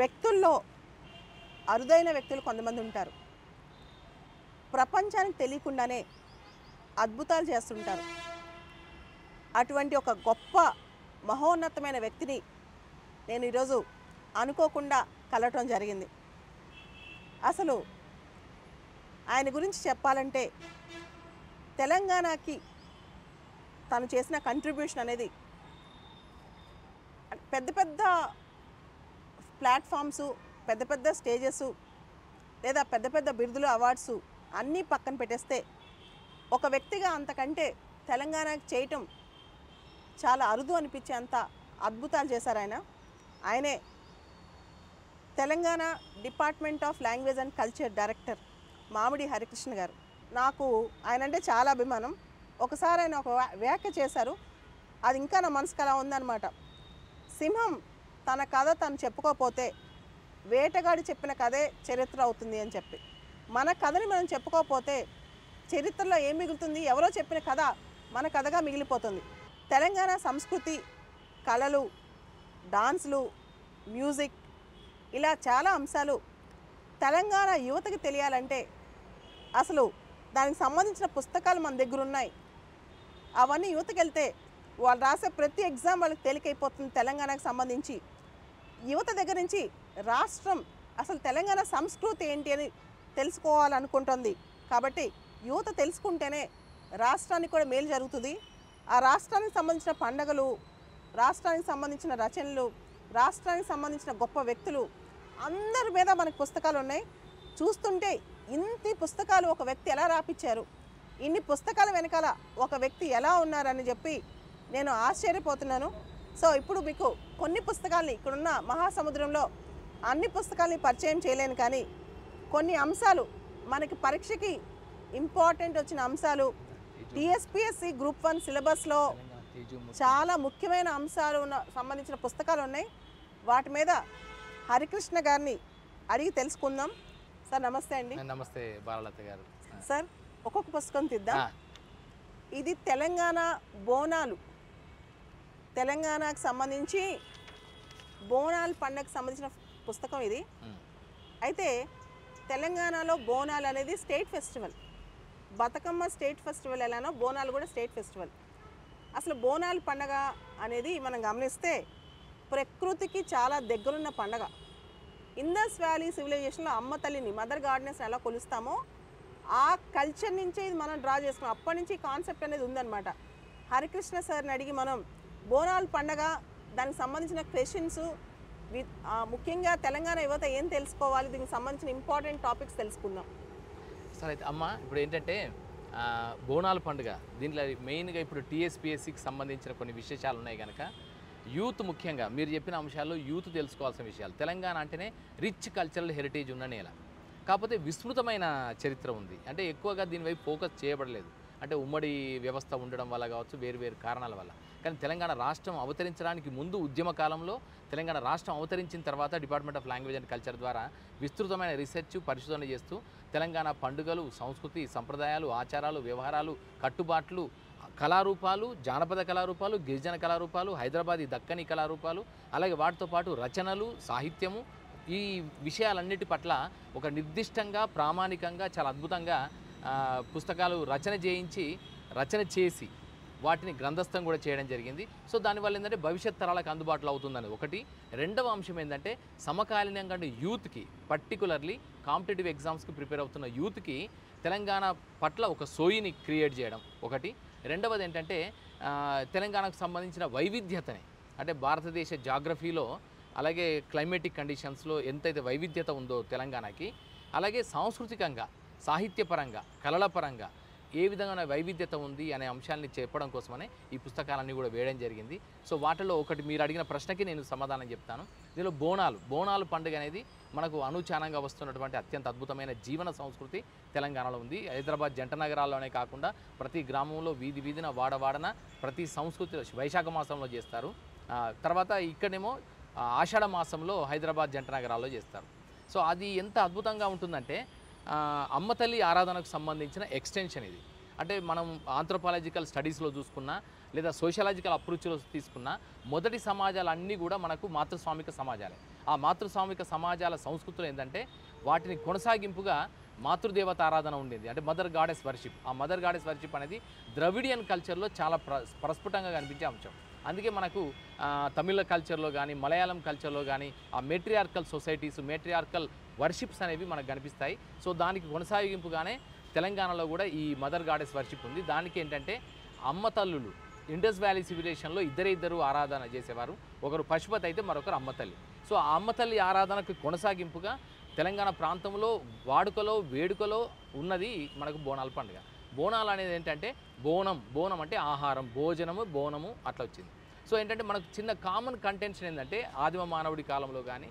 వ్యక్తుల్లో అరుదైన వ్యక్తులు కొంతమంది ఉంటారు. ప్రపంచానికి తెలియకుండానే అద్భుతాలు చేస్తుంటారు. అటువంటి ఒక గొప్ప మహోన్నతమైన వ్యక్తిని నేను ఈరోజు అనుకోకుండా కలవటం జరిగింది. అసలు ఆయన గురించి చెప్పాలంటే తెలంగాణకి తను చేసిన కంట్రిబ్యూషన్ అనేది పెద్ద పెద్ద ప్లాట్ఫామ్స్, పెద్ద పెద్ద స్టేజెస్ లేదా పెద్ద పెద్ద బిరుదులు, అవార్డ్స్ అన్నీ పక్కన పెట్టేస్తే ఒక వ్యక్తిగా అంతకంటే తెలంగాణకి చేయటం చాలా అరుదు అనిపించేంత అద్భుతాలు చేశారు ఆయనే Telangana department of language and culture director మామిడి హరికృష్ణ గారు. నాకు ఆయన అంటే చాలా అభిమానం. ఒకసారి ఆయన ఒక వ్యాఖ్య చేశారు, అది ఇంకా నా మనసుకు అలా ఉందన్నమాట. సింహం తన కథ తను చెప్పుకోకపోతే వేటగాడి చెప్పిన కథే చరిత్ర అవుతుంది అని చెప్పి, మన కథని మనం చెప్పుకోకపోతే చరిత్రలో ఏం మిగులుతుంది? ఎవరో చెప్పిన కథ మన కథగా మిగిలిపోతుంది. తెలంగాణ సంస్కృతి, కళలు, డాన్సులు, మ్యూజిక్, ఇలా చాలా అంశాలు తెలంగాణ యువతకి తెలియాలంటే అసలు దానికి సంబంధించిన పుస్తకాలు మన దగ్గర ఉన్నాయి. అవన్నీ యువతకి వెళ్తే వాళ్ళు రాసే ప్రతి ఎగ్జామ్ వాళ్ళకి తేలికైపోతుంది. తెలంగాణకు సంబంధించి యువత దగ్గర నుంచి రాష్ట్రం అసలు తెలంగాణ సంస్కృతి ఏంటి అని తెలుసుకోవాలనుకుంటుంది. కాబట్టి యువత తెలుసుకుంటేనే రాష్ట్రానికి కూడా మేలు జరుగుతుంది. ఆ రాష్ట్రానికి సంబంధించిన పండగలు, రాష్ట్రానికి సంబంధించిన రచనలు, రాష్ట్రానికి సంబంధించిన గొప్ప వ్యక్తులు అందరి మీద మనకు పుస్తకాలు ఉన్నాయి. చూస్తుంటే ఇన్ని పుస్తకాలు ఒక వ్యక్తి ఎలా రాపిచ్చారు, ఇన్ని పుస్తకాల వెనకాల ఒక వ్యక్తి ఎలా ఉన్నారని చెప్పి నేను ఆశ్చర్యపోతున్నాను. సో ఇప్పుడు మీకు కొన్ని పుస్తకాలని, ఇక్కడున్న మహాసముద్రంలో అన్ని పుస్తకాలని పరిచయం చేయలేను, కానీ కొన్ని అంశాలు మనకి పరీక్షకి ఇంపార్టెంట్ వచ్చిన అంశాలు, టీఎస్పీఎస్సీ గ్రూప్ 1 సిలబస్లో చాలా ముఖ్యమైన అంశాలు సంబంధించిన పుస్తకాలు ఉన్నాయి. వాటి మీద హరికృష్ణ గారిని అడిగి తెలుసుకుందాం. సార్ నమస్తే అండి. నమస్తే బాలలత గారు. సార్ ఒక్కొక్క పుస్తకం తీద్దాం. ఇది తెలంగాణ బోనాలు, తెలంగాణకు సంబంధించి బోనాలు పండుగకు సంబంధించిన పుస్తకం ఇది. అయితే తెలంగాణలో బోనాలు అనేది state festival. Bathukamma state festival ఎలానో బోనాలు కూడా స్టేట్ ఫెస్టివల్. అసలు బోనాలు పండగ అనేది మనం గమనిస్తే ప్రకృతికి చాలా దగ్గరున్న పండగ. ఇండస్ వ్యాలీ సివిలైజేషన్లో అమ్మ తల్లిని, మదర్ గార్డెనెస్ ఎలా కొలుస్తామో ఆ కల్చర్ నుంచే ఇది మనం డ్రా చేసుకున్నాం. అప్పటి నుంచి కాన్సెప్ట్ అనేది ఉందన్నమాట. హరికృష్ణ సార్ని అడిగి మనం బోనాలు పండగ, దానికి సంబంధించిన క్వశ్చన్స్, ముఖ్యంగా తెలంగాణ యువత ఏం తెలుసుకోవాలి, దీనికి సంబంధించిన ఇంపార్టెంట్ టాపిక్స్ తెలుసుకుందాం. సరే అయితే అమ్మ, ఇప్పుడు ఏంటంటే బోనాల పండుగ, దీంట్లో మెయిన్గా ఇప్పుడు టీఎస్పీఎస్సీకి సంబంధించిన కొన్ని విశేషాలు ఉన్నాయి కనుక యూత్, ముఖ్యంగా మీరు చెప్పిన అంశాల్లో యూత్ తెలుసుకోవాల్సిన విషయాలు. తెలంగాణ అంటేనే రిచ్ కల్చరల్ హెరిటేజ్ ఉన్న నేల, కాకపోతే విస్తృతమైన చరిత్ర ఉంది. అంటే ఎక్కువగా దీనివైపు ఫోకస్ చేయబడలేదు. అంటే ఉమ్మడి వ్యవస్థ ఉండడం వల్ల కావచ్చు, వేరు వేరు కారణాల వల్ల. కానీ తెలంగాణ రాష్ట్రం అవతరించడానికి ముందు, ఉద్యమ కాలంలో, తెలంగాణ రాష్ట్రం అవతరించిన తర్వాత department of language and culture ద్వారా విస్తృతమైన రీసెర్చ్, పరిశోధన చేస్తూ తెలంగాణ పండుగలు, సంస్కృతి, సంప్రదాయాలు, ఆచారాలు, వ్యవహారాలు, కట్టుబాట్లు, కళారూపాలు, జానపద కళారూపాలు, గిరిజన కళారూపాలు, హైదరాబాదీ దక్కని కళారూపాలు, అలాగే వాటితో పాటు రచనలు, సాహిత్యము, ఈ విషయాలన్నిటి పట్ల ఒక నిర్దిష్టంగా, ప్రామాణికంగా, చాలా అద్భుతంగా పుస్తకాలు రచన చేసి వాటిని గ్రంథస్థం కూడా చేయడం జరిగింది. సో దానివల్ల ఏంటంటే భవిష్యత్ తరాలకు అందుబాటులో అవుతుందని ఒకటి. రెండవ అంశం ఏంటంటే సమకాలీనంగా యూత్కి, పర్టికులర్లీ కాంపిటేటివ్ ఎగ్జామ్స్కి ప్రిపేర్ అవుతున్న యూత్కి తెలంగాణ పట్ల ఒక సోయిని క్రియేట్ చేయడం ఒకటి. రెండవది ఏంటంటే తెలంగాణకు సంబంధించిన వైవిధ్యతని, అంటే భారతదేశ జాగ్రఫీలో అలాగే క్లైమేటిక్ కండిషన్స్లో ఎంతైతే వైవిధ్యత ఉందో తెలంగాణకి, అలాగే సాంస్కృతికంగా, సాహిత్యపరంగా, కళల పరంగా ఏ విధంగా వైవిధ్యత ఉంది అనే అంశాలని చెప్పడం కోసమనే ఈ పుస్తకాలన్నీ కూడా వేయడం జరిగింది. సో వాటిలో ఒకటి మీరు అడిగిన ప్రశ్నకి నేను సమాధానం చెప్తాను. దీనిలో బోనాలు పండుగ అనేది మనకు అనూచానంగా వస్తున్నటువంటి అత్యంత అద్భుతమైన జీవన సంస్కృతి తెలంగాణలో ఉంది. హైదరాబాద్ జంట నగరాల్లోనే కాకుండా ప్రతి గ్రామంలో, వీధిన, వాడవాడన ప్రతి సంస్కృతిలో వైశాఖ మాసంలో చేస్తారు. తర్వాత ఇక్కడేమో ఆషాఢ మాసంలో హైదరాబాద్ జంట నగరాల్లో చేస్తారు. సో అది ఎంత అద్భుతంగా ఉంటుందంటే అమ్మ తల్లి ఆరాధనకు సంబంధించిన ఎక్స్టెన్షన్ ఇది. అంటే మనం ఆంథ్రోపాలజికల్ స్టడీస్లో చూసుకున్నా, లేదా సోషలాజికల్ అప్రోచ్లో తీసుకున్నా, మొదటి సమాజాలన్నీ కూడా మనకు మాతృస్వామిక సమాజాలే. ఆ మాతృస్వామిక సమాజాల సంస్కృతులు ఏంటంటే వాటిని కొనసాగింపుగా మాతృదేవత ఆరాధన ఉండేది, అంటే మదర్ గాడెస్ వర్షిప్. ఆ మదర్ గాడెస్ వర్షిప్ అనేది ద్రవిడియన్ కల్చర్లో చాలా ప్రస్ఫుటంగా కనిపించే అంశం. అందుకే మనకు తమిళ కల్చర్లో కానీ మలయాళం కల్చర్లో కానీ ఆ మెట్రియార్కల్ సొసైటీస్, మెట్రియార్కల్ వర్షిప్స్ అనేవి మనకు కనిపిస్తాయి. సో దానికి కొనసాగింపుగానే తెలంగాణలో కూడా ఈ మదర్ గాడెస్ వర్షిప్ ఉంది. దానికి ఏంటంటే అమ్మ తల్లులు ఇండస్ వ్యాలీ సివిలైజేషన్లో ఇద్దరు ఆరాధన చేసేవారు. ఒకరు పశుపతి అయితే మరొకరు అమ్మ తల్లి. సో ఆ అమ్మ తల్లి ఆరాధనకు కొనసాగింపుగా తెలంగాణ ప్రాంతంలో వాడుకలో వేడుకలో ఉన్నది మనకు బోనాల పండుగ. బోనాలు అనేది ఏంటంటే బోనం అంటే ఆహారం, భోజనము, బోనము అట్లా వచ్చింది. సో ఏంటంటే మనకు చిన్న కామన్ కంటెన్షన్ ఏంటంటే ఆదిమ మానవుడి కాలంలో కానీ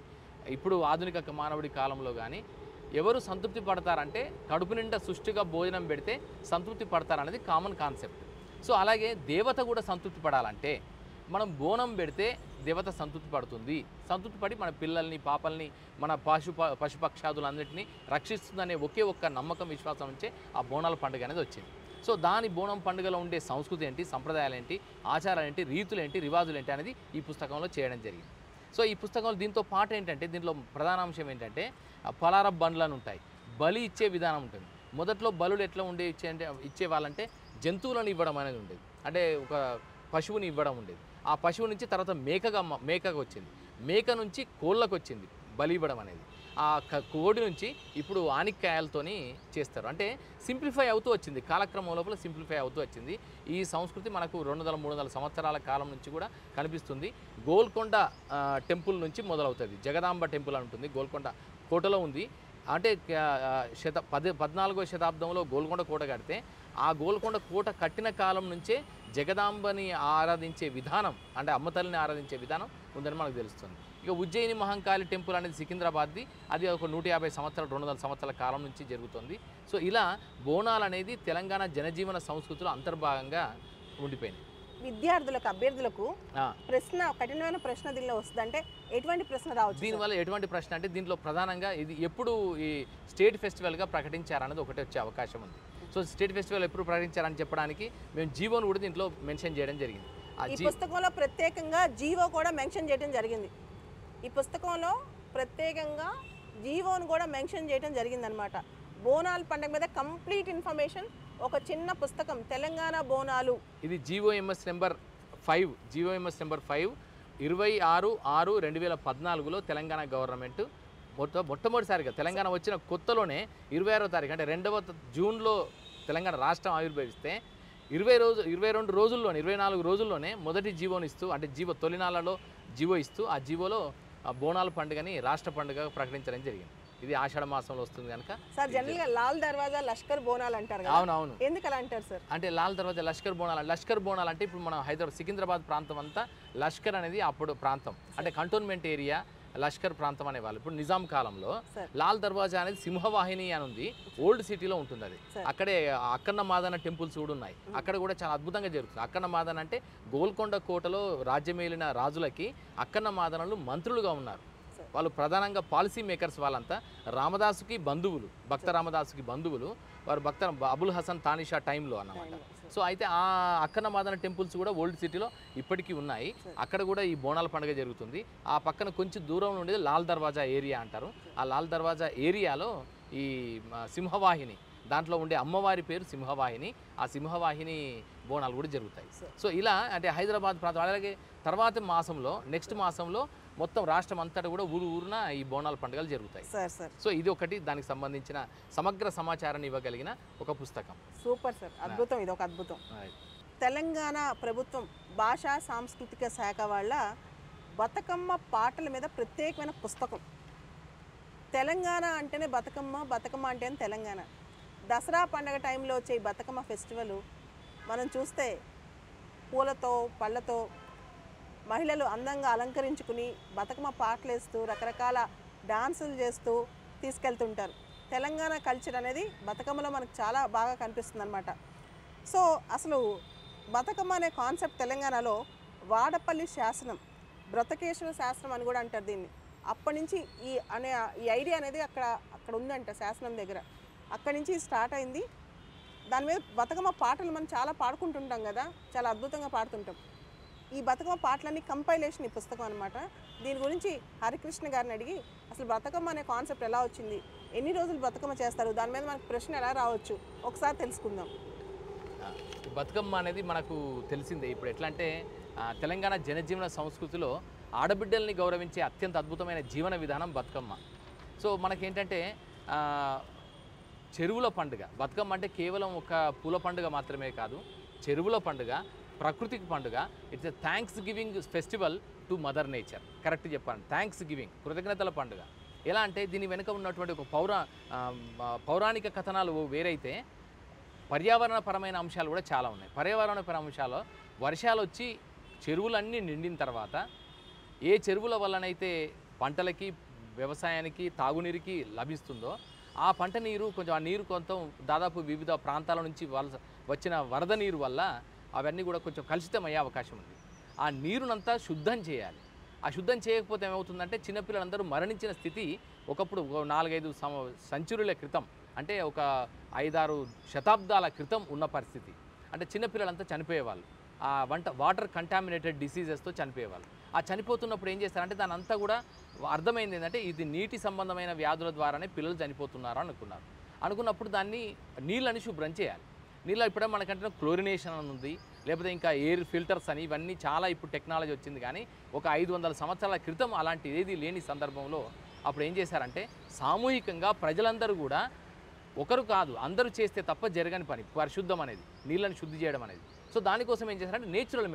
ఇప్పుడు ఆధునిక మానవుడి కాలంలో కానీ ఎవరు సంతృప్తి పడతారంటే కడుపు నిండా సుష్టిగా భోజనం పెడితే సంతృప్తి పడతారనేది కామన్ కాన్సెప్ట్. సో అలాగే దేవత కూడా సంతృప్తి పడాలంటే మనం బోనం పెడితే దేవత సంతృప్తి పడుతుంది. సంతృప్తి పడి మన పిల్లల్ని, పాపల్ని, మన పశుపక్షాదులన్నింటినీ రక్షిస్తుందనే ఒకే ఒక్క నమ్మకం, విశ్వాసం నుంచే ఆ బోనాల పండుగ అనేది వచ్చింది. సో దాని బోనం పండుగలో ఉండే సంస్కృతి ఏంటి, సంప్రదాయాలు ఏంటి, ఆచారాలు ఏంటి, రీతులు ఏంటి, రివాజులు ఏంటి అనేది ఈ పుస్తకంలో చేయడం జరిగింది. సో ఈ పుస్తకంలో దీంతో పాటు ఏంటంటే దీంట్లో ప్రధాన అంశం ఏంటంటే పలార బండ్లను ఉంటాయి, బలి ఇచ్చే విధానం ఉంటుంది. మొదట్లో బలులు ఎట్లా ఇచ్చేవాళ్ళంటే జంతువులను ఇవ్వడం అనేది ఉండేది, అంటే ఒక పశువుని ఇవ్వడం ఉండేది. ఆ పశువు నుంచి తర్వాత మేకగా వచ్చింది, మేక నుంచి కోళ్ళకు వచ్చింది బలి ఇవ్వడం అనేది. ఆ కోడి నుంచి ఇప్పుడు ఆనిక్కాయలతోని చేస్తారు. అంటే సింప్లిఫై అవుతూ వచ్చింది, కాలక్రమం లోపల సింప్లిఫై అవుతూ వచ్చింది. ఈ సంస్కృతి మనకు 200-300 సంవత్సరాల కాలం నుంచి కూడా కనిపిస్తుంది. గోల్కొండ టెంపుల్ నుంచి మొదలవుతుంది. జగదాంబ టెంపుల్ అని ఉంటుంది, గోల్కొండ కోటలో ఉంది. అంటే 14వ శతాబ్దంలో గోల్కొండ కోట కడితే ఆ గోల్కొండ కోట కట్టిన కాలం నుంచే జగదాంబని ఆరాధించే విధానం, అంటే అమ్మతల్లిని ఆరాధించే విధానం ఉందని మనకు తెలుస్తుంది. ఇక ఉజ్జయిని మహంకాళి టెంపుల్ అనేది సికింద్రాబాద్ది, అది ఒక 150 సంవత్సరాలు 200 సంవత్సరాల కాలం నుంచి జరుగుతుంది. సో ఇలా బోనాలు అనేది తెలంగాణ జనజీవన సంస్కృతిలో అంతర్భాగంగా ఉండిపోయింది. విద్యార్థులకు, అభ్యర్థులకు కఠినమైన ప్రశ్న దీనిలో వస్తుంది అంటే ఎటువంటి ప్రశ్న రావచ్చు? దీనివల్ల ఎటువంటి ప్రశ్న అంటే దీంట్లో ప్రధానంగా ఇది ఎప్పుడు ఈ స్టేట్ ఫెస్టివల్గా ప్రకటించారన్నది ఒకటి వచ్చే అవకాశం ఉంది. సో స్టేట్ ఫెస్టివల్ ఎప్పుడు ప్రకటించారని చెప్పడానికి మేము జీవోను కూడా దీంట్లో మెన్షన్ చేయడం జరిగింది. ఈ పుస్తకంలో ప్రత్యేకంగా జీవో కూడా మెన్షన్ చేయడం జరిగింది. ఈ పుస్తకంలో ప్రత్యేకంగా జీవోను కూడా మెన్షన్ చేయడం జరిగిందనమాట. బోనాల పండుగ మీద కంప్లీట్ ఇన్ఫర్మేషన్ ఒక చిన్న పుస్తకం, తెలంగాణ బోనాలు. ఇది జీఓఎంఎస్ నెంబర్ 5, జీఓఎంఎస్ నెంబర్ 5 26/6/2014లో తెలంగాణ గవర్నమెంట్ మొట్టమొదటిసారిగా తెలంగాణ వచ్చిన కొత్తలోనే 26వ తారీఖు అంటే 2వ జూన్లో తెలంగాణ రాష్ట్రం ఆవిర్భవిస్తే 22 రోజుల్లోనే 24 రోజుల్లోనే మొదటి జీవోని ఇస్తూ, అంటే తొలినాళ్ళలో జీవో ఇస్తూ ఆ జీవోలో బోనాల పండుగని రాష్ట్ర పండుగ ప్రకటించడం జరిగింది. ఇది ఆషాఢ మాసంలో వస్తుంది కనుక. సార్ జనరల్గా లాల్ దర్వాజా లష్కర్ బోనాలు అంటారు కదా. అవునవును. ఎందుకు అలా అంటారు సార్? అంటే లాల్ దర్వాజా లష్కర్ బోనాలు అంటే ఇప్పుడు మన సికింద్రాబాద్ ప్రాంతం అంతా లష్కర్ అనేది అప్పుడు ప్రాంతం, అంటే కంటోన్మెంట్ ఏరియా లష్కర్ ప్రాంతం అనేవాళ్ళు. ఇప్పుడు నిజాం కాలంలో లాల్ దర్వాజా అనేది సింహవాహిని అని ఉంది, ఓల్డ్ సిటీలో ఉంటుంది. అది అక్కడే అక్కన్న మాదన టెంపుల్స్ కూడా ఉన్నాయి, అక్కడ కూడా చాలా అద్భుతంగా జరుగుతుంది. అక్కన్న మాదన అంటే గోల్కొండ కోటలో రాజ్యమేలిన రాజులకి అక్కన్న మాదనలు మంత్రులుగా ఉన్నారు. వాళ్ళు ప్రధానంగా పాలసీ మేకర్స్, వాళ్ళంతా రామదాసుకి బంధువులు, భక్త రామదాసుకి బంధువులు. వారు భక్త అబుల్ హసన్ తానిషా టైంలో అన్నమాట. సో అయితే ఆ అక్కన్న మాదన టెంపుల్స్ కూడా ఓల్డ్ సిటీలో ఇప్పటికీ ఉన్నాయి. అక్కడ కూడా ఈ బోనాల పండుగ జరుగుతుంది. ఆ పక్కన కొంచెం దూరంలో ఉండేది లాల్ దర్వాజా ఏరియా అంటారు. ఆ లాల్ దర్వాజా ఏరియాలో ఈ సింహవాహిని, దాంట్లో ఉండే అమ్మవారి పేరు సింహవాహిని, ఆ సింహవాహిని బోనాలు కూడా జరుగుతాయి. సో ఇలా అంటే హైదరాబాద్ ప్రాంతం, అలాగే తర్వాత మాసంలో నెక్స్ట్ మాసంలో మొత్తం రాష్ట్రం అంతటా కూడా ఊరున ఈ బోనాల పండుగలు జరుగుతాయి. సో ఇది ఒకటి దానికి సంబంధించిన సమగ్ర సమాచారాన్ని ఇవ్వగలిగిన ఒక పుస్తకం. సూపర్ సార్, అద్భుతం. ఇది ఒక అద్భుతం. తెలంగాణ ప్రభుత్వం భాషా సాంస్కృతిక శాఖ వాళ్ళ బతుకమ్మ పాటల మీద ప్రత్యేకమైన పుస్తకం. తెలంగాణ అంటేనే బతుకమ్మ, బతుకమ్మ అంటేనే తెలంగాణ. దసరా పండుగ టైంలో వచ్చే ఈ బతుకమ్మ ఫెస్టివల్ మనం చూస్తే పూలతో పళ్ళతో మహిళలు అందంగా అలంకరించుకుని బతుకమ్మ పాటలు వేస్తూ రకరకాల డాన్సులు చేస్తూ తీసుకెళ్తుంటారు. తెలంగాణ కల్చర్ అనేది బతుకమ్మలో మనకు చాలా బాగా కనిపిస్తుంది అనమాట. సో అసలు బతుకమ్మ అనే కాన్సెప్ట్ తెలంగాణలో వాడపల్లి శాసనం, బ్రతకేశ్వర శాసనం అని కూడా అంటారు దీన్ని. అప్పటి నుంచి ఈ ఐడియా అనేది అక్కడ ఉందంట శాసనం దగ్గర. అక్కడి నుంచి స్టార్ట్ అయింది. దాని మీద బతుకమ్మ పాటలు మనం చాలా పాడుకుంటుంటాం కదా, చాలా అద్భుతంగా పాడుతుంటాం. ఈ బతుకమ్మ పాటలన్నీ కంపైలేషన్ ఈ పుస్తకం అనమాట. దీని గురించి హరికృష్ణ గారిని అడిగి అసలు బతుకమ్మ అనే కాన్సెప్ట్ ఎలా వచ్చింది, ఎన్ని రోజులు బతుకమ్మ చేస్తారు, దాని మీద మనకు ప్రశ్న ఎలా రావచ్చు ఒకసారి తెలుసుకుందాం. బతుకమ్మ అనేది మనకు తెలిసిందే. ఇప్పుడు ఎట్లా అంటే తెలంగాణ జనజీవన సంస్కృతిలో ఆడబిడ్డల్ని గౌరవించే అత్యంత అద్భుతమైన జీవన విధానం బతుకమ్మ. సో మనకేంటంటే చెరువుల పండుగ బతుకమ్మ అంటే కేవలం ఒక పూల పండుగ మాత్రమే కాదు, చెరువుల పండుగ, ప్రకృతికి పండుగ. It's a thanks giving festival to mother nature. Correct చెప్పాను, థ్యాంక్స్ గివింగ్, కృతజ్ఞతల పండుగ. ఎలా అంటే దీని వెనుక ఉన్నటువంటి ఒక పౌరాణిక కథనాలు వేరైతే పర్యావరణపరమైన అంశాలు కూడా చాలా ఉన్నాయి. పర్యావరణపర అంశాలు వర్షాలు వచ్చి చెరువులన్నీ నిండిన తర్వాత ఏ చెరువుల వల్లనైతే పంటలకి, వ్యవసాయానికి, తాగునీరుకి లభిస్తుందో ఆ పంట నీరు కొంచెం, ఆ నీరు కొంత దాదాపు వివిధ ప్రాంతాల నుంచి వచ్చిన వరద నీరు వల్ల అవన్నీ కూడా కొంచెం కలుషితమయ్యే అవకాశం ఉంది. ఆ నీరునంతా శుద్ధం చేయాలి. ఆ శుద్ధం చేయకపోతే ఏమవుతుందంటే చిన్నపిల్లలందరూ మరణించిన స్థితి ఒకప్పుడు 4-5 సెంచురీల క్రితం, అంటే ఒక 5-6 శతాబ్దాల క్రితం ఉన్న పరిస్థితి. అంటే చిన్నపిల్లలంతా చనిపోయేవాళ్ళు, ఆ వాటర్ కంటామినేటెడ్ డిసీజెస్తో చనిపోయేవాళ్ళు. ఆ చనిపోతున్నప్పుడు ఏం చేస్తారంటే దాని అంతా కూడా అర్థమైంది ఏంటంటే ఇది నీటి సంబంధమైన వ్యాధుల ద్వారానే పిల్లలు చనిపోతున్నారు అనుకున్నప్పుడు దాన్ని నీళ్ళని శుభ్రం చేయాలి. నీళ్ళు ఇప్పుడే మనకంటే క్లోరినేషన్ అని ఉంది, లేకపోతే ఇంకా ఎయిర్ ఫిల్టర్స్ అని, ఇవన్నీ చాలా ఇప్పుడు టెక్నాలజీ వచ్చింది. కానీ ఒక 500 సంవత్సరాల క్రితం అలాంటి ఏది లేని సందర్భంలో అప్పుడు ఏం చేశారంటే సామూహికంగా ప్రజలందరూ కూడా, ఒకరు కాదు అందరూ చేస్తే తప్ప జరగని పని పరిశుద్ధం అనేది, నీళ్ళని శుద్ధి చేయడం అనేది. సో దానికోసం ఏం చేశారంటే నేచురల్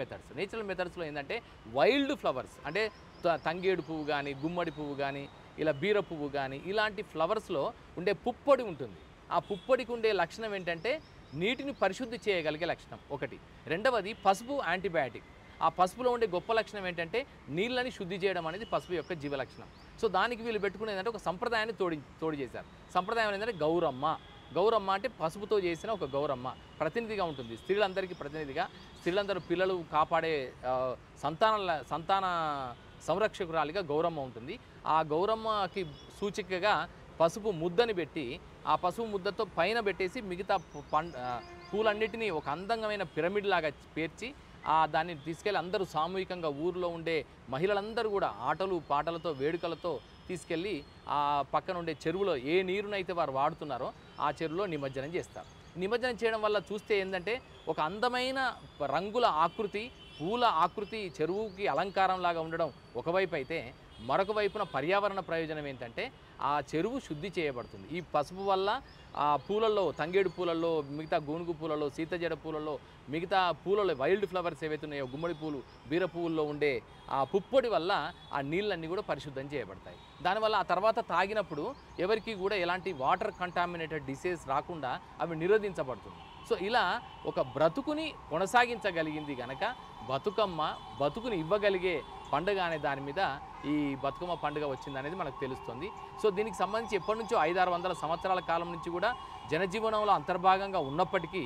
మెథడ్స్లో ఏంటంటే వైల్డ్ ఫ్లవర్స్, అంటే తంగేడు పువ్వు కానీ, గుమ్మడి పువ్వు కానీ, ఇలా బీర పువ్వు కానీ, ఇలాంటి ఫ్లవర్స్లో ఉండే పుప్పొడి ఉంటుంది. ఆ పుప్పొడికి ఉండే లక్షణం ఏంటంటే నీటిని పరిశుద్ధి చేయగలిగే లక్షణం ఒకటి. రెండవది పసుపు యాంటీబయాటిక్. ఆ పసుపులో ఉండే గొప్ప లక్షణం ఏంటంటే నీళ్ళని శుద్ధి చేయడం అనేది పసుపు యొక్క జీవ లక్షణం. సో దానికి వీళ్ళు పెట్టుకునేదంటే ఒక సంప్రదాయాన్ని తోడి చేశారు. సంప్రదాయం ఏంటంటే గౌరమ్మ అంటే పసుపుతో చేసిన ఒక గౌరమ్మ ప్రతినిధిగా ఉంటుంది, స్త్రీలందరికీ ప్రతినిధిగా. స్త్రీలందరూ పిల్లలు కాపాడే సంతాన సంరక్షకురాలిగా గౌరమ్మ ఉంటుంది. ఆ గౌరమ్మకి సూచికగా పసుపు ముద్దని పెట్టి, ఆ పసుపు ముద్దతో పైన పెట్టేసి మిగతా పూలన్నిటినీ ఒక అందమైన పిరమిడ్ లాగా పేర్చి దాన్ని తీసుకెళ్ళి అందరూ సామూహికంగా ఊరిలో ఉండే మహిళలందరూ కూడా ఆటలు పాటలతో వేడుకలతో తీసుకెళ్ళి ఆ పక్కన ఉండే చెరువులో ఏ నీరునైతే వారు వాడుతున్నారో ఆ చెరువులో నిమజ్జనం చేస్తారు. నిమజ్జనం చేయడం వల్ల చూస్తే ఏంటంటే ఒక అందమైన రంగుల ఆకృతి, పూల ఆకృతి చెరువుకి అలంకారం లాగా ఉండడం ఒకవైపు అయితే, మరొక వైపున పర్యావరణ ప్రయోజనం ఏంటంటే ఆ చెరువు శుద్ధి చేయబడుతుంది. ఈ పసుపు వల్ల ఆ పూలల్లో, తంగేడు పూలల్లో, మిగతా గోనుగు పూలలో, సీతజడ పూలలో, మిగతా పూలలో వైల్డ్ ఫ్లవర్స్ ఏవైతే ఉన్నాయో గుమ్మడి పూలు, బీర పువ్వుల్లో ఉండే ఆ పుప్పొడి వల్ల ఆ నీళ్ళన్నీ కూడా పరిశుద్ధం చేయబడతాయి. దానివల్ల ఆ తర్వాత తాగినప్పుడు ఎవరికి కూడా ఎలాంటి వాటర్ కంటామినేటెడ్ డిసీజ్ రాకుండా అవి నిరోధించబడుతుంది. సో ఇలా ఒక బ్రతుకుని కొనసాగించగలిగింది కనుక బతుకుని ఇవ్వగలిగే పండుగ అనే దాని మీద ఈ బతుకమ్మ పండుగ వచ్చిందనేది మనకు తెలుస్తుంది. సో దీనికి సంబంధించి ఎప్పటి నుంచో 500-600 సంవత్సరాల కాలం నుంచి కూడా జనజీవనంలో అంతర్భాగంగా ఉన్నప్పటికీ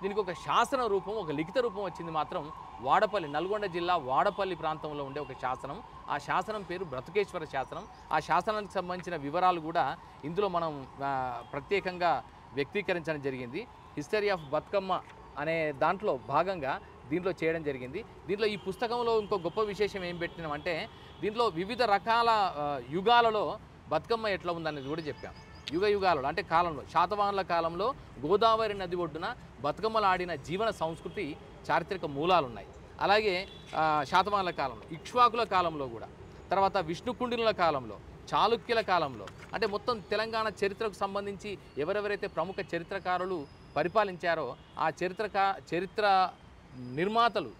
దీనికి ఒక శాసన రూపం, ఒక లిఖిత రూపం వచ్చింది మాత్రం వాడపల్లి, నల్గొండ జిల్లా వాడపల్లి ప్రాంతంలో ఉండే ఒక శాసనం. ఆ శాసనం పేరు బ్రతుకేశ్వర శాసనం. ఆ శాసనానికి సంబంధించిన వివరాలు కూడా ఇందులో మనం ప్రత్యేకంగా వ్యక్తీకరించడం జరిగింది. హిస్టరీ ఆఫ్ బతుకమ్మ అనే దాంట్లో భాగంగా దీంట్లో చేయడం జరిగింది. దీంట్లో ఈ పుస్తకంలో ఇంకో గొప్ప విశేషం ఏం పెట్టినామంటే దీంట్లో వివిధ రకాల యుగాలలో బతుకమ్మ ఎట్లా ఉందనేది కూడా చెప్పాం. యుగాలలో అంటే కాలంలో, శాతవాహనుల కాలంలో గోదావరి నది ఒడ్డున బతుకమ్మలు ఆడిన జీవన సంస్కృతి చారిత్రక మూలాలు ఉన్నాయి. అలాగే శాతవాహనుల కాలంలో, ఇక్ష్వాకుల కాలంలో కూడా, తర్వాత విష్ణుకుండినుల కాలంలో, చాళుక్యుల కాలంలో, అంటే మొత్తం తెలంగాణ చరిత్రకు సంబంధించి ఎవరెవరైతే ప్రముఖ చరిత్రకారులు పరిపాలించారో ఆ చరిత్ర నిర్మాతలు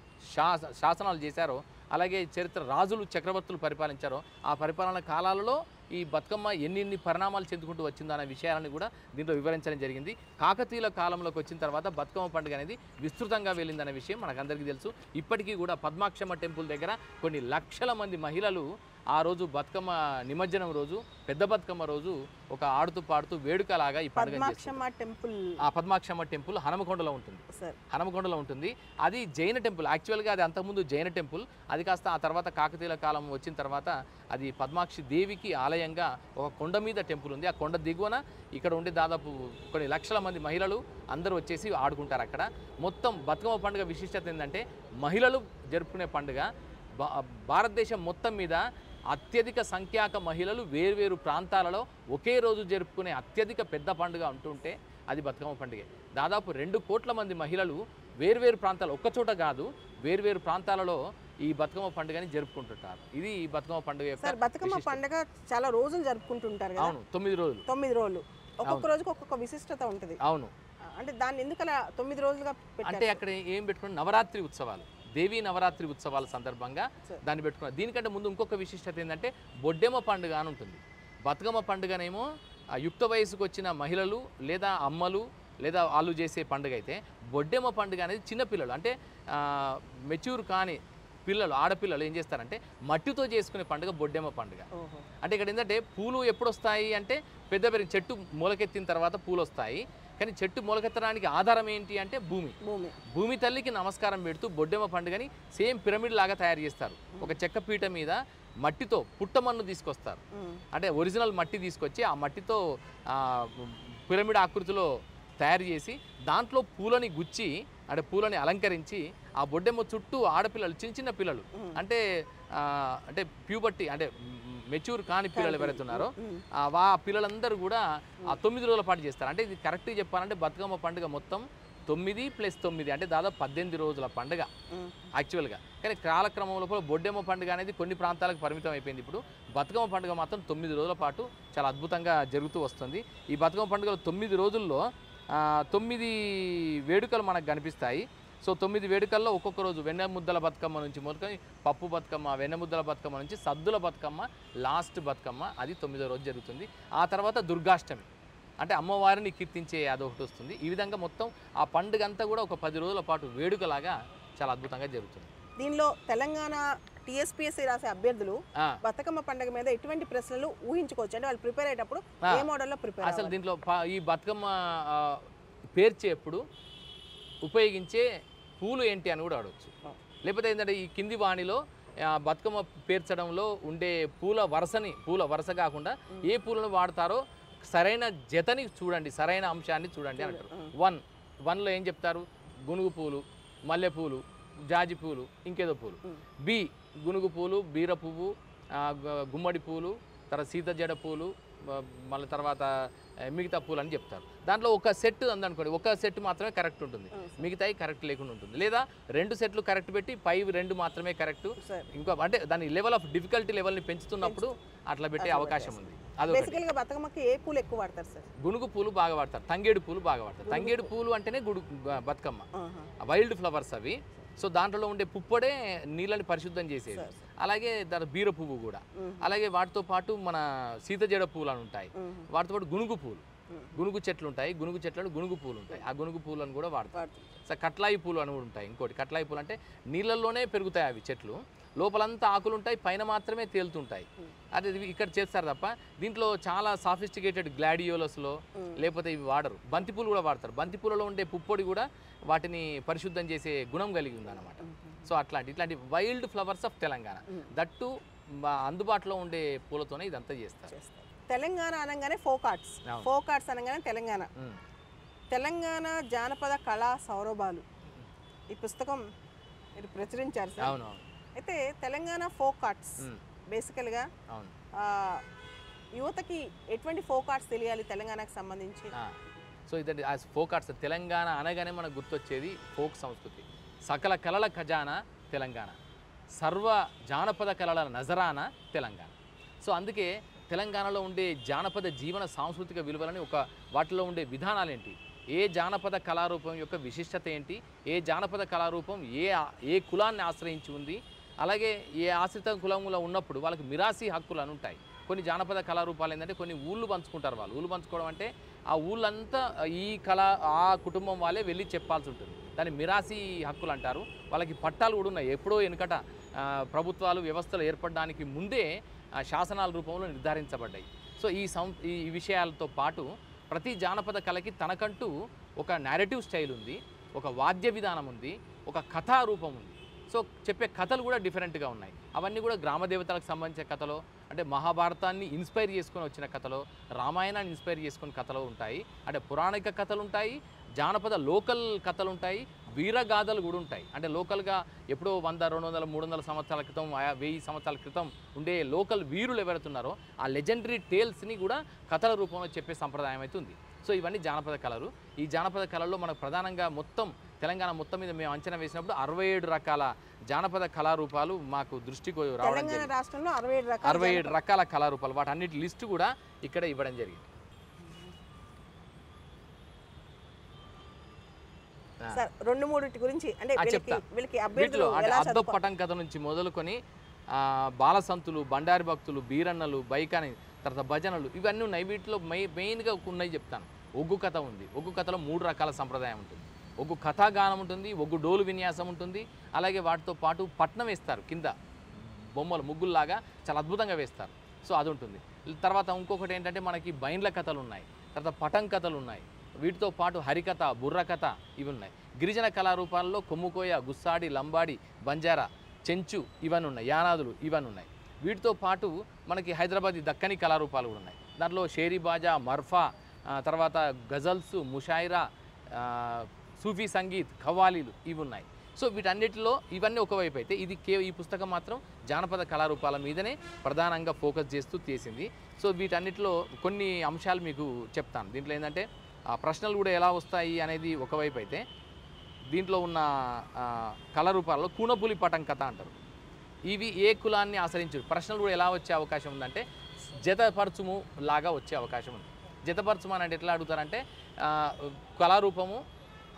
శాసనాలు చేశారో, అలాగే చరిత్ర రాజులు, చక్రవర్తులు పరిపాలించారో ఆ పరిపాలన కాలాలలో ఈ బతుకమ్మ ఎన్ని పరిణామాలు చెందుకుంటూ వచ్చిందో అనే విషయాలను కూడా దీంట్లో వివరించడం జరిగింది. కాకతీయుల కాలంలోకి వచ్చిన తర్వాత బతుకమ్మ పండుగ అనేది విస్తృతంగా వెళ్ళిందనే విషయం మనకందరికీ తెలుసు. ఇప్పటికీ కూడా పద్మాక్షమ్మ టెంపుల్ దగ్గర కొన్ని లక్షల మంది మహిళలు ఆ రోజు బతుకమ్మ నిమజ్జనం రోజు పెద్ద బతుకమ్మ రోజు ఒక ఆడుతూ పాడుతూ వేడుకలాగా ఈ పండుగ పద్మాక్షమ్మ టెంపుల్, ఆ పద్మాక్షమ్మ టెంపుల్ హనుమకొండలో ఉంటుంది. సార్ హనుమకొండలో ఉంటుంది. అది జైన టెంపుల్. యాక్చువల్గా అది అంతకుముందు జైన టెంపుల్. అది కాస్త ఆ తర్వాత కాకతీయుల కాలం వచ్చిన తర్వాత అది పద్మాక్షి దేవికి ఆలయంగా ఒక కొండ మీద టెంపుల్ ఉంది. ఆ కొండ దిగువన ఇక్కడ ఉండే దాదాపు కొన్ని లక్షల మంది మహిళలు అందరూ వచ్చేసి ఆడుకుంటారు అక్కడ. మొత్తం బతుకమ్మ పండుగ విశిష్టత ఏంటంటే మహిళలు జరుపుకునే పండుగ. భారతదేశం మొత్తం మీద అత్యధిక సంఖ్యాక మహిళలు వేర్వేరు ప్రాంతాలలో ఒకే రోజు జరుపుకునే అత్యధిక పెద్ద పండుగ అంటుంటే అది బతుకమ్మ పండుగ. దాదాపు 2 కోట్ల మంది మహిళలు వేర్వేరు ప్రాంతాలు, ఒక్కచోట కాదు వేర్వేరు ప్రాంతాలలో ఈ బతుకమ్మ పండుగని జరుపుకుంటుంటారు. ఇది ఈ బతుకమ్మ పండుగ యొక్క సార్ బతుకమ్మ పండుగ చాలా రోజులు జరుపుకుంటుంటారు కదా? అవును, 9 రోజులు. 9 రోజులు, ఒక్కొక్క రోజుకి ఒక్కొక్క విశిష్టత ఉంటుంది. అవును, అంటే దాన్ని ఎందుకు అలా 9 రోజులుగా పెట్టారు? అంటే అక్కడ ఏం పెట్టుకుని నవరాత్రి ఉత్సవాలు, దేవీ నవరాత్రి ఉత్సవాల సందర్భంగా దాన్ని పెట్టుకున్నారు. దీనికంటే ముందు ఇంకొక విశిష్టత ఏంటంటే బొడ్డెమ్మ పండుగ అని ఉంటుంది. బతుకమ్మ పండుగనేమో యుక్త వయసుకు వచ్చిన మహిళలు లేదా అమ్మలు లేదా వాళ్ళు చేసే పండుగ అయితే, బొడ్డెమ్మ పండుగ అనేది చిన్నపిల్లలు అంటే మెచ్యూర్ కాని పిల్లలు, ఆడపిల్లలు ఏం చేస్తారంటే మట్టితో చేసుకునే పండుగ బొడ్డెమ్మ పండుగ. అంటే ఇక్కడ ఏంటంటే పూలు ఎప్పుడు వస్తాయి అంటే పెద్ద పెరిగి చెట్టు మొలకెత్తిన తర్వాత పూలు వస్తాయి. కానీ చెట్టు మొలకెత్తడానికి ఆధారం ఏంటి అంటే భూమి తల్లికి నమస్కారం పెడుతూ బొడ్డెమ్మ పండుగని సేమ్ పిరమిడ్ లాగా తయారు చేస్తారు. ఒక చెక్క పీట మీద మట్టితో పుట్టమన్ను తీసుకొస్తారు. అంటే ఒరిజినల్ మట్టి తీసుకొచ్చి ఆ మట్టితో పిరమిడ్ ఆకృతిలో తయారు చేసి దాంట్లో పూలని గుచ్చి అంటే పూలని అలంకరించి ఆ బొడ్డెమ్మ చుట్టూ ఆడపిల్లలు, చిన్న పిల్లలు అంటే అంటే ప్యూబర్టీ అంటే మెచ్యూర్ కాని పిల్లలు ఎవరైతే ఉన్నారో ఆ పిల్లలందరూ కూడా ఆ 9 రోజుల పాటు చేస్తారు. అంటే ఇది కరెక్ట్గా చెప్పాలంటే బతుకమ్మ పండుగ మొత్తం 9 + 9 అంటే దాదాపు 18 రోజుల పండుగ యాక్చువల్గా. కానీ కాలక్రమంలో బొడ్డెమ్మ పండుగ అనేది కొన్ని ప్రాంతాలకు పరిమితం అయిపోయింది. ఇప్పుడు బతుకమ్మ పండుగ మాత్రం 9 రోజుల పాటు చాలా అద్భుతంగా జరుగుతూ వస్తుంది. ఈ బతుకమ్మ పండుగలో 9 రోజుల్లో 9 వేడుకలు మనకు కనిపిస్తాయి. సో 9 వేడుకల్లో ఒక్కొక్క రోజు వెన్న ముద్దల బతుకమ్మ నుంచి మొదలుకొని పప్పు బతుకమ్మ, వెన్న ముద్దల బతుకమ్మ నుంచి సద్దుల బతుకమ్మ, లాస్ట్ బతుకమ్మ అది 9వ రోజు జరుగుతుంది. ఆ తర్వాత దుర్గాష్టమి అంటే అమ్మవారిని కీర్తించే అదొకటి వస్తుంది. ఈ విధంగా మొత్తం ఆ పండుగ అంతా కూడా ఒక 10 రోజుల పాటు వేడుకలాగా చాలా అద్భుతంగా జరుగుతుంది. దీనిలో తెలంగాణ టీఎస్పీఎస్సీ రాసే అభ్యర్థులు బతుకమ్మ పండుగ మీద ఎటువంటి ప్రశ్నలు ఊహించుకోవచ్చు? అంటే వాళ్ళు ప్రిపేర్ అయ్యేటప్పుడు ఏ మోడల్లో ప్రిపేర్? అసలు దీంట్లో ఈ బతుకమ్మ పేర్చేప్పుడు ఉపయోగించే పూలు ఏంటి అని కూడా అడగచ్చు. లేకపోతే ఏంటంటే ఈ కింది వాణిలో బతుకమ్మ పేర్చడంలో ఉండే పూల వరుస కాకుండా ఏ పూలను వాడతారో సరైన జతని చూడండి, సరైన అంశాన్ని చూడండి అంటారు. 1లో ఏం చెప్తారు? గునుగు పూలు, మల్లె పూలు, జాజి పూలు, ఇంకేదో పూలు. బి గునుగు పూలు, బీర పువ్వు, గుమ్మడి పూలు, తర్వాత సీత జడ పూలు, మళ్ళీ తర్వాత మిగతా పూలు అని చెప్తారు. దాంట్లో ఒక సెట్ ఉందనుకోండి, ఒక సెట్ మాత్రమే కరెక్ట్ ఉంటుంది, మిగతాయి కరెక్ట్ లేకుండా ఉంటుంది. లేదా 2 సెట్లు కరెక్ట్ పెట్టి పై 2 మాత్రమే కరెక్ట్. ఇంకో అంటే దాని లెవెల్ ఆఫ్ డిఫికల్టీ లెవెల్ని పెంచుతున్నప్పుడు అట్లా పెట్టే అవకాశం ఉంది. బేసికల్గా బతుకమ్మకి ఏ పూలు ఎక్కువ వాడతారు సార్? గునుగు పూలు బాగా వాడతారు, తంగేడు పూలు బాగా వాడతారు. తంగేడు పూలు అంటేనే బతుకమ్మ, వైల్డ్ ఫ్లవర్స్ అవి. సో దాంట్లో ఉండే పుప్పడే నీళ్ళని పరిశుద్ధం చేసేది. అలాగే దాని బీర పువ్వు కూడా. అలాగే వాటితో పాటు మన సీతజడ పూలు అని ఉంటాయి. వాటితో పాటు గునుగు పూలు, గునుగు చెట్లు ఉంటాయి. గునుగు చెట్లలో గునుగు పూలు ఉంటాయి. ఆ గునుగు పూలను కూడా వాడతారు. సో కట్లాయి పూలు అని కూడా ఉంటాయి. ఇంకోటి కట్లాయి పూలు అంటే నీళ్ళల్లోనే పెరుగుతాయి అవి చెట్లు, లోపలంతా ఆకులు ఉంటాయి, పైన మాత్రమే తేలుతుంటాయి. అదే ఇక్కడ చేస్తారు తప్ప దీంట్లో చాలా సాఫిస్టికేటెడ్ గ్లాడియోలస్లో లేకపోతే ఇవి వాడరు. బంతిపూలు కూడా వాడతారు. బంతిపూలలో ఉండే పుప్పొడి కూడా వాటిని పరిశుద్ధం చేసే గుణం కలిగి ఉందన్నమాట. సో ఇట్లాంటి wild flowers of Telangana, that అందుబాటులో ఉండే పూలతోనే ఇదంతా చేస్తారు. తెలంగాణ అనగానే ఫోక్ ఆర్ట్స్ అనగానే తెలంగాణ జానపద కళా సౌరభాలు ఈ పుస్తకం మీరు ప్రచురించారు సార్. అవునవును. అయితే తెలంగాణ ఫోక్ ఆర్ట్స్ బేసికల్గా యువతకి ఎటువంటి ఫోక్ ఆర్ట్స్ తెలియాలి తెలంగాణకు సంబంధించి? సో ఇదండి ఆ ఫోక్ ఆర్ట్స్. తెలంగాణ అనగానే మనకు గుర్తొచ్చేది ఫోక్ సంస్కృతి. సకల కళల ఖజానా తెలంగాణ, సర్వ జానపద కళల నజరానా తెలంగాణ. సో అందుకే తెలంగాణలో ఉండే జానపద జీవన సాంస్కృతిక విలువలని వాటిలో ఉండే విధానాలు ఏంటి, ఏ జానపద కళారూపం యొక్క విశిష్టత ఏంటి, ఏ జానపద కళారూపం ఏ కులాన్ని ఆశ్రయించి ఉంది, అలాగే ఏ ఆశ్రిత కులంలో ఉన్నప్పుడు వాళ్ళకి మిరాసి హక్కులు అని ఉంటాయి. కొన్ని జానపద కళారూపాలు ఏంటంటే కొన్ని ఊళ్ళు పంచుకుంటారు. వాళ్ళు ఊళ్ళు పంచుకోవడం అంటే ఆ ఊళ్ళంతా ఈ ఆ కుటుంబం వాళ్ళే వెళ్ళి చెప్పాల్సి ఉంటుంది. దాన్ని మిరాసి హక్కులు అంటారు. వాళ్ళకి పట్టాలు కూడా ఉన్నాయి. ఎప్పుడో వెనుకట ప్రభుత్వాలు వ్యవస్థలు ఏర్పడడానికి ముందే శాసనాల రూపంలో నిర్ధారించబడ్డాయి. సో ఈ విషయాలతో పాటు ప్రతి జానపద కళకి తనకంటూ ఒక నేరేటివ్ స్టైల్ ఉంది, ఒక వాద్య విధానం ఉంది, ఒక కథా రూపం ఉంది. సో చెప్పే కథలు కూడా డిఫరెంట్గా ఉన్నాయి. అవన్నీ కూడా గ్రామ దేవతలకు సంబంధించిన కథలో, అంటే మహాభారతాన్ని ఇన్స్పైర్ చేసుకొని వచ్చిన కథలో, రామాయణాన్ని ఇన్స్పైర్ చేసుకుని కథలు ఉంటాయి, అంటే పురాణిక కథలు ఉంటాయి, జానపద లోకల్ కథలు ఉంటాయి, వీరగాథలు కూడా ఉంటాయి. అంటే లోకల్గా ఎప్పుడో 100, 200, 300 సంవత్సరాల క్రితం, 1000 సంవత్సరాల క్రితం ఉండే లోకల్ వీరులు ఎవరుతున్నారో ఆ లెజెండరీ టేల్స్ని కూడా కథల రూపంలో చెప్పే సంప్రదాయం అయితే ఉంది. సో ఇవన్నీ జానపద కళలు. ఈ జానపద కళల్లో మనకు ప్రధానంగా తెలంగాణ మొత్తం మీద మేము అంచనా వేసినప్పుడు 67 రకాల జానపద కళారూపాలు మాకు దృష్టికి రావడం తెలంగాణ జరిగింది. రాష్ట్రంలో 67 రకాల కళారూపాలు, వాటన్నిటి లిస్టు కూడా ఇక్కడ ఇవ్వడం జరిగింది. సార్ 2-3 గురించి అంటే వీళ్ళకి వీటిలో అంటే అద్దపటం కథ నుంచి మొదలుకొని బాలసంతులు, బండారి భక్తులు, బీరన్నలు, బైకాని, తర్వాత భజనలు ఇవన్నీ ఉన్నాయి. వీటిలో మెయిన్గా ఉన్నాయి చెప్తాను. ఒగ్గు కథ ఉంది. ఒగ్గు కథలో 3 రకాల సంప్రదాయం ఉంటుంది. ఒగ్గు కథాగానం ఉంటుంది, ఒగ్గు డోలు విన్యాసం ఉంటుంది, అలాగే వాటితో పాటు పట్నం వేస్తారు, కింద బొమ్మలు ముగ్గుల్లాగా చాలా అద్భుతంగా వేస్తారు. సో అది ఉంటుంది. తర్వాత ఇంకొకటి ఏంటంటే మనకి బైండ్ల కథలు ఉన్నాయి, తర్వాత పటం కథలు ఉన్నాయి, వీటితో పాటు హరికథ, బుర్రకథ ఇవి ఉన్నాయి. గిరిజన కళారూపాల్లో కొమ్ముకోయ, గుస్సాడి, లంబాడి, బంజారా, చెంచు ఇవన్నీ ఉన్నాయి, యానాదులు ఇవన్నీ ఉన్నాయి. వీటితో పాటు మనకి హైదరాబాదీ దక్కని కళారూపాలు కూడా ఉన్నాయి. దాంట్లో షేరీ బాజా, మర్ఫా, తర్వాత గజల్స్, ముషాయిరా, సూఫీ సంగీత్, ఖవ్వాలీలు ఇవి ఉన్నాయి. సో వీటన్నిటిలో ఇవన్నీ ఒకవైపు అయితే ఈ పుస్తకం మాత్రం జానపద కళారూపాల మీదనే ప్రధానంగా ఫోకస్ చేస్తూ చేసింది. సో వీటన్నిటిలో కొన్ని అంశాలు మీకు చెప్తాను. దీంట్లో ఏంటంటే ప్రశ్నలు కూడా ఎలా వస్తాయి అనేది ఒకవైపు అయితే, దీంట్లో ఉన్న కళారూపాలలో కూనపులి పటం కథ అంటారు. ఇవి ఏ కులాన్ని ఆశ్రయించు ప్రశ్నలు కూడా ఎలా వచ్చే అవకాశం ఉందంటే జతపరచుము లాగా వచ్చే అవకాశం ఉంది. జతపరచుము అని అంటే ఎట్లా అడుగుతారంటే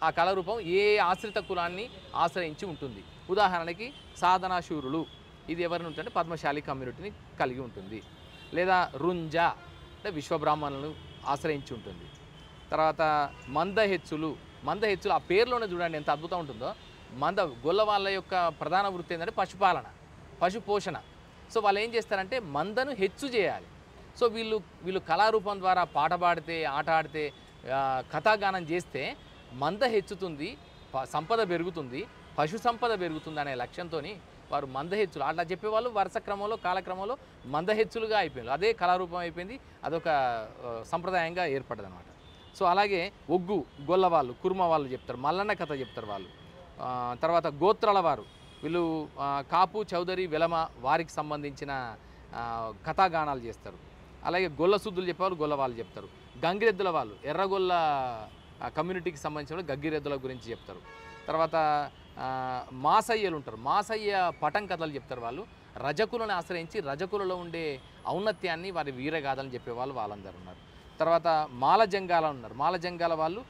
ఆ కళారూపం ఏ ఆశ్రిత కులాన్ని ఆశ్రయించి ఉంటుంది. ఉదాహరణకి సాధనాశూరులు, ఇది ఎవరిని ఉంటుందంటే పద్మశాలి కమ్యూనిటీని కలిగి ఉంటుంది. లేదా రుంజ అంటే విశ్వబ్రాహ్మణులను ఆశ్రయించి ఉంటుంది. తర్వాత మందహెచ్చులు ఆ పేరులోనే చూడండి ఎంత అద్భుతం ఉంటుందో. గొల్ల వాళ్ళ యొక్క ప్రధాన వృత్తి ఏంటంటే పశుపాలన, పశుపోషణ. సో వాళ్ళు ఏం చేస్తారంటే మందను హెచ్చు చేయాలి. సో వీళ్ళు కళారూపం ద్వారా పాట పాడితే, ఆట ఆడితే, కథాగానం చేస్తే మంద హెచ్చుతుంది, సంపద పెరుగుతుంది, పశు సంపద పెరుగుతుంది అనే లక్ష్యంతో వారు మందహెచ్చులు అట్లా చెప్పేవాళ్ళు. వరుస క్రమంలో కాలక్రమంలో మందహెచ్చులుగా అయిపోయింది. అదే కళారూపం అయిపోయింది, అదొక సంప్రదాయంగా ఏర్పడ్డది అనమాట. సో అలాగే ఒగ్గు గొల్ల వాళ్ళు, కుర్మ వాళ్ళు చెప్తారు, మల్లన్న కథ చెప్తారు వాళ్ళు. తర్వాత గోత్రాల వారు, వీళ్ళు కాపు, చౌదరి, వెలమ వారికి సంబంధించిన కథాగానాలు చేస్తారు. అలాగే గొల్ల శుద్ధులు చెప్పేవాళ్ళు గొల్ల వాళ్ళు చెప్తారు. గంగిరెద్దుల వాళ్ళు ఎర్రగొల్ల కమ్యూనిటీకి సంబంధించిన గంగిరెద్దుల గురించి చెప్తారు. తర్వాత మాసయ్యలు ఉంటారు, మాసయ్య పటం కథలు చెప్తారు వాళ్ళు. రజకులను ఆశ్రయించి రజకులలో ఉండే ఔన్నత్యాన్ని వారి వీరగాథలను చెప్పేవాళ్ళు వాళ్ళందరూ ఉన్నారు. తర్వాత మాలజంగాల ఉన్నారు, మాలజంగాల వాళ్ళు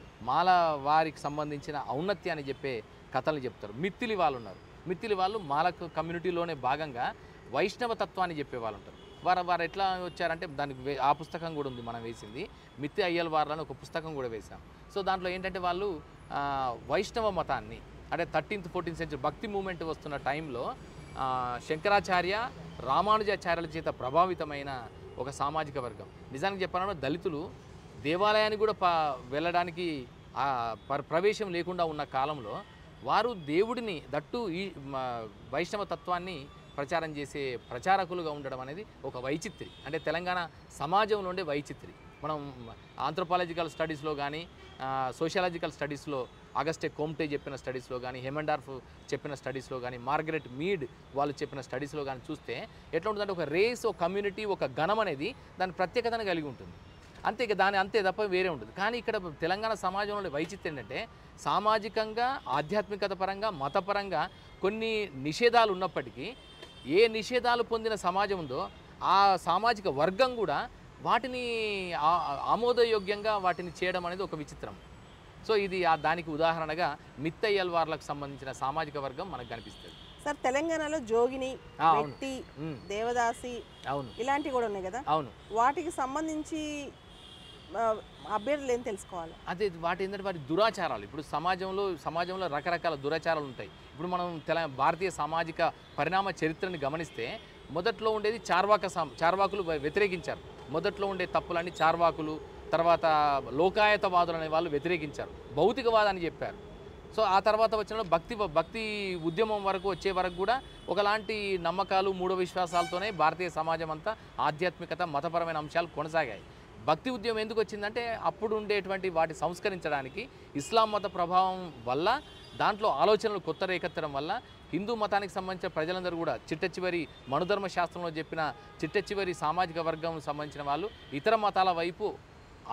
వారికి సంబంధించిన ఔన్నత్యాన్ని చెప్పే కథలు చెప్తారు. మిత్తిలి వాళ్ళు ఉన్నారు, మిత్తిలి వాళ్ళు మాల కమ్యూనిటీలోనే భాగంగా వైష్ణవ తత్వాన్ని చెప్పేవాళ్ళు ఉంటారు. వారు ఎట్లా వచ్చారంటే దానికి ఆ పుస్తకం కూడా ఉంది, మనం వేసింది మిత్తి అయ్యల వారిని ఒక పుస్తకం కూడా వేశాం. సో దాంట్లో ఏంటంటే వాళ్ళు వైష్ణవ మతాన్ని అంటే 13th 14th సెంచరీ భక్తి మూమెంట్ వస్తున్న టైంలో శంకరాచార్య, రామానుజాచార్యుల చేత ప్రభావితమైన ఒక సామాజిక వర్గం. నిజానికి చెప్పాలంటే దళితులు దేవాలయానికి కూడా వెళ్ళడానికి ప్రవేశం లేకుండా ఉన్న కాలంలో వారు దేవుడిని ఈ వైష్ణవ తత్వాన్ని ప్రచారం చేసే ప్రచారకులుగా ఉండడం అనేది ఒక వైచిత్రి. అంటే తెలంగాణ సమాజంలో ఉండే వైచిత్రి. మనం ఆంథ్రోపాలజికల్ స్టడీస్లో కానీ, సోషియాలజికల్ స్టడీస్లో ఆగస్టే కోమ్టే చెప్పిన స్టడీస్లో కానీ, హెమండార్ఫ్ చెప్పిన స్టడీస్లో కానీ, మార్గరెట్ మీడ్ వాళ్ళు చెప్పిన స్టడీస్లో కానీ చూస్తే ఎట్లా ఉంటుందంటే ఒక రేస్, ఒక కమ్యూనిటీ, ఒక గణం అనేది దాని ప్రత్యేకతను కలిగి ఉంటుంది. అంతే తప్ప వేరే ఉంటుంది. కానీ ఇక్కడ తెలంగాణ సమాజంలో వైచిత్యం ఏంటంటే సామాజికంగా, ఆధ్యాత్మికత పరంగా, మతపరంగా కొన్ని నిషేధాలు ఉన్నప్పటికీ ఏ నిషేధాలు పొందిన సమాజం ఉందో ఆ సామాజిక వర్గం కూడా వాటిని ఆమోదయోగ్యంగా వాటిని చేయడం అనేది ఒక విచిత్రం. సో ఇది దానికి ఉదాహరణగా మిత్తయ్యల్ వార్లకు సంబంధించిన సామాజిక వర్గం మనకు కనిపిస్తుంది. సార్ తెలంగాణలో జోగిని, వెట్టి, దేవదాసి ఇలాంటివి కూడా ఉన్నాయి కదా, అవును, వాటికి సంబంధించి అభ్యర్థులు ఏం తెలుసుకోవాలి? అదే వాటి ఏంటంటే వాటి దురాచారాలు. ఇప్పుడు సమాజంలో రకరకాల దురాచారాలు ఉంటాయి. ఇప్పుడు మనం భారతీయ సామాజిక పరిణామ చరిత్రని గమనిస్తే మొదట్లో ఉండేది చార్వాకులు వ్యతిరేకించారు. మొదట్లో ఉండే తప్పులన్నీ చార్వాకులు, తర్వాత లోకాయతవాదులు అనే వాళ్ళు వ్యతిరేకించారు, భౌతికవాదాన్ని చెప్పారు. సో ఆ తర్వాత వచ్చిన భక్తి ఉద్యమం వరకు వచ్చే వరకు కూడా ఒకలాంటి నమ్మకాలు, మూఢ విశ్వాసాలతోనే భారతీయ సమాజం అంతా ఆధ్యాత్మికత, మతపరమైన అంశాలు కొనసాగాయి. భక్తి ఉద్యమం ఎందుకు వచ్చిందంటే అప్పుడు ఉండేటువంటి వాటి సంస్కరించడానికి ఇస్లాం మత ప్రభావం వల్ల, దాంట్లో ఆలోచనలు కొత్త రేకెత్తడం వల్ల హిందూ మతానికి సంబంధించిన ప్రజలందరూ కూడా చిట్ట మనుధర్మ శాస్త్రంలో చెప్పిన చిట్ట సామాజిక వర్గం సంబంధించిన వాళ్ళు ఇతర మతాల వైపు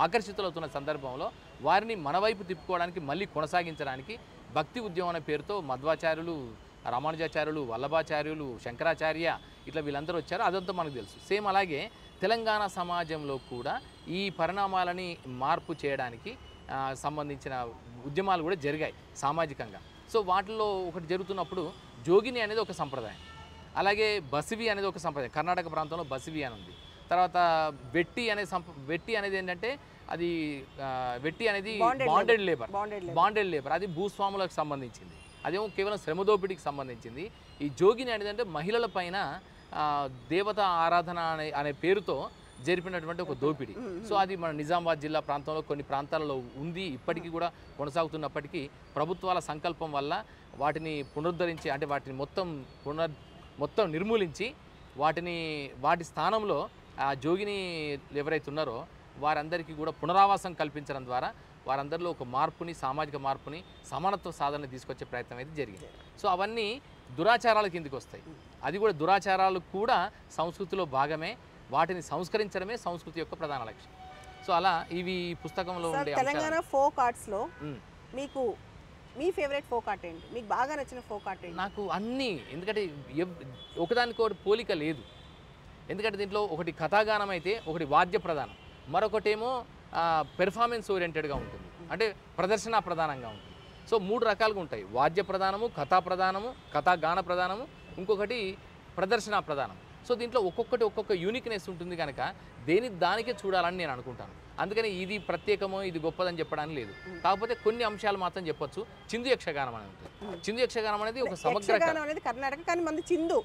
ఆకర్షితులవుతున్న సందర్భంలో వారిని మన వైపు తిప్పుకోవడానికి, మళ్ళీ కొనసాగించడానికి భక్తి ఉద్యమం అనే పేరుతో మధ్వాచార్యులు, రామానుజాచార్యులు, వల్లభాచార్యులు, శంకరాచార్య ఇట్లా వీళ్ళందరూ వచ్చారు. అదంతా మనకు తెలుసు. సేమ్ అలాగే తెలంగాణ సమాజంలో కూడా ఈ పరిణామాలని మార్పు చేయడానికి సంబంధించిన ఉద్యమాలు కూడా జరిగాయి సామాజికంగా. సో వాటిల్లో ఒకటి జరుగుతున్నప్పుడు జోగిని అనేది ఒక సంప్రదాయం, అలాగే బసివి అనేది ఒక సంప్రదాయం. కర్ణాటక ప్రాంతంలో బసివి అని ఉంది. తర్వాత వెట్టి అనేది ఏంటంటే అది వెట్టి అనేది బాండెడ్ లేబర్, అది భూస్వాములకు సంబంధించింది, అదేమో కేవలం శ్రమదోపిడికి సంబంధించింది. ఈ జోగిని అనేది అంటే మహిళల పైన దేవత ఆరాధన అనే పేరుతో జరిపినటువంటి ఒక దోపిడీ. సో అది మన నిజామాబాద్ జిల్లా ప్రాంతంలో కొన్ని ప్రాంతాలలో ఉంది, ఇప్పటికీ కూడా కొనసాగుతున్నప్పటికీ ప్రభుత్వాల సంకల్పం వల్ల వాటిని పునరుద్ధరించి, అంటే వాటిని మొత్తం నిర్మూలించి వాటి స్థానంలో ఆ జోగిని ఎవరైతే ఉన్నారో వారందరికీ కూడా పునరావాసం కల్పించడం ద్వారా వారందరిలో ఒక మార్పుని, సామాజిక మార్పుని, సమానత్వ సాధన తీసుకొచ్చే ప్రయత్నం అయితే జరిగింది. సో అవన్నీ దురాచారాల కిందికి వస్తాయి. అది కూడా దురాచారాలు కూడా సంస్కృతిలో భాగమే, వాటిని సంస్కరించడమే సంస్కృతి యొక్క ప్రధాన లక్ష్యం. సో అలా ఇవి పుస్తకంలో ఉండే తెలంగాణ ఫోక్ ఆర్ట్స్లో మీకు మీ ఫేవరెట్ ఫోక్ ఆర్ట్ ఏంటి? మీకు బాగా నచ్చిన ఫోక్ ఆర్ట్ ఏంటి? నాకు అన్నీ, ఎందుకంటే ఒకదానికొకటి పోలిక లేదు. ఎందుకంటే దీంట్లో ఒకటి కథాగానం అయితే, ఒకటి వాద్య ప్రధానం, మరొకటేమో పెర్ఫార్మెన్స్ ఓరియంటెడ్గా ఉంటుంది, అంటే ప్రదర్శన ప్రధానంగా ఉంటుంది. సో 3 రకాలుగా ఉంటాయి: వాద్య ప్రధానము, కథా ప్రధానము, కథాగాన ప్రధానము, ఇంకొకటి ప్రదర్శన ప్రధానం. సో దీంట్లో ఒక్కొక్క యూనిక్నెస్ ఉంటుంది కనుక దానికే చూడాలని నేను అనుకుంటాను. అందుకని ఇది ప్రత్యేకమో ఇది గొప్పదని చెప్పడానికి లేదు. కాకపోతే కొన్ని అంశాలు మాత్రం చెప్పొచ్చు. చిందు యక్షగానం అనేది ఉంటుంది. చిందు యక్షగానం అనేది ఒక సమగ్ర కర్ణాటక, కానీ మనది చిందు,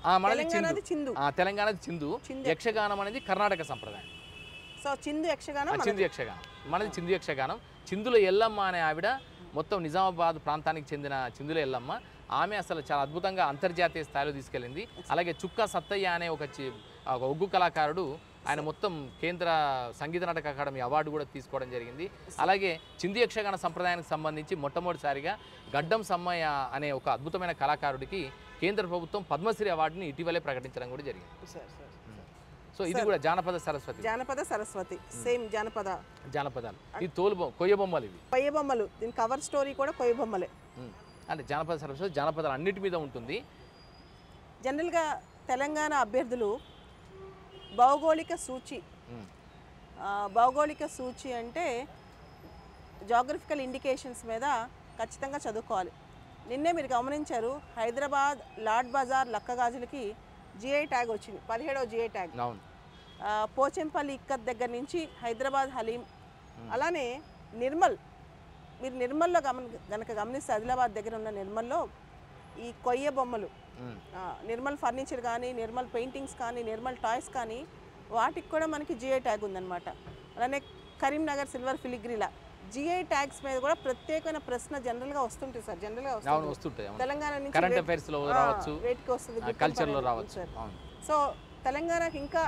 తెలంగాణది చిందు. యక్షగానం అనేది కర్ణాటక సంప్రదాయం. సో చిందు యక్షగానం మనది చిందు యక్షగానం. చిందుల ఎల్లమ్మ అనే ఆవిడ మొత్తం నిజామాబాద్ ప్రాంతానికి చెందిన చిందుల ఎల్లమ్మ. ఆమె అసలు చాలా అద్భుతంగా అంతర్జాతీయ స్థాయిలో తీసుకెళ్ళింది. అలాగే చుక్కా సత్తయ్య అనే ఒక ఒగ్గు కళాకారుడు, ఆయన మొత్తం కేంద్ర సంగీత నాటక అకాడమీ అవార్డు కూడా తీసుకోవడం జరిగింది. అలాగే చిందు యక్షగాన సంప్రదాయానికి సంబంధించి మొట్టమొదటిసారిగా గడ్డం సమ్మయ్య అనే ఒక అద్భుతమైన కళాకారుడికి కేంద్ర ప్రభుత్వం పద్మశ్రీ అవార్డుని ఇటీవలే ప్రకటించడం కూడా జరిగింది. సో ఇది కూడా జానపద సరస్వతి, సేమ్ జానపదాలు. ఇది కొయ్య బొమ్మలు. దీని కవర్ స్టోరీ కూడా కొయ్య బొమ్మలే. అంటే జానపద సరస్వతి జానపదాలు అన్నిటి మీద ఉంటుంది. జనరల్గా తెలంగాణ అభ్యర్థులు భౌగోళిక సూచి అంటే జాగ్రఫికల్ ఇండికేషన్స్ మీద ఖచ్చితంగా చదువుకోవాలి. నిన్నే మీరు గమనించారు, హైదరాబాద్ లాడ్ బజార్ లక్కగాజులకి జిఐ ట్యాగ్ వచ్చింది, 17వ జిఐ ట్యాగ్. పోచంపల్లి ఇక్కత్ దగ్గర నుంచి హైదరాబాద్ హలీం, అలానే మీరు నిర్మల్లో గనక గమనిస్తే ఆదిలాబాద్ దగ్గర ఉన్న నిర్మల్లో ఈ కొయ్య బొమ్మలు, నిర్మల్ ఫర్నిచర్ కానీ, నిర్మల్ పెయింటింగ్స్ కానీ, నిర్మల్ టాయ్స్ కానీ, వాటికి కూడా మనకి జిఐ ట్యాగ్ ఉందన్నమాట. అలానే కరీంనగర్ సిల్వర్ ఫిలిగ్రీలా జిఐ ట్యాగ్స్ మీద కూడా ప్రత్యేకమైన ప్రశ్న జనరల్గా వస్తుంటాయి సార్. జనరల్గా వస్తుంటాయి. తెలంగాణ నుంచి కరెంట్ అఫైర్స్లో రావచ్చు, వేటికి వస్తుంది, కల్చర్లో రావచ్చు సార్. సో తెలంగాణకి ఇంకా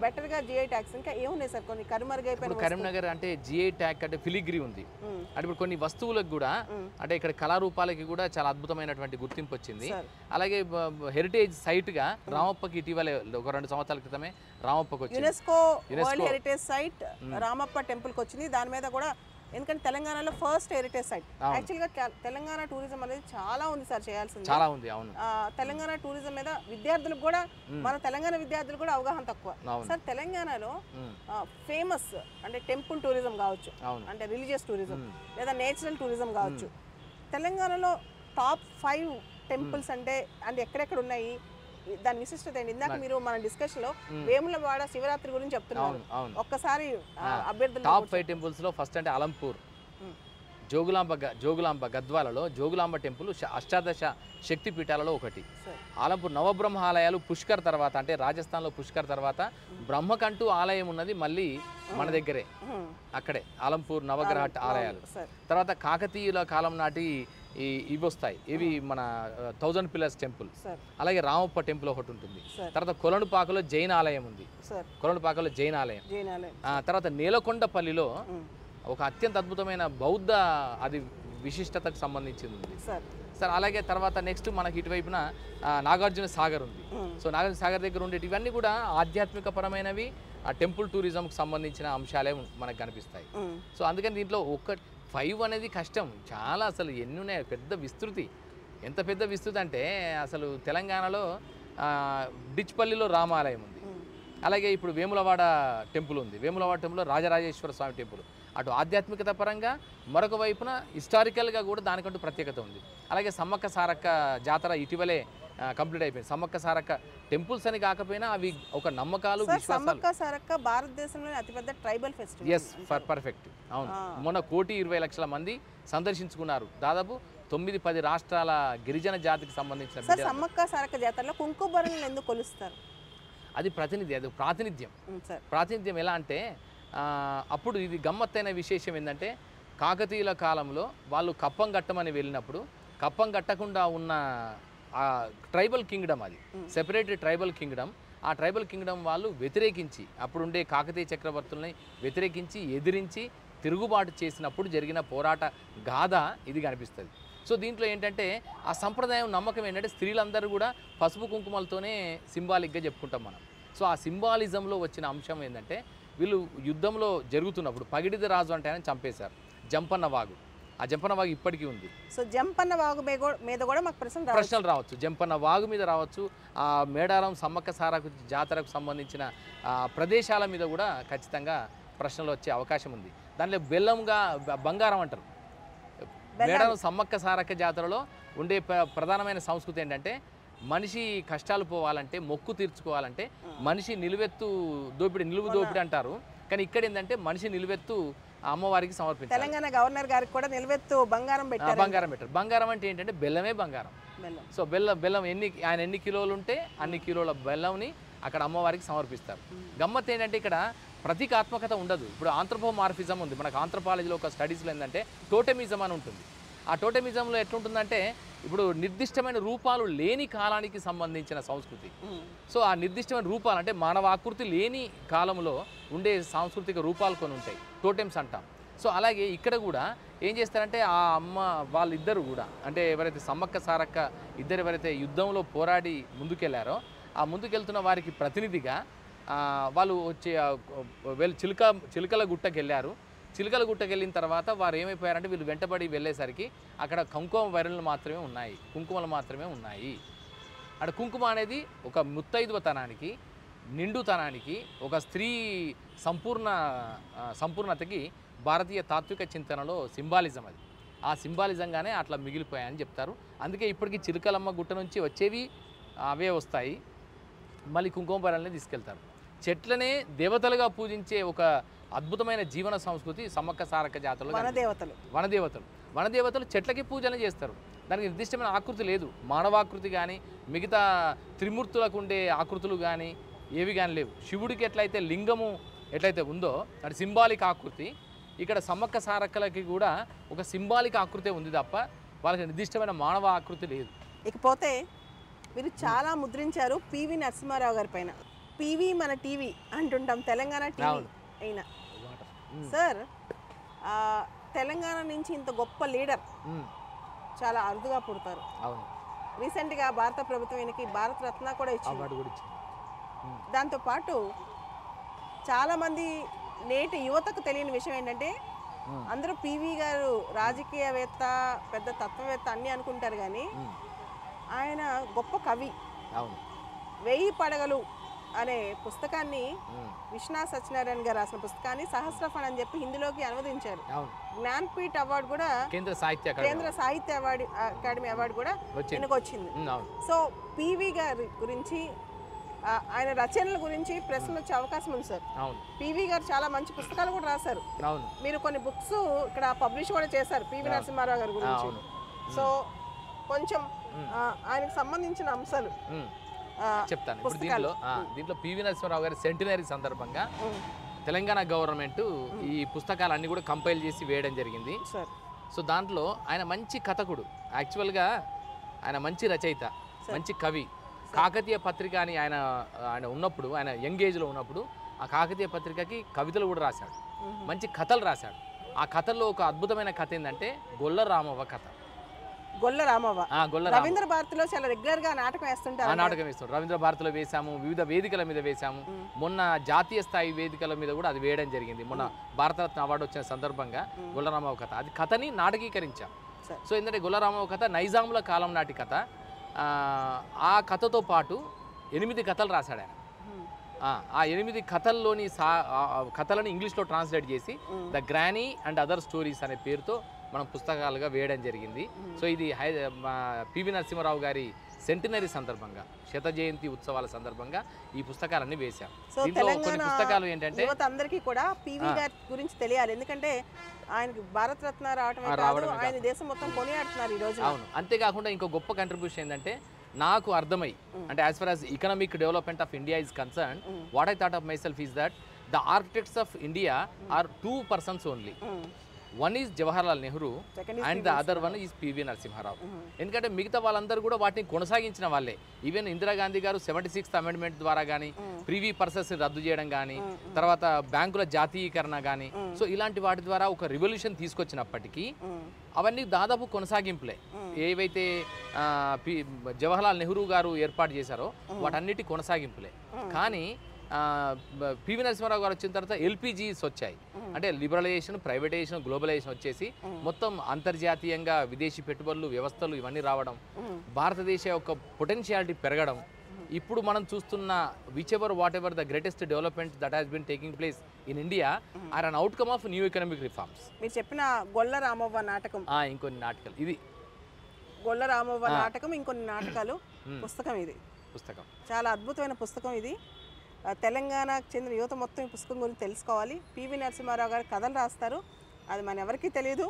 బెటర్గా జిఐ ట్యాగ్స్ ఇంకా ఏమున్నాయి సార్? కొన్ని కనుమరుగైపోయిన కరీంనగర్ అంటే జిఐ ట్యాగ్ అంటే ఫిలిగ్రీ ఉంది. అంటే ఇప్పుడు కొన్ని వస్తువులకు కూడా, అంటే ఇక్కడ కళారూపాలకి కూడా చాలా అద్భుతమైనటువంటి గుర్తింపు వచ్చింది. అలాగే హెరిటేజ్ సైట్గా రామప్పకి ఇటీవల ఒక 2 సంవత్సరాల క్రితమే రామప్పకి వచ్చింది. UNESCO world heritage site Ramappa టెంపుల్కి వచ్చింది. దాని మీద కూడా, ఎందుకంటే తెలంగాణలో ఫస్ట్ హెరిటేజ్ సైట్. యాక్చువల్గా తెలంగాణ టూరిజం అనేది చాలా ఉంది సార్, చేయాల్సింది చాలా ఉంది. అవును, తెలంగాణ టూరిజం మీద విద్యార్థులకు కూడా, మన తెలంగాణ విద్యార్థులు కూడా అవగాహన తక్కువ సార్. తెలంగాణలో ఫేమస్ అంటే టెంపుల్ టూరిజం కావచ్చు, అంటే రిలీజియస్ టూరిజం లేదా నేచురల్ టూరిజం కావచ్చు. తెలంగాణలో టాప్ 5 టెంపుల్స్ అంటే ఎక్కడెక్కడ ఉన్నాయి, దాని విశిష్టత ఏంటి? ఇందాక మీరు మన డిస్కషన్ లో వేములవాడ శివరాత్రి గురించి చెప్తున్నారు. ఒక్కసారి అభ్యర్థులు టాప్ 5 టెంపుల్స్ లో ఫస్ట్ అంటే అలంపూర్, జోగులాంబ గద్వాలలో జోగులాంబ టెంపుల్ అష్టాదశ శక్తి పీఠాలలో ఒకటి. సార్ ఆలంపూర్ నవబ్రహ్మ ఆలయాలు పుష్కర్ తర్వాత, అంటే రాజస్థాన్లో పుష్కర్ తర్వాత బ్రహ్మకంటూ ఆలయం ఉన్నది మళ్ళీ మన దగ్గరే, అక్కడే ఆలంపూర్ నవగ్రహ ఆలయాలు. సార్ తర్వాత కాకతీయుల కాలం నాటి ఇవి వస్తాయి, ఇవి మన 1000 పిల్లర్స్ టెంపుల్. సార్ అలాగే రామప్ప టెంపుల్ ఒకటి ఉంటుంది. సార్ తర్వాత కొలనుపాకలో జైన్ ఆలయం ఉంది, సార్ కొలనుపాకలో జైన్ ఆలయం. జైనాలయం. తర్వాత నేలకొండపల్లిలో ఒక అత్యంత అద్భుతమైన బౌద్ధ అది విశిష్టతకు సంబంధించింది ఉంది సార్. సార్. అలాగే తర్వాత నెక్స్ట్ మనకి ఇటువైపున నాగార్జున సాగర్ ఉంది. సో నాగార్జున సాగర్ దగ్గర ఉండేవి ఇవన్నీ కూడా ఆధ్యాత్మిక పరమైనవి, ఆ టెంపుల్ టూరిజంకి సంబంధించిన అంశాలే మనకు కనిపిస్తాయి. సో అందుకని దీంట్లో 5 అనేది కష్టం చాలా, అసలు ఎన్ని ఉన్నాయి, పెద్ద విస్తృతి. ఎంత పెద్ద విస్తృతి అంటే అసలు తెలంగాణలో డిచ్పల్లిలో రామాలయం ఉంది. అలాగే ఇప్పుడు వేములవాడ టెంపుల్ ఉంది. వేములవాడ టెంపుల్లో రాజరాజేశ్వర స్వామి టెంపుల్. అటు ఆధ్యాత్మికత పరంగా, మరొక వైపున హిస్టారికల్గా కూడా దానికంటూ ప్రత్యేకత ఉంది. అలాగే సమ్మక్క సారక్క జాతర ఇటీవలే కంప్లీట్ అయిపోయింది. సమ్మక్క సారక్క టెంపుల్స్ అని కాకపోయినా అవి ఒక నమ్మకాలు, విశ్వాసాలు. సమ్మక్క సారక్క భారతదేశంలోని అతిపెద్ద ట్రైబల్ ఫెస్టివల్. Yes, perfect. అవును, మొన్న 1,20,00,000 మంది సందర్శించుకున్నారు. దాదాపు 9-10 రాష్ట్రాల గిరిజన జాతికి సంబంధించిన సార్ సమ్మక్క సారక్క జాతరలో కుంకుమబరణలు ఎందుకు కొలుస్తారు? అది ప్రాతినిధ్యం. సార్ ప్రాతినిధ్యం ఎలా అంటే అప్పుడు ఇది గమ్మత్తైన విశేషం ఏంటంటే, కాకతీయుల కాలంలో వాళ్ళు కప్పం కట్టమని వెళ్ళినప్పుడు కప్పం కట్టకుండా ఉన్న ఆ ట్రైబల్ కింగ్డమ్, అది సెపరేటెడ్ ట్రైబల్ కింగ్డమ్, ఆ ట్రైబల్ కింగ్డమ్ వాళ్ళు వ్యతిరేకించి, అప్పుడుండే కాకతీయ చక్రవర్తుల్ని వ్యతిరేకించి ఎదిరించి తిరుగుబాటు చేసినప్పుడు జరిగిన పోరాట గాథ ఇది కనిపిస్తుంది. సో దీంట్లో ఏంటంటే ఆ సంప్రదాయం నమ్మకం ఏంటంటే స్త్రీలందరూ కూడా పసుపు కుంకుమలతోనే సింబాలిక్గా చెప్పుకుంటాం మనం. సో ఆ సింబాలిజంలో వచ్చిన అంశం ఏంటంటే, వీళ్ళు యుద్ధంలో జరుగుతున్నప్పుడు పగిడిద రాజు అంటే ఆయన చంపేశారు. జంపన్న వాగు, ఆ జంపన్న వాగు ఇప్పటికీ ఉంది. సో జంపన్న వాగు మీద కూడా మాకు ప్రశ్నలు రావచ్చు. జంపన్న వాగు మీద రావచ్చు, ఆ మేడారం సమ్మక్క సారక్క జాతరకు సంబంధించిన ప్రదేశాల మీద కూడా ఖచ్చితంగా ప్రశ్నలు వచ్చే అవకాశం ఉంది. దాంట్లో బెల్లంగా బంగారం అంటారు. మేడారం సమ్మక్క సారక్క జాతరలో ఉండే ప్రధానమైన సంస్కృతి ఏంటంటే, మనిషి కష్టాలు పోవాలంటే, మొక్కు తీర్చుకోవాలంటే మనిషి నిలువు దోపిడి అంటారు. కానీ ఇక్కడ ఏంటంటే మనిషి నిలువెత్తు అమ్మవారికి సమర్పించారు. తెలంగాణ గవర్నర్ గారికి కూడా నిలువెత్తు బంగారం పెట్టారు. బంగారం అంటే ఏంటంటే బెల్లమే బంగారం. సో బెల్లం ఆయన ఎన్ని కిలోలు ఉంటే అన్ని కిలోల బెల్లంని అక్కడ అమ్మవారికి సమర్పిస్తారు. గమ్మత్ ఏంటంటే ఇక్కడ ప్రతీకాత్మకత ఉండదు. ఇప్పుడు ఆంథ్రోపోమార్ఫిజం ఉంది మనకు. ఆంథ్రోపాలజీలో ఒక స్టడీస్లో ఏంటంటే టోటెమిజం అని ఉంటుంది. ఆ టోటెమిజంలో ఎట్లుంటుందంటే ఇప్పుడు నిర్దిష్టమైన రూపాలు లేని కాలానికి సంబంధించిన సంస్కృతి. సో ఆ నిర్దిష్టమైన రూపాలు అంటే మానవ ఆకృతి లేని కాలంలో ఉండే సాంస్కృతిక రూపాలు కొన్ని ఉంటాయి, టోటెమ్స్ అంటాం. సో అలాగే ఇక్కడ కూడా ఏం చేస్తారంటే ఆ అమ్మ వాళ్ళిద్దరు కూడా, అంటే ఎవరైతే సమ్మక్క సారక్క ఇద్దరు ఎవరైతే యుద్ధంలో పోరాడి ముందుకెళ్లారో ఆ ముందుకెళ్తున్న వారికి ప్రతినిధిగా వాళ్ళు వచ్చి చిలుకల గుట్టకి వెళ్ళారు. చిలుకల గుట్టకి వెళ్ళిన తర్వాత వారు ఏమైపోయారంటే వీళ్ళు వెంటబడి వెళ్ళేసరికి అక్కడ కుంకుమ వైరలు మాత్రమే ఉన్నాయి, కుంకుమలు మాత్రమే ఉన్నాయి. అక్కడ కుంకుమ అనేది ఒక ముత్తైదువతనానికి, నిండుతనానికి, ఒక స్త్రీ సంపూర్ణతకి భారతీయ తాత్విక చింతనలో సింబాలిజం అది. ఆ సింబాలిజంగానే అట్లా మిగిలిపోయాయని చెప్తారు. అందుకే ఇప్పటికీ చిలుకలమ్మ గుట్ట నుంచి వచ్చేవి అవే వస్తాయి, మళ్ళీ కుంకుమ వైరల్ని తీసుకెళ్తారు. చెట్లనే దేవతలుగా పూజించే ఒక అద్భుతమైన జీవన సంస్కృతి సమ్మక్క సారక్క జాతరలో. వనదేవతలు చెట్లకి పూజలు చేస్తారు. దానికి నిర్దిష్టమైన ఆకృతి లేదు. మానవాకృతి కానీ మిగతా త్రిమూర్తులకు ఉండే ఆకృతులు కానీ ఏవి కానీ లేవు. శివుడికి ఎట్లయితే లింగము ఎట్లయితే ఉందో అది సింబాలిక్ ఆకృతి, ఇక్కడ సమ్మక్క సారక్కలకి కూడా ఒక సింబాలిక్ ఆకృతే ఉంది తప్ప వాళ్ళకి నిర్దిష్టమైన మానవ ఆకృతి లేదు. ఇకపోతే మీరు చాలా ముద్రించారు పివి నరసింహారావు గారి పైన. పివి మన టీవీ అంటుంటాం, తెలంగాణ టీవీ అయినా. సార్ తెలంగాణ నుంచి ఇంత గొప్ప లీడర్ చాలా అరుదుగా పుడతారు. రీసెంట్గా భారత ప్రభుత్వం ఈయనకి భారత రత్న కూడా ఇచ్చింది. దాంతోపాటు చాలామంది నేటి యువతకు తెలియని విషయం ఏంటంటే, అందరూ పివి గారు రాజకీయవేత్త, పెద్ద తత్వవేత్త అన్నీ అనుకుంటారు, కానీ ఆయన గొప్ప కవి. 1000 పడగలు అనే పుస్తకాన్ని విశ్వనాథ్ సత్యనారాయణ గారు రాసిన పుస్తకాన్ని సహస్రఫణ్ అని చెప్పి హిందీలోకి అనువదించారు. జ్ఞాన్పీఠ్ అవార్డు కూడా, కేంద్ర సాహిత్య అకాడమీ అవార్డు కూడా ఈయనకు వచ్చింది. సో పివి గారి గురించి ఆయన రచనల గురించి ప్రశ్నలు వచ్చే అవకాశం ఉంది సార్. అవును పివి గారు చాలా మంచి పుస్తకాలు కూడా రాశారు. అవును మీరు కొన్ని బుక్స్ ఇక్కడ పబ్లిష్ కూడా చేశారు పివి నరసింహారావు గారి గురించి. అవును సో కొంచెం ఆయనకు సంబంధించిన అంశాలు చెప్తాను. ఇప్పుడు దీంట్లో పివి నరసింహారావు గారి సెంటినరీ సందర్భంగా తెలంగాణ గవర్నమెంట్ ఈ పుస్తకాలన్నీ కూడా కంపైల్ చేసి వేయడం జరిగింది. సో దాంట్లో ఆయన మంచి కథకుడు, యాక్చువల్గా ఆయన మంచి రచయిత, మంచి కవి. కాకతీయ పత్రిక అని ఆయన ఉన్నప్పుడు, ఆయన యంగ్ ఏజ్లో ఉన్నప్పుడు ఆ కాకతీయ పత్రికకి కవితలు కూడా రాశాడు, మంచి కథలు రాశాడు. ఆ కథల్లో ఒక అద్భుతమైన కథ ఏంటంటే గొల్ల రామవ్వ కథ. గొల్ల రామవ్వ రవీంద్ర భారతిలో చాలా రెగ్యులర్ గా నాటకం వేస్తుంటారు. నాటకం వేస్తాం, రవీంద్ర భారతిలో వేసాము, వివిధ వేదికల మీద వేసాము. మొన్న జాతీయ స్థాయి వేదికల మీద కూడా అది వేయడం జరిగింది. మొన్న భారతరత్న అవార్డు వచ్చిన సందర్భంగా గొల్ల రామవ్వ కథ, అది కథని నాటకీకరించాం. సో ఏంటంటే గొల్ల రామవ్వ కథ నైజాముల కాలం నాటి కథ. ఆ కథతో పాటు 8 కథలు రాశాడు ఆయన. ఆ 8 కథల్లోని కథలను ఇంగ్లీష్లో ట్రాన్స్లేట్ చేసి the granny and other stories అనే పేరుతో మనం పుస్తకాలుగా వేయడం జరిగింది. సో ఇది పివి నరసింహారావు గారి సెంటినరీ సందర్భంగా, శత జయంతి ఉత్సవాల సందర్భంగా ఈ పుస్తకాలన్నీ వేశాం. దీంట్లో కొన్ని పుస్తకాలు ఏంటంటే అందరికీ కూడా పివి గారి గురించి తెలియాలి, ఎందుకంటే ఆయనకి భారతరత్న రావడం ఆయన దేశం మొత్తం కొనియాడుతున్నారు ఈ రోజు. అవును, అంతేకాకుండా ఇంకో గొప్ప కంట్రిబ్యూషన్ ఏంటంటే నాకు అర్థమై, అంటే as far as economic development of India is concern, what I thought of myself is that the architects of India are 2 persons only. One is Jawaharlal Nehru and the other one is PV Narasimha Rao. ఎందుకంటే మిగతా వాళ్ళందరూ కూడా వాటిని కొనసాగించిన వాళ్ళే. Even Indira Gandhi గారు 76th amendment ద్వారా కానీ privy purses రద్దు చేయడం కానీ, తర్వాత బ్యాంకుల జాతీయీకరణ కానీ, సో ఇలాంటి వాటి ద్వారా ఒక రివల్యూషన్ తీసుకొచ్చినప్పటికీ అవన్నీ దాదాపు కొనసాగింపులే. ఏవైతే జవహర్లాల్ నెహ్రూ గారు ఏర్పాటు చేశారో వాటన్నిటి కొనసాగింపులే. కానీ పివి నరసింహారావు గారు వచ్చిన తర్వాత ఎల్పిజీస్ వచ్చాయి, అంటే లిబరలైజేషన్, ప్రైవేటైజేషన్, గ్లోబలైజేషన్ వచ్చేసి మొత్తం అంతర్జాతీయంగా విదేశీ పెట్టుబడులు, వ్యవస్థలు ఇవన్నీ రావడం, భారతదేశ యొక్క పొటెన్షియాలిటీ పెరగడం. ఇప్పుడు మనం చూస్తున్న whatever the greatest development that has been taking place in India are an outcome of new economic reforms. మీరు చెప్పిన గొల్ల రామవ్వ నాటకం, ఇంకొన్ని నాటకాలు, ఇది గొల్ల రామవ్వ నాటకం, ఇంకొన్ని నాటకాలు పుస్తకం. ఇది పుస్తకం చాలా అద్భుతమైన పుస్తకం. ఇది తెలంగాణకు చెందిన యువత మొత్తం ఈ పుస్తకం గురించి తెలుసుకోవాలి. పివి నరసింహారావు గారు కథలు రాస్తారు, అది మన ఎవరికీ తెలియదు,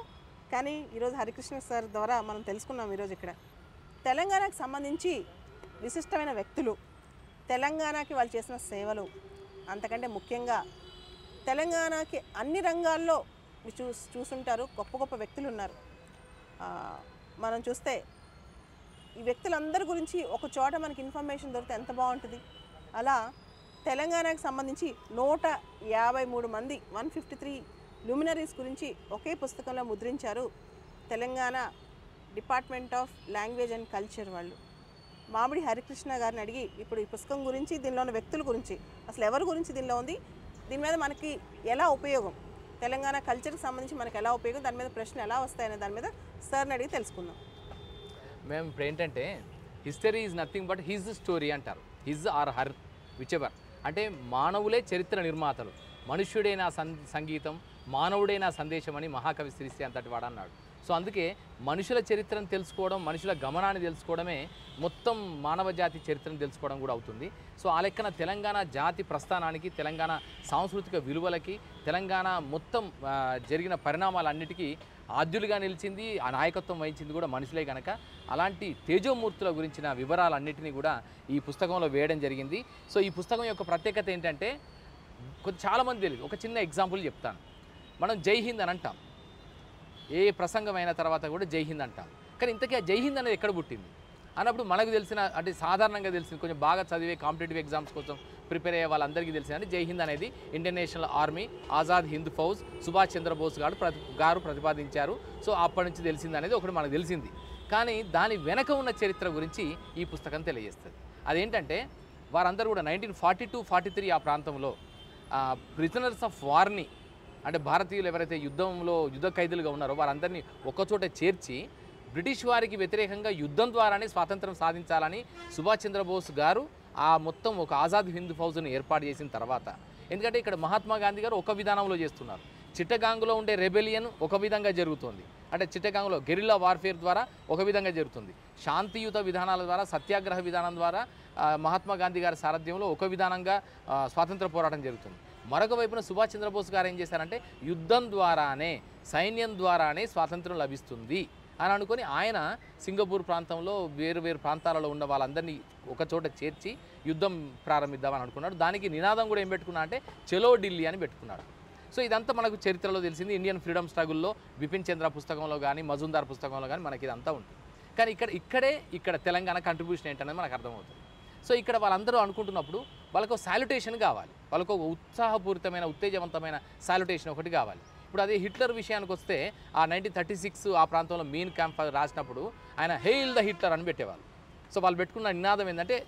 కానీ ఈరోజు హరికృష్ణ సార్ ద్వారా మనం తెలుసుకున్నాం. ఈరోజు ఇక్కడ తెలంగాణకు సంబంధించి విశిష్టమైన వ్యక్తులు, తెలంగాణకి వాళ్ళు చేసిన సేవలు, అంతకంటే ముఖ్యంగా తెలంగాణకి అన్ని రంగాల్లో చూసుంటారు, గొప్ప గొప్ప వ్యక్తులు ఉన్నారు. మనం చూస్తే ఈ వ్యక్తులందరి గురించి ఒక చోట మనకి ఇన్ఫర్మేషన్ దొరికితే ఎంత బాగుంటుంది. అలా తెలంగాణకు సంబంధించి 153 మంది 153 ల్యూమినరీస్ గురించి ఒకే పుస్తకంలో ముద్రించారు Telangana department of language and culture వాళ్ళు. మామిడి హరికృష్ణ గారిని అడిగి ఇప్పుడు ఈ పుస్తకం గురించి, దీనిలో ఉన్న వ్యక్తుల గురించి, అసలు ఎవరి గురించి దీనిలో ఉంది, దీని మీద మనకి ఎలా ఉపయోగం, తెలంగాణ కల్చర్కి సంబంధించి మనకి ఎలా ఉపయోగం, దాని మీద ప్రశ్నలు ఎలా వస్తాయనే దాని మీద సార్ని అడిగి తెలుసుకుందాం. మేము ఇప్పుడు ఏంటంటే history is nothing but his story అంటారు, హిజ్ ఆర్ హర్ విచెవర్. అంటే మానవులే చరిత్ర నిర్మాతలు, మనుష్యుడైన సంగీతం, మానవుడైన సందేశం అని మహాకవి శ్రీశ్రీ అంతటి వాడు అన్నాడు. సో అందుకే మనుషుల చరిత్రను తెలుసుకోవడం, మనుషుల గమనాన్ని తెలుసుకోవడమే మొత్తం మానవ జాతి చరిత్రను తెలుసుకోవడం కూడా అవుతుంది. సో ఆ లెక్కన తెలంగాణ జాతి ప్రస్థానానికి, తెలంగాణ సాంస్కృతిక విలువలకి, తెలంగాణ మొత్తం జరిగిన పరిణామాలన్నిటికీ ఆద్యులుగా నిలిచింది, ఆ నాయకత్వం వహించింది కూడా మనుషులే కనుక అలాంటి తేజోమూర్తుల గురించిన వివరాలన్నింటినీ కూడా ఈ పుస్తకంలో వేయడం జరిగింది. సో ఈ పుస్తకం యొక్క ప్రత్యేకత ఏంటంటే చాలామంది తెలియదు. ఒక చిన్న ఎగ్జాంపుల్ చెప్తాను. మనం జై హింద్ అని అంటాం, ఏ ప్రసంగం అయిన తర్వాత కూడా జై హింద్ అంటాం. కానీ ఇంతకీ ఆ జై హింద్ అనేది ఎక్కడ పుట్టింది అన్నప్పుడు మనకు తెలిసిన, అంటే సాధారణంగా తెలిసింది, కొంచెం బాగా చదివే కాంపిటేటివ్ ఎగ్జామ్స్ కోసం ప్రిపేర్ అయ్యే వాళ్ళందరికీ తెలిసిందంటే జై హింద్ అనేది Indian National Army, Azad Hind Fauj, Subhash Chandra Bose గారు ప్రతిపాదించారు. సో అప్పటి నుంచి తెలిసింది అనేది ఒకటి మనకు తెలిసింది. కానీ దాని వెనక ఉన్న చరిత్ర గురించి ఈ పుస్తకం తెలియజేస్తుంది. అదేంటంటే వారందరూ కూడా 1942-43 ఆ ప్రాంతంలో ప్రిజనర్స్ ఆఫ్ వార్ని, అంటే భారతీయులు ఎవరైతే యుద్ధ ఖైదీలుగా ఉన్నారో వారందరినీ ఒక్కచోట చేర్చి బ్రిటిష్ వారికి వ్యతిరేకంగా యుద్ధం ద్వారానే స్వాతంత్రం సాధించాలని సుభాష్ చంద్రబోస్ గారు ఆ మొత్తం ఒక ఆజాద్ హింద్ ఫౌజ్ను ఏర్పాటు చేసిన తర్వాత, ఎందుకంటే ఇక్కడ మహాత్మా గాంధీ గారు ఒక విధానంలో చేస్తున్నారు, చిట్టగాంగ్లో ఉండే రెబెలియన్ ఒక విధంగా జరుగుతుంది, అంటే చిట్టగాంగ్లో గెరిల్లా వార్ఫేర్ ద్వారా ఒక విధంగా జరుగుతుంది, శాంతియుత విధానాల ద్వారా, సత్యాగ్రహ విధానం ద్వారా మహాత్మా గాంధీ గారి సారథ్యంలో ఒక విధానంగా స్వాతంత్ర పోరాటం జరుగుతుంది. మరొక వైపున సుభాష్ చంద్రబోస్ గారు ఏం చేశారంటే యుద్ధం ద్వారానే, సైన్యం ద్వారానే స్వాతంత్రం లభిస్తుంది అని అనుకొని ఆయన సింగపూర్ ప్రాంతంలో వేరు వేరు ప్రాంతాలలో ఉన్న వాళ్ళందరినీ ఒక చోట చేర్చి యుద్ధం ప్రారంభిద్దామని అనుకున్నాడు. దానికి నినాదం కూడా ఏం పెట్టుకున్నా అంటే చలో ఢిల్లీ అని పెట్టుకున్నాడు. సో ఇదంతా మనకు చరిత్రలో తెలిసింది. ఇండియన్ ఫ్రీడమ్ స్ట్రగుల్లో బిపిన్ చంద్ర పుస్తకంలో కానీ మజుందార్ పుస్తకంలో కానీ మనకి ఇదంతా ఉంటుంది. కానీ ఇక్కడ తెలంగాణ కంట్రిబ్యూషన్ ఏంటనేది మనకు అర్థమవుతుంది. సో ఇక్కడ వాళ్ళందరూ అనుకుంటున్నప్పుడు వాళ్ళకు సాల్యుటేషన్ కావాలి, వాళ్ళకు ఒక ఉత్సాహపూరితమైన ఉత్తేజవంతమైన సాల్యుటేషన్ ఒకటి కావాలి. ఇప్పుడు అదే హిట్లర్ విషయానికి వస్తే ఆ 1936 ఆ ప్రాంతంలో మీన్ క్యాంప్ రాసినప్పుడు ఆయన హెయిల్ ద హిట్లర్ అని పెట్టేవాళ్ళు. సో వాళ్ళు పెట్టుకున్న నినాదం ఏంటంటే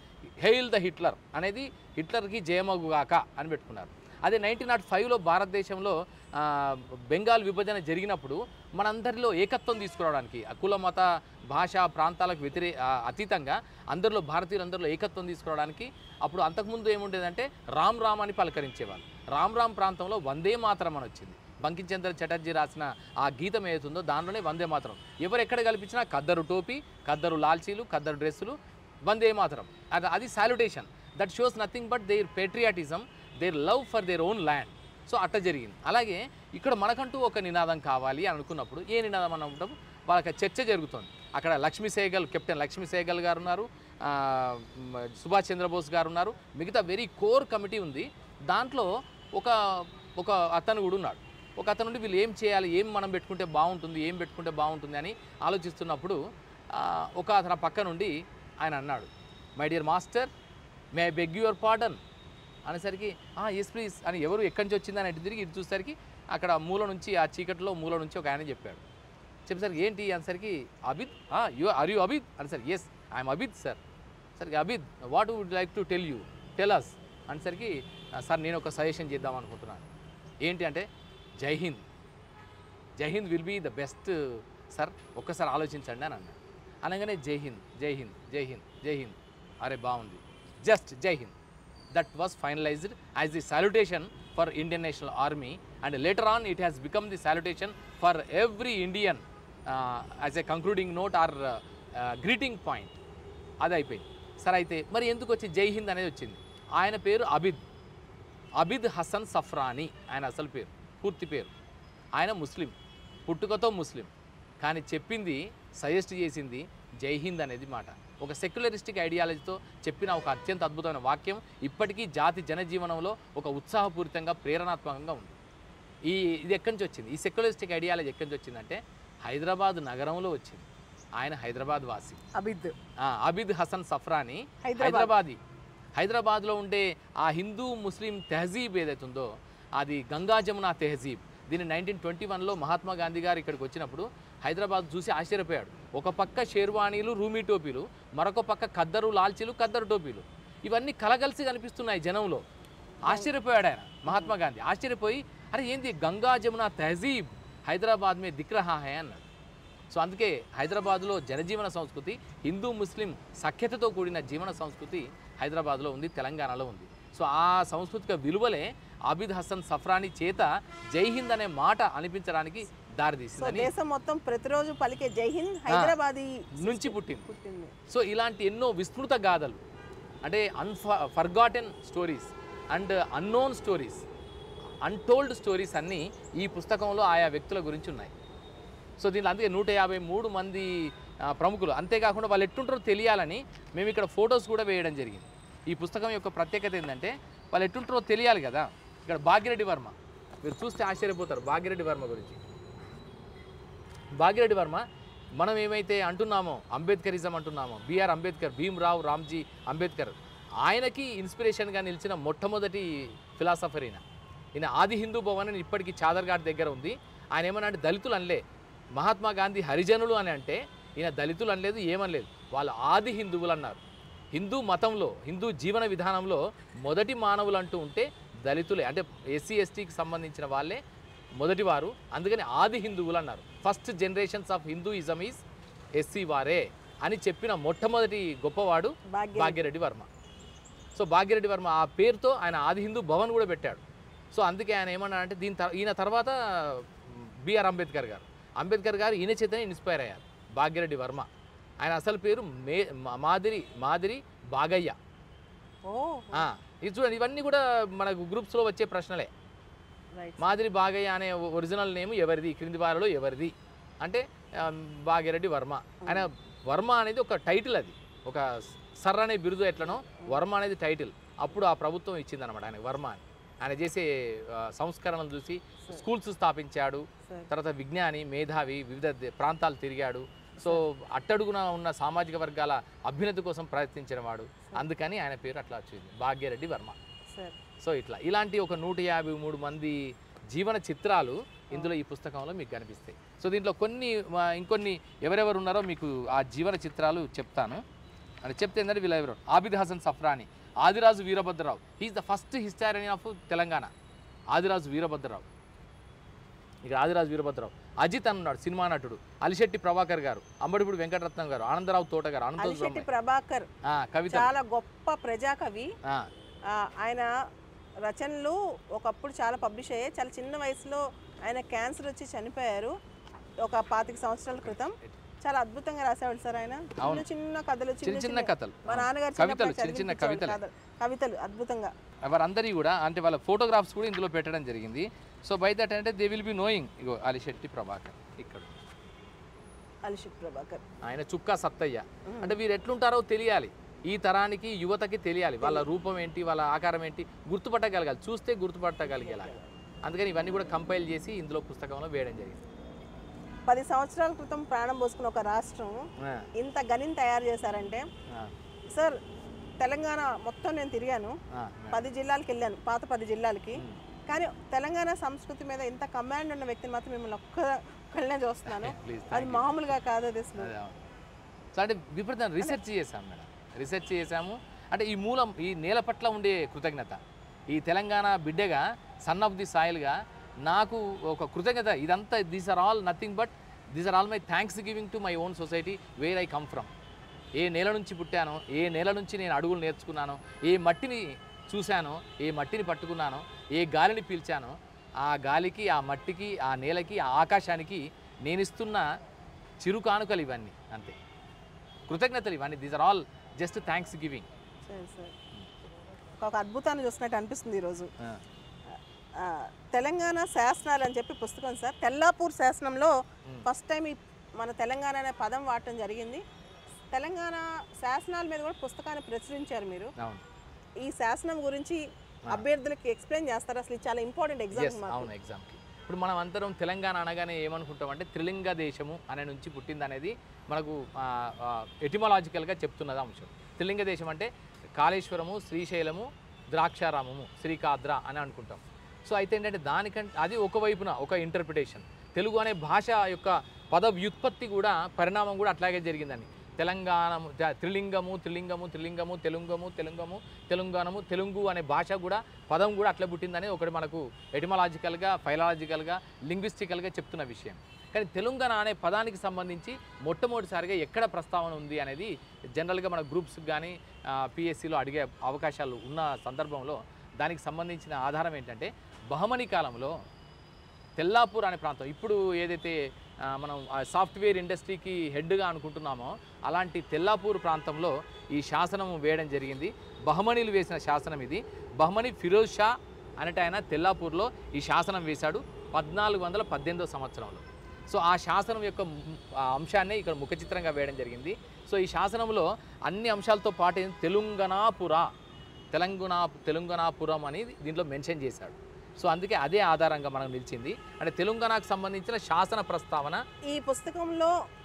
హెయిల్ ద హిట్లర్ అనేది హిట్లర్కి జయమగుగాక అని పెట్టుకున్నారు. అదే 1905లో భారతదేశంలో బెంగాల్ విభజన జరిగినప్పుడు మనందరిలో ఏకత్వం తీసుకురావడానికి కుల మత భాష ప్రాంతాలకు అతీతంగా భారతీయులందరిలో ఏకత్వం తీసుకురావడానికి అప్పుడు అంతకుముందు ఏముండేదంటే రామ్ రామ్ అని పలకరించేవాళ్ళు. రామ్ రామ్ ప్రాంతంలో వందే మాతరం అని వచ్చింది. బంకించంద్ర చటర్జీ రాసిన ఆ గీతం ఏదైతుందో దానిలోనే వందే మాతరం. ఎవరు ఎక్కడ కల్పించినా ఖద్దరు టోపీ, ఖద్దరు లాల్చీలు, ఖద్దరు డ్రెస్సులు, వందే మాతరం. అది salutation that shows nothing but their patriotism, their love for their own land. So అట్లా జరిగింది. అలాగే ఇక్కడ మనకంటూ ఒక నినాదం కావాలి అని అనుకున్నప్పుడు ఏ నినాదం అనుకుంటాం, వాళ్ళకి చర్చ జరుగుతుంది. అక్కడ కెప్టెన్ లక్ష్మీ సెహగల్ గారు ఉన్నారు, సుభాష్ చంద్రబోస్ గారు ఉన్నారు, మిగతా వెరీ కోర్ కమిటీ ఉంది. దాంట్లో ఒక అతను కూడా ఉన్నాడు. ఒక అతను నుండి వీళ్ళు ఏం చేయాలి, ఏం మనం పెట్టుకుంటే బాగుంటుంది అని ఆలోచిస్తున్నప్పుడు ఒక అతను పక్క నుండి ఆయన అన్నాడు, my dear master, may I beg your pardon అనేసరికి ఎస్ ప్లీజ్ అని ఎవరు ఎక్కడి నుంచి వచ్చిందని అటు తిరిగి ఇటు చూసేసరికి అక్కడ మూల నుంచి ఆ చీకట్లో మూల నుంచి ఒక ఆయన చెప్పేసరికి ఏంటి అనేసరికి అబిద్, ఆర్ యూ అబిద్ అనేసరికి ఎస్ ఐఎమ్ అబిద్ సార్. సరికి Abid what would like to tell us అనేసరికి సార్ నేను ఒక సజెషన్ చేద్దాం అనుకుంటున్నాను. ఏంటి అంటే Jai Hind will be the best sir, ఒక్కసారి ఆలోచించండి అని అన్నాడు. అనగానే జై హింద్ అరే బాగుంది, జస్ట్ జై Hind. That was finalized as the salutation for Indian National Army, and later on it has become the salutation for every Indian as a concluding note or greeting point. అది అయిపోయింది. సరే అయితే మరి ఎందుకు వచ్చి జై హింద్ అనేది వచ్చింది? ఆయన పేరు అబిద్ హసన్ సఫ్రానీ ఆయన అసలు పేరు, పూర్తి పేరు. ఆయన ముస్లిం, పుట్టుకతో ముస్లిం, కానీ చెప్పింది సజెస్ట్ చేసింది జై హింద్ అనేది మాట. ఒక సెక్యులరిస్టిక్ ఐడియాలజీతో చెప్పిన ఒక అత్యంత అద్భుతమైన వాక్యం ఇప్పటికీ జాతి జనజీవనంలో ఒక ఉత్సాహపూరితంగా ప్రేరణాత్మకంగా ఉంది. ఇది ఎక్కడి నుంచి వచ్చింది? ఈ సెక్యులరిస్టిక్ ఐడియాలజీ ఎక్కడి నుంచి వచ్చిందంటే హైదరాబాద్ నగరంలో వచ్చింది. ఆయన హైదరాబాద్ వాసి అబిద్ హసన్ సఫ్రానీ హైదరాబాద్లో ఉండే ఆ హిందూ ముస్లిం తెహజీబ్ ఏదైతుందో అది గంగా జమునా తెహజీబ్. దీన్ని 1921లో మహాత్మా గాంధీ గారు ఇక్కడికి వచ్చినప్పుడు హైదరాబాద్ చూసి ఆశ్చర్యపోయాడు. ఒక పక్క షేర్వాణీలు, రూమీ టోపీలు, మరొక పక్క ఖద్దరు లాల్చీలు, ఖద్దరు టోపీలు, ఇవన్నీ కలగలిసి కనిపిస్తున్నాయి జనంలో. ఆశ్చర్యపోయాడు ఆయన మహాత్మా గాంధీ. ఆశ్చర్యపోయి అరే ఏంది గంగా జమునా తెహజీబ్ హైదరాబాద్ మే దిక్ రహా హై అన్నాడు. సో అందుకే హైదరాబాద్లో జనజీవన సంస్కృతి, హిందూ ముస్లిం సఖ్యతతో కూడిన జీవన సంస్కృతి హైదరాబాద్లో ఉంది, తెలంగాణలో ఉంది. సో ఆ సాంస్కృతిక విలువలే అబిద్ హసన్ సఫ్రానీ చేత జై హింద్ అనే మాట అనిపించడానికి దారితీసింది. దేశం మొత్తం ప్రతిరోజు పలికే జై హింద్ హైదరాబాద్ నుంచి పుట్టింది. సో ఇలాంటి ఎన్నో విస్తృత గాథలు, అంటే forgotten stories and unknown stories, untold stories అన్నీ ఈ పుస్తకంలో ఆయా వ్యక్తుల గురించి ఉన్నాయి. సో దీంట్లో అందుకే 153 మంది ప్రముఖులు, అంతేకాకుండా వాళ్ళు ఎట్టుంటారో తెలియాలని మేము ఇక్కడ ఫొటోస్ కూడా వేయడం జరిగింది. ఈ పుస్తకం యొక్క ప్రత్యేకత ఏంటంటే వాళ్ళు ఎట్టుంటారో తెలియాలి కదా. ఇక్కడ భాగ్యరెడ్డి వర్మ, మీరు చూస్తే ఆశ్చర్యపోతారు భాగ్యరెడ్డి వర్మ గురించి. భాగ్యరెడ్డి వర్మ మనం ఏమైతే అంటున్నామో అంబేద్కరిజం అంటున్నామో, బిఆర్ అంబేద్కర్, భీమ్రావ్ రామ్జీ అంబేద్కర్, ఆయనకి ఇన్స్పిరేషన్గా నిలిచిన మొట్టమొదటి ఫిలాసఫర్ ఈయన ఆది హిందూ భవన్ అని ఇప్పటికీ చాదర్ఘాట్ దగ్గర ఉంది. ఆయన ఏమన్నా అంటే దళితులు అనలే, మహాత్మా గాంధీ హరిజనులు అని అంటే ఈయన దళితులు అనలేదు, ఏమనలేదు, వాళ్ళు ఆది హిందువులు అన్నారు. హిందూ మతంలో, హిందూ జీవన విధానంలో మొదటి మానవులు అంటూ ఉంటే దళితులే, అంటే ఎస్సీ ఎస్టీకి సంబంధించిన వాళ్ళే మొదటివారు. అందుకని ఆది హిందువులు అన్నారు. First generations of Hinduism is SC వారే అని చెప్పిన మొట్టమొదటి గొప్పవాడు భాగ్యరెడ్డి వర్మ. సో భాగ్యరెడ్డి వర్మ ఆ పేరుతో ఆయన ఆది హిందూ భవన్ కూడా పెట్టాడు. సో అందుకే ఆయన ఏమన్నారంటే ఈయన తర్వాత బిఆర్ అంబేద్కర్ గారు ఈయన చేతనే ఇన్స్పైర్ అయ్యారు. భాగ్యరెడ్డి వర్మ ఆయన అసలు పేరు మాదిరి బాగయ్య. ఓ ఇది చూడండి, ఇవన్నీ కూడా మనకు గ్రూప్స్లో వచ్చే ప్రశ్నలే. రైట్. మాదిరి బాగయ్య అనే ఒరిజినల్ నేమ్ ఎవరిది, క్రింది వారిలో ఎవరిది అంటే భాగ్యరెడ్డి వర్మ. ఆయన వర్మ అనేది ఒక టైటిల్, అది ఒక సర్ అనే బిరుదు ఎట్లనో వర్మ అనేది టైటిల్. అప్పుడు ఆ ప్రభుత్వం ఇచ్చిందనమాట ఆయన వర్మ అని. ఆయన చేసే సంస్కరణలు చూసి స్కూల్స్ స్థాపించాడు. తర్వాత విజ్ఞాని, మేధావి, వివిధ ప్రాంతాలు తిరిగాడు. సో అట్టడుగున ఉన్న సామాజిక వర్గాల అభ్యున్నతి కోసం ప్రయత్నించిన వాడు. అందుకని ఆయన పేరు అట్లా వచ్చింది, భాగ్యరెడ్డి వర్మ. సో ఇలాంటి ఒక 153 మంది జీవన చిత్రాలు ఇందులో ఈ పుస్తకంలో మీకు కనిపిస్తాయి. సో దీంట్లో ఇంకొన్ని ఎవరెవరు ఉన్నారో మీకు ఆ జీవన చిత్రాలు చెప్తాను. అని చెప్తే ఏంటంటే వీళ్ళెవరు, Abid Hasan Safrani, Adiraju Veerabhadrarao. He is the first historian of Telangana. Adiraju Veerabhadrarao, ఇక ఆదిరాజు వీరభద్రరావు. అజిత్ అన్నాడు, సినిమా నటుడు. అలిశెట్టి ప్రభాకర్ గారు, అంబడిపూడి వెంకటరత్నం గారు, ఆనందరావు తోట గారు, అలిశెట్టి ప్రభాకర్ కవిత, చాలా గొప్ప ప్రజాకవి. ఆయన రచనలు ఒకప్పుడు చాలా పబ్లిష్ అయ్యాయి. చాలా చిన్న వయసులో ఆయన క్యాన్సర్ వచ్చి చనిపోయారు ఒక 25 సంవత్సరాల క్రితం. చాలా అద్భుతంగా రాసేవాళ్ళు సార్ ఆయన. చిన్న కథలు, చిన్న కథలు, మా నాన్నగారు చిన్న కవితలు అద్భుతంగా. వారందరి కూడా అంటే వాళ్ళ ఫోటోగ్రాఫ్స్ కూడా ఇందులో పెట్టడం జరిగింది. సో బై దట్ అంటే దే విల్ బి నోయింగ్. ఇగో అలిశెట్టి ప్రభాకర్, ఇక్కడ అలిశెట్టి ప్రభాకర్, ఆయన చుక్కా సత్తయ్య. అంటే వీరు ఎట్లుంటారో తెలియాలి, ఈ తరానికి యువతకి తెలియాలి. వాళ్ళ రూపం ఏంటి, వాళ్ళ ఆకారం ఏంటి గుర్తుపట్టగలగాలి, చూస్తే గుర్తుపట్టగలిగేలా. అందుకని ఇవన్నీ కూడా కంపైల్ చేసి ఇందులో పుస్తకంలో వేయడం జరిగింది. 10 సంవత్సరాల క్రితం ప్రాణం పోసుకున్న ఒక రాష్ట్రం ఇంత గనిని తయారు చేశారంటే సార్, తెలంగాణ మొత్తం నేను తిరిగాను, 10 జిల్లాలకు వెళ్ళాను, పాత 10 జిల్లాలకి. కానీ తెలంగాణ సంస్కృతి మీద ఇంత కమాండ్ ఉన్న వ్యక్తిని మాత్రం మిమ్మల్ని ఒక్కళ్ళనే చూస్తున్నాను. అది మామూలుగా కాదు. అది అంటే విపరీతం రీసెర్చ్ చేశాము మేడం, రీసెర్చ్ చేశాము. అంటే ఈ మూలం, ఈ నేల పట్ల ఉండే కృతజ్ఞత, ఈ తెలంగాణ బిడ్డగా, సన్ ఆఫ్ ది సాయిల్గా నాకు ఒక కృతజ్ఞత. ఇదంతా these are all nothing but these are all my thanks giving to my own society where I come from. ఏ నేల నుంచి పుట్టానో, ఏ నేల నుంచి నేను అడుగులు నేర్చుకున్నానో, ఏ మట్టిని చూశానో, ఏ మట్టిని పట్టుకున్నానో, ఏ గాలిని పీల్చానో, ఆ గాలికి, ఆ మట్టికి, ఆ నేలకి, ఆ ఆకాశానికి నేను ఇస్తున్న చిరు కానుకలు ఇవన్నీ, అంతే కృతజ్ఞతలు ఇవన్నీ. These are all just thanksgiving. ఒక అద్భుతాన్ని చూసినట్టు అనిపిస్తుంది ఈరోజు. తెలంగాణ శాసనాలు అని చెప్పి పుస్తకం సార్. తెల్లాపూర్ శాసనంలో ఫస్ట్ టైం మన తెలంగాణ అనే పదం వాడటం జరిగింది. తెలంగాణ శాసనాల మీద కూడా పుస్తకాన్ని ప్రచురించారు మీరు. ఈ శాసనం గురించి అభ్యర్థులకి ఎక్స్ప్లెయిన్ చేస్తారు. అసలు చాలా ఇంపార్టెంట్ ఎగ్జామ్. అవును, ఎగ్జామ్కి. ఇప్పుడు మనం అందరం తెలంగాణ అనగానే ఏమనుకుంటాం అంటే త్రిలింగ దేశము అనే నుంచి పుట్టింది అనేది మనకు ఎటిమాలజికల్గా చెప్తున్నది అంశం. త్రిలింగ దేశం అంటే కాళేశ్వరము, శ్రీశైలము, ద్రాక్షారామము, శ్రీకాద్ర అని అనుకుంటాం. సో అయితే ఏంటంటే దానికంటే అది ఒకవైపున ఒక ఇంటర్ప్రిటేషన్. తెలుగు అనే భాష యొక్క పద వ్యుత్పత్తి కూడా, పరిణామం కూడా అట్లాగే జరిగిందండి. తెలంగాణము, త్రిలింగము, త్రిలింగము, త్రిలింగము, తెలుంగము, తెలుంగము, తెలంగాణము, తెలుగు అనే భాష కూడా, పదం కూడా అట్లా పుట్టిందని ఒకటి మనకు ఎటిమాలజికల్గా, ఫైలాలజికల్గా, లింగ్విస్టికల్గా చెప్తున్న విషయం. కానీ తెలంగాణ అనే పదానికి సంబంధించి మొట్టమొదటిసారిగా ఎక్కడ ప్రస్తావన ఉంది అనేది జనరల్గా మన గ్రూప్స్కి కానీ పిఎస్సిలో అడిగే అవకాశాలు ఉన్న సందర్భంలో దానికి సంబంధించిన ఆధారం ఏంటంటే బహమనీ కాలంలో తెల్లాపూర్ అనే ప్రాంతం, ఇప్పుడు ఏదైతే మనం సాఫ్ట్వేర్ ఇండస్ట్రీకి హెడ్గా అనుకుంటున్నామో అలాంటి తెల్లాపూర్ ప్రాంతంలో ఈ శాసనం వేయడం జరిగింది. బహమనీలు వేసిన శాసనం ఇది. బహమనీ ఫిరోజ్ షా అనేట ఆయన తెల్లాపూర్లో ఈ శాసనం వేశాడు 1418వ సంవత్సరంలో. సో ఆ శాసనం యొక్క అంశాన్ని ఇక్కడ ముఖ చిత్రంగా వేయడం జరిగింది. సో ఈ శాసనంలో అన్ని అంశాలతో పాటు తెలంగాణపురం అనేది దీంట్లో మెన్షన్ చేశాడు. సో అందుకే అదే ఆధారంగా మనకు నిలిచింది. అంటే తెలంగాణకు సంబంధించిన శాసన ప్రస్తావన ఈ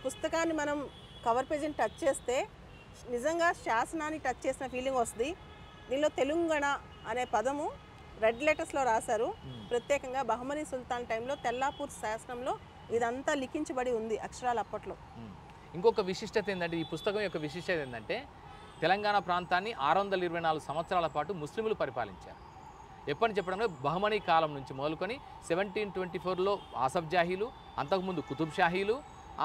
పుస్తకాన్ని మనం కవర్ పేజీని టచ్ చేస్తే నిజంగా శాసనాన్ని టచ్ చేసిన ఫీలింగ్ వస్తుంది. దీనిలో తెలంగాణ అనే పదము రెడ్ లెటర్స్లో రాశారు. ప్రత్యేకంగా బహమనీ సుల్తాన్ టైంలో తెల్లాపూర్ శాసనంలో ఇదంతా లిఖించబడి ఉంది అక్షరాలు అప్పట్లో. ఇంకొక విశిష్టత ఏంటంటే, ఈ పుస్తకం యొక్క విశిష్టత ఏంటంటే తెలంగాణ ప్రాంతాన్ని 624 సంవత్సరాల పాటు ముస్లింలు పరిపాలించారు. ఎప్పటి చెప్పడంలో బహమనీ కాలం నుంచి మొదలుకొని 1724లో ఆసఫ్ జాహీలు, అంతకుముందు కుతుబ్ షాహీలు,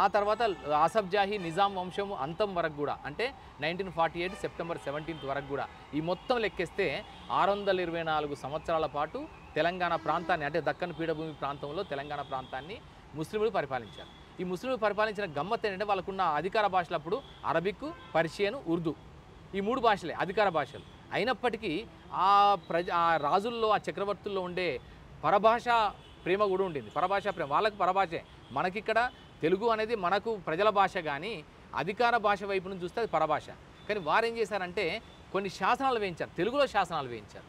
ఆ తర్వాత ఆసఫ్ జాహీ నిజాం వంశము అంతం వరకు కూడా, అంటే 1948 సెప్టెంబర్ 17 వరకు కూడా, ఈ మొత్తం లెక్కేస్తే 624 సంవత్సరాల పాటు తెలంగాణ ప్రాంతాన్ని, అంటే దక్కన్ పీఠభూమి ప్రాంతంలో తెలంగాణ ప్రాంతాన్ని ముస్లింలు పరిపాలించారు. ఈ ముస్లింలు పరిపాలించిన గమ్మత్ ఏంటంటే వాళ్ళకున్న అధికార భాషలు అప్పుడు అరబిక్, పర్షియన్, ఉర్దూ, ఈ 3 భాషలే అధికార భాషలు. అయినప్పటికీ ఆ రాజుల్లో ఆ చక్రవర్తుల్లో ఉండే పరభాష ప్రేమ కూడా ఉండింది. పరభాషా ప్రేమ వాళ్ళకి పరభాషే. మనకిక్కడ తెలుగు అనేది మనకు ప్రజల భాష, కానీ అధికార భాష వైపు నుంచి చూస్తే అది పరభాష. కానీ వారు ఏం చేశారంటే కొన్ని శాసనాలు వేయించారు, తెలుగులో శాసనాలు వేయించారు.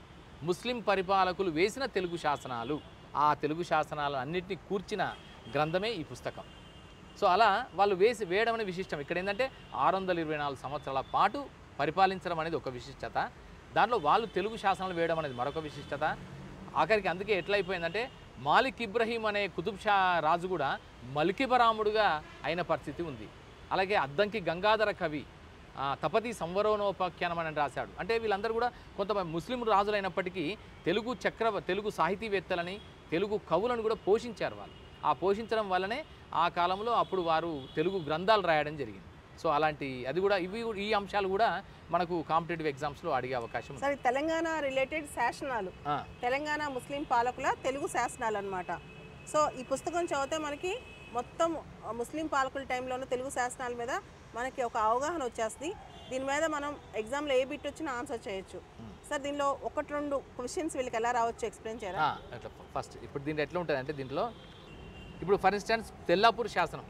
ముస్లిం పరిపాలకులు వేసిన తెలుగు శాసనాలు, ఆ తెలుగు శాసనాలు అన్నింటినీ కూర్చిన గ్రంథమే ఈ పుస్తకం. సో అలా వాళ్ళు వేయడం అనేది విశిష్టం. ఇక్కడ ఏంటంటే 624 సంవత్సరాల పాటు పరిపాలించడం అనేది ఒక విశిష్టత, దాంట్లో వాళ్ళు తెలుగు శాసనాలు వేయడం అనేది మరొక విశిష్టత. ఆఖరికి అందుకే ఎట్లయిపోయిందంటే మాలిక్ ఇబ్రహీం అనే కుతుబ్ షా రాజు కూడా మలికిబరాముడుగా అయిన పరిస్థితి ఉంది. అలాగే అద్దంకి గంగాధర కవి తపతి సంవరోనోపాఖ్యానం అని రాశాడు. అంటే వీళ్ళందరూ కూడా కొంతమంది ముస్లిం రాజులైనప్పటికీ తెలుగు సాహితీవేత్తలని, తెలుగు కవులను కూడా పోషించారు వాళ్ళు. ఆ పోషించడం వల్లనే ఆ కాలంలో అప్పుడు వారు తెలుగు గ్రంథాలు రాయడం జరిగింది. సో అలాంటి అది కూడా ఈ అంశాలు కూడా మనకు కాంపిటేటివ్ ఎగ్జామ్స్లో అడిగే అవకాశం ఉంది. సరే, తెలంగాణ రిలేటెడ్ శాసనాలు, తెలంగాణ ముస్లిం పాలకుల తెలుగు శాసనాలు అన్నమాట. సో ఈ పుస్తకం చదివితే మనకి మొత్తం ముస్లిం పాలకుల టైంలోనూ తెలుగు శాసనాల మీద మనకి ఒక అవగాహన వచ్చేస్తుంది. దీని మీద మనం ఎగ్జామ్లో ఏ బిట్ వచ్చినా ఆన్సర్ చేయొచ్చు. సార్, దీనిలో 1-2 క్వశ్చన్స్ వీళ్ళకి ఎలా రావచ్చు ఎక్స్ప్లెయిన్ చేయరా? ఫస్ట్ ఇప్పుడు దీంట్లో ఎట్లా ఉంటుంది అంటే, దీంట్లో ఇప్పుడు ఫర్ ఇన్స్టెన్స్ తెల్లాపూర్ శాసనం,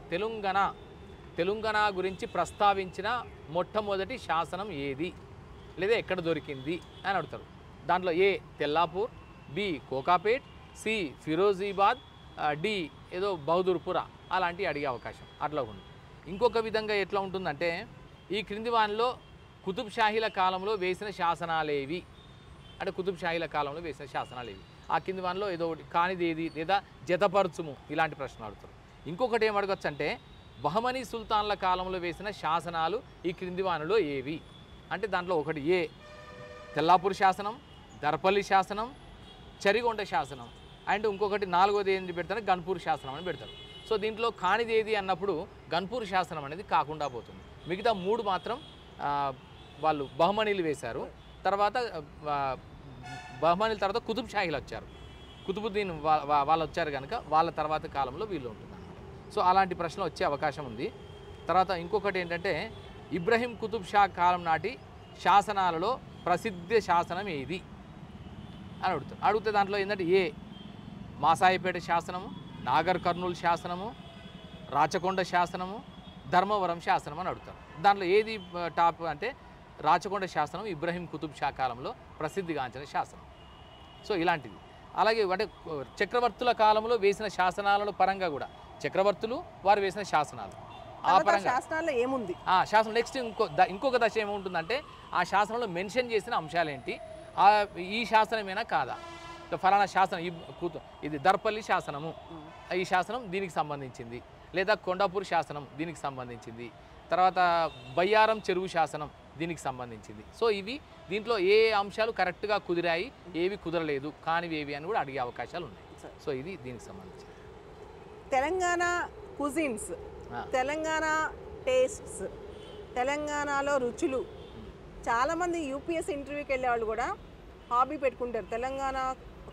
తెలంగాణ గురించి ప్రస్తావించిన మొట్టమొదటి శాసనం ఏది, లేదా ఎక్కడ దొరికింది అని అడుగుతారు. దాంట్లో A Tellapur, B Kokapet, C Firozabad, D ఏదో బహదూర్పుర అలాంటివి అడిగే అవకాశం అట్లా ఉంది. ఇంకొక విధంగా ఎట్లా ఉంటుందంటే, ఈ క్రింది వానిలో కుతుబ్ షాహీల కాలంలో వేసిన శాసనాలేవి అంటే కుతుబ్ షాహీల కాలంలో వేసిన శాసనాలేవి, ఆ కింది వానిలో ఏదో ఒకటి కానిదేది లేదా జతపరచుము ఇలాంటి ప్రశ్నలు అడుగుతారు. ఇంకొకటి ఏం అడగచ్చు అంటే, బహమనీ సుల్తాన్ల కాలంలో వేసిన శాసనాలు ఈ క్రింది వానిలో ఏవి అంటే, దాంట్లో ఒకటి ఏ తెల్లాపూర్ శాసనం, దర్పల్లి శాసనం, చరిగొండ శాసనం, అండ్ ఇంకొకటి 4వది ఏంటి పెడతారు, గన్పూర్ శాసనం అని పెడతారు. సో దీంట్లో కానిదేది అన్నప్పుడు గన్పూర్ శాసనం అనేది కాకుండా పోతుంది. మిగతా 3 మాత్రం వాళ్ళు బహమనీలు వేశారు. తర్వాత బహమనీల తర్వాత కుతుబ్ షాహీలు వచ్చారు, కుతుబుద్దీన్ వాళ్ళు వచ్చారు కనుక వాళ్ళ తర్వాత కాలంలో వీళ్ళు ఉంటుంది అన్నమాట. సో అలాంటి ప్రశ్న వచ్చే అవకాశం ఉంది. తర్వాత ఇంకొకటి ఏంటంటే, ఇబ్రహీం కుతుబ్ షా కాలం నాటి శాసనాలలో ప్రసిద్ధ శాసనం ఏది అని అడిగితే దాంట్లో ఏంటంటే ఏ మాసాయిపేట శాసనము, నాగర్ కర్నూలు శాసనము, రాచకొండ శాసనము, ధర్మవరం శాసనం అని అడుగుతారు. దాంట్లో ఏది టాప్ అంటే రాచకొండ శాసనం ఇబ్రహీం కుతుబ్ షా కాలంలో ప్రసిద్ధిగాంచిన శాసనం. సో ఇలాంటిది. అలాగే అంటే చక్రవర్తుల కాలంలో వేసిన శాసనాల పరంగా కూడా చక్రవర్తులు వారు వేసిన శాసనాలు ఆ పరంగా శాసనాల్లో ఏముంది, శాసనం నెక్స్ట్ ఇంకొక దశ ఏముంటుందంటే, ఆ శాసనంలో మెన్షన్ చేసిన అంశాలు ఏంటి, ఈ శాసనమేనా కాదా, ఫలానా శాసనం ఇది దర్పల్లి శాసనము, ఈ శాసనం దీనికి సంబంధించింది, లేదా కొండాపూర్ శాసనం దీనికి సంబంధించింది, తర్వాత బయ్యారం చెరువు శాసనం దీనికి సంబంధించింది. సో ఇవి దీంట్లో ఏ అంశాలు కరెక్ట్గా కుదిరాయి, ఏవి కుదరలేదు, కానివి ఏవి అని కూడా అడిగే అవకాశాలు ఉన్నాయి. సో ఇది దీనికి సంబంధించి తెలంగాణ కుజిన్స్, తెలంగాణ టేస్ట్స్, తెలంగాణలో రుచులు. చాలామంది యూపీఎస్సీ ఇంటర్వ్యూకి వెళ్ళే వాళ్ళు కూడా హాబీ పెట్టుకుంటారు, తెలంగాణ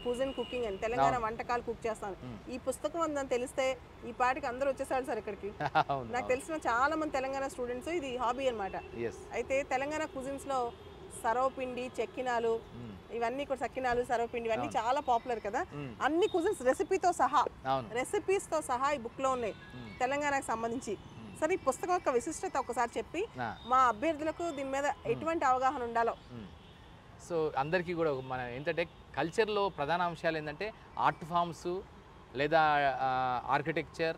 కుజిన్ కుకింగ్ అని, తెలంగాణ వంటకాలు కుక్ చేస్తాను. ఈ పుస్తకం అందని తెలిస్తే ఈ పాటికి అందరూ వచ్చేసాడు సార్ ఇక్కడికి. నాకు తెలిసిన చాలా మంది తెలంగాణ స్టూడెంట్స్ ఇది హాబీ అనమాట. అయితే తెలంగాణ కుజిన్స్ లో సర్వపిండి, చెక్కినాలు, ఇవన్నీ కూడా సక్కినాలు, సర్వపిండి ఇవన్నీ చాలా పాపులర్ కదా. అన్ని కుజిన్స్ రెసిపీస్ తో సహా ఈ బుక్ లో ఉన్నాయి తెలంగాణకు సంబంధించి. సరే, ఈ పుస్తకం యొక్క విశిష్టత ఒకసారి చెప్పి మా అభ్యర్థులకు దీని మీద ఎటువంటి అవగాహన ఉండాలో. సో అందరికీ కూడా మన ఏంటంటే కల్చర్లో ప్రధాన అంశాలు ఏంటంటే ఆర్ట్ ఫామ్స్ లేదా ఆర్కిటెక్చర్,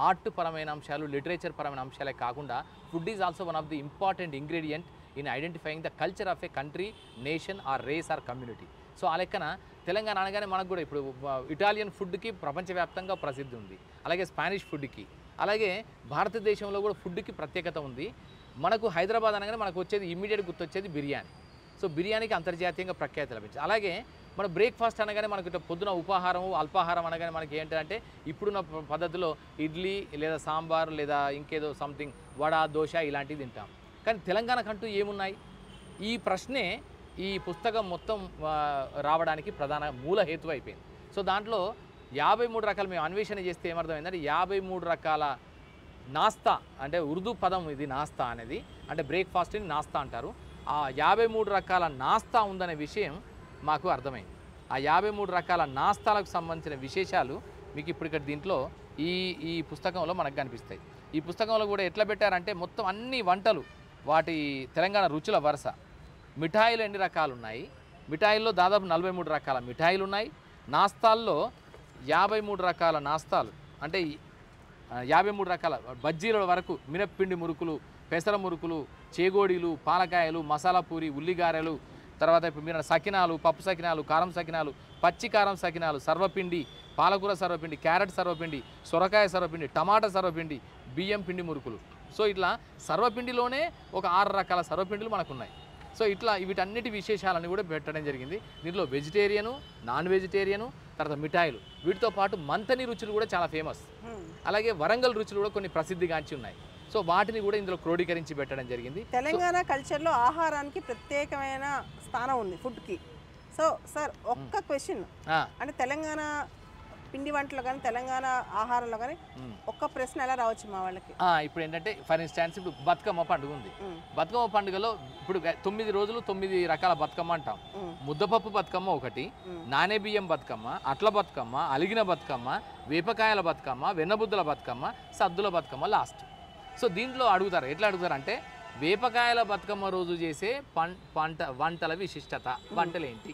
ఆర్ట్ పరమైన అంశాలు, లిటరేచర్ పరమైన అంశాలే కాకుండా food is also one of the important ingredient in identifying the culture of a country, nation or race or community. So ఆ లెక్కన తెలంగాణ అనగానే మనకు కూడా ఇప్పుడు ఇటాలియన్ ఫుడ్కి ప్రపంచవ్యాప్తంగా ప్రసిద్ధి ఉంది, అలాగే స్పానిష్ ఫుడ్కి, అలాగే భారతదేశంలో కూడా ఫుడ్కి ప్రత్యేకత ఉంది. మనకు హైదరాబాద్ అనగానే మనకు వచ్చేది ఇమ్మీడియట్ గుర్తొచ్చేది బిర్యానీ. సో బిర్యానీకి అంతర్జాతీయంగా ప్రఖ్యాతి లభించింది. అలాగే మన బ్రేక్ఫాస్ట్ అనగానే మనకు ఇట్లా పొద్దున ఉపాహారం, అల్పాహారం అనగానే మనకి ఏంటంటే ఇప్పుడున్న పద్ధతిలో ఇడ్లీ లేదా సాంబార్ లేదా ఇంకేదో సంథింగ్ వడ, దోశ ఇలాంటివి తింటాం. కానీ తెలంగాణకంటూ ఏమున్నాయి, ఈ ప్రశ్నే ఈ పుస్తకం మొత్తం రావడానికి ప్రధాన మూల హేతు అయిపోయింది. సో దాంట్లో 53 రకాలు మేము అన్వేషణ చేస్తే ఏమర్థమైందంటే 53 రకాల నాస్తా, అంటే ఉర్దూ పదం ఇది నాస్తా అనేది, అంటే బ్రేక్ఫాస్ట్ని నాస్తా అంటారు. ఆ 53 రకాల నాస్తా ఉందనే విషయం మాకు అర్థమైంది. ఆ 53 రకాల నాస్తాలకు సంబంధించిన విశేషాలు మీకు ఇప్పుడు ఇక్కడ దీంట్లో ఈ ఈ పుస్తకంలో మనకు కనిపిస్తాయి. ఈ పుస్తకంలో కూడా ఎట్లా పెట్టారంటే మొత్తం అన్ని వంటలు, వాటి తెలంగాణ రుచుల వరుస. మిఠాయిలు ఎన్ని రకాలు ఉన్నాయి, మిఠాయిల్లో దాదాపు 43 రకాల మిఠాయిలు ఉన్నాయి. నాస్తాల్లో 53 రకాల నాస్తాలు, అంటే 53 రకాల బజ్జీల వరకు, మినప్పిండి మురుకులు, పెసర మురుకులు, చేగోడీలు, పాలకాయలు, మసాలా పూరి, ఉల్లిగారెలు, తర్వాత ఇప్పుడు మీరు సకినాలు, పప్పు సకినాలు, కారం సకినాలు, పచ్చి కారం సకినాలు, సర్వపిండి, పాలకూర సర్వపిండి, క్యారెట్ సర్వపిండి, సొరకాయ సర్వపిండి, టమాటా సర్వపిండి, బియ్యం పిండి మురుకులు. సో ఇట్లా సర్వపిండిలోనే ఒక 6 రకాల సర్వపిండిలు మనకున్నాయి. సో ఇట్లా వీటన్నిటి విశేషాలని కూడా పెట్టడం జరిగింది. దీంట్లో వెజిటేరియను, నాన్ వెజిటేరియను, తర్వాత మిఠాయిలు, వీటితో పాటు మంతని రుచులు కూడా చాలా ఫేమస్. అలాగే వరంగల్ రుచులు కూడా కొన్ని ప్రసిద్ధిగాంచి ఉన్నాయి. సో వాటిని కూడా ఇందులో క్రోడీకరించి పెట్టడం జరిగింది. తెలంగాణ కల్చర్లో ఆహారానికి ప్రత్యేకమైన స్థానం ఉంది, ఫుడ్కి. సో సార్ ఒక్క క్వశ్చన్, అంటే తెలంగాణ పిండి వంటలు కానీ తెలంగాణ ఆహారంలో కానీ ఒక్క ప్రశ్న ఎలా రావచ్చు మా వాళ్ళకి? ఇప్పుడు ఏంటంటే ఫర్ ఇన్స్టాన్స్ ఇప్పుడు బతుకమ్మ పండుగ ఉంది. బతుకమ్మ పండుగలో ఇప్పుడు 9 రోజులు 9 రకాల బతుకమ్మ అంటాం. ముద్దపప్పు బతుకమ్మ ఒకటి, నానే బియ్యం బతుకమ్మ, అట్ల బతుకమ్మ, అలిగిన బతుకమ్మ, వేపకాయల బతుకమ్మ, వెన్నబుద్ధుల బతుకమ్మ, సద్దుల బతుకమ్మ లాస్ట్. సో దీంట్లో అడుగుతారు, ఎట్లా అడుగుతారు అంటే వేపకాయల బతుకమ్మ రోజు చేసే వంటల విశిష్టత, వంటలేంటి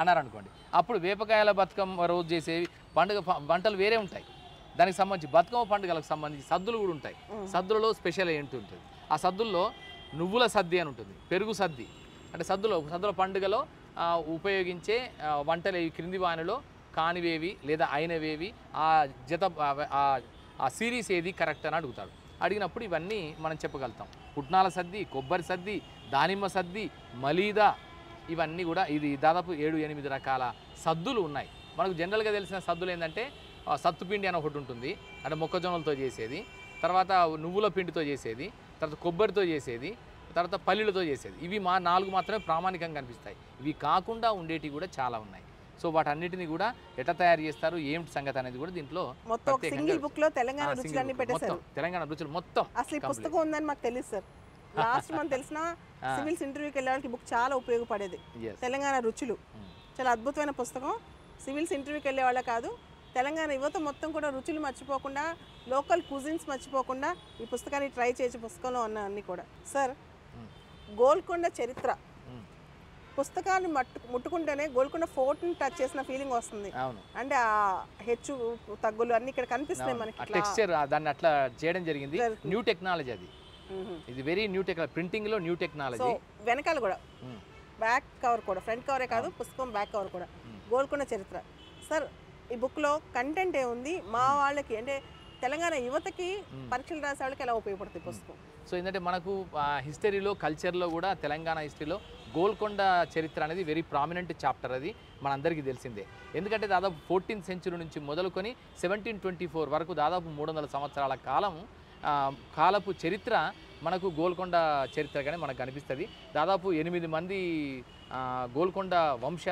అన్నారు అనుకోండి. అప్పుడు వేపకాయల బతుకమ్మ రోజు చేసే వంటలు వేరే ఉంటాయి. దానికి సంబంధించి బతుకమ్మ పండుగలకు సంబంధించి సద్దులు కూడా ఉంటాయి. సద్దులలో స్పెషల్ ఏంటి ఉంటుంది, ఆ సద్దుల్లో నువ్వుల సద్ది అని ఉంటుంది, పెరుగు సద్ది. అంటే సద్దుల పండుగలో ఉపయోగించే వంటలు ఈ క్రింది వానిలో కానివేవి లేదా అయినవేవి, ఆ జత ఆ సిరీస్ ఏది కరెక్ట్ అని అడుగుతాడు. అడిగినప్పుడు ఇవన్నీ మనం చెప్పగలుగుతాం. పుట్నాల సద్ది, కొబ్బరి సద్ది, దానిమ్మ సద్ది, మలీదా, ఇవన్నీ కూడా ఇది దాదాపు 7-8 రకాల సద్దులు ఉన్నాయి. మనకు జనరల్గా తెలిసిన సద్దులు ఏంటంటే సత్తుపిండి అని ఒకటి ఉంటుంది, అంటే మొక్కజొన్నలతో చేసేది, తర్వాత నువ్వుల పిండితో చేసేది, తర్వాత కొబ్బరితో చేసేది, తర్వాత పల్లీలతో చేసేది. ఇవి 4 మాత్రమే ప్రామాణికంగా కనిపిస్తాయి. ఇవి కాకుండా ఉండేటివి కూడా చాలా ఉన్నాయి. సో వాటన్నిటిని కూడా ఎట్లా తయారు చేస్తారు, ఏమిటి సంగతి అనేది కూడా దీంట్లో మొత్తం సింగిల్ బుక్ లో తెలంగాణ రుచులన్నీ పెట్టేశారు. తెలంగాణ రుచులు మొత్తం. అసలు ఈ పుస్తకం ఉందని మాకు తెలియదు సార్. లాస్ట్ మనం తెలిసిన సివిల్స్ ఇంటర్వ్యూకి వెళ్ళే వాళ్ళకి బుక్ చాలా ఉపయోగపడేది. తెలంగాణ రుచులు చాలా అద్భుతమైన పుస్తకం. సివిల్స్ ఇంటర్వ్యూకి వెళ్ళే వాళ్ళే కాదు, తెలంగాణ యువత మొత్తం కూడా రుచులు మర్చిపోకుండా, లోకల్ కుజిన్స్ మర్చిపోకుండా ఈ పుస్తకాన్ని ట్రై చేసే పుస్తకంలో ఉన్న అన్ని కూడా. సార్ గోల్కొండ చరిత్ర పుస్తకాన్ని ముట్టుకుంటేనే గోల్కొండ ఫోర్ట్ని టచ్ చేసిన ఫీలింగ్ వస్తుంది. అంటే ఆ హెచ్చు తగ్గులు అన్ని ఇక్కడ కనిపిస్తున్నాయి మనకి. టెక్స్చర్ దాన్ని అట్లా చేయడం జరిగింది. న్యూ టెక్నాలజీ అది, ఇది వెరీ న్యూ టెక్నాలజీ, ప్రింటింగ్ లో న్యూ టెక్నాలజీ. వెనకాల కూడా బ్యాక్ కవర్ కూడా, ఫ్రంట్ కవరే కాదు పుస్తకం బ్యాక్ కవర్ కూడా గోల్కొండ చరిత్ర. సార్ ఈ బుక్లో కంటెంట్ ఏముంది, మా వాళ్ళకి అంటే తెలంగాణ యువతకి పరీక్షలు రాసే వాళ్ళకి ఎలా ఉపయోగపడుతుంది పుస్తకం? సో ఏంటంటే మనకు హిస్టరీలో, కల్చర్లో కూడా తెలంగాణ హిస్టరీలో గోల్కొండ చరిత్ర అనేది వెరీ ప్రామినెంట్ చాప్టర్. అది మనందరికీ తెలిసిందే. ఎందుకంటే దాదాపు 14th century నుంచి మొదలుకొని 1724 వరకు దాదాపు 300 సంవత్సరాల కాలపు చరిత్ర మనకు గోల్కొండ చరిత్రగానే మనకు కనిపిస్తుంది. దాదాపు 8 మంది గోల్కొండ వంశ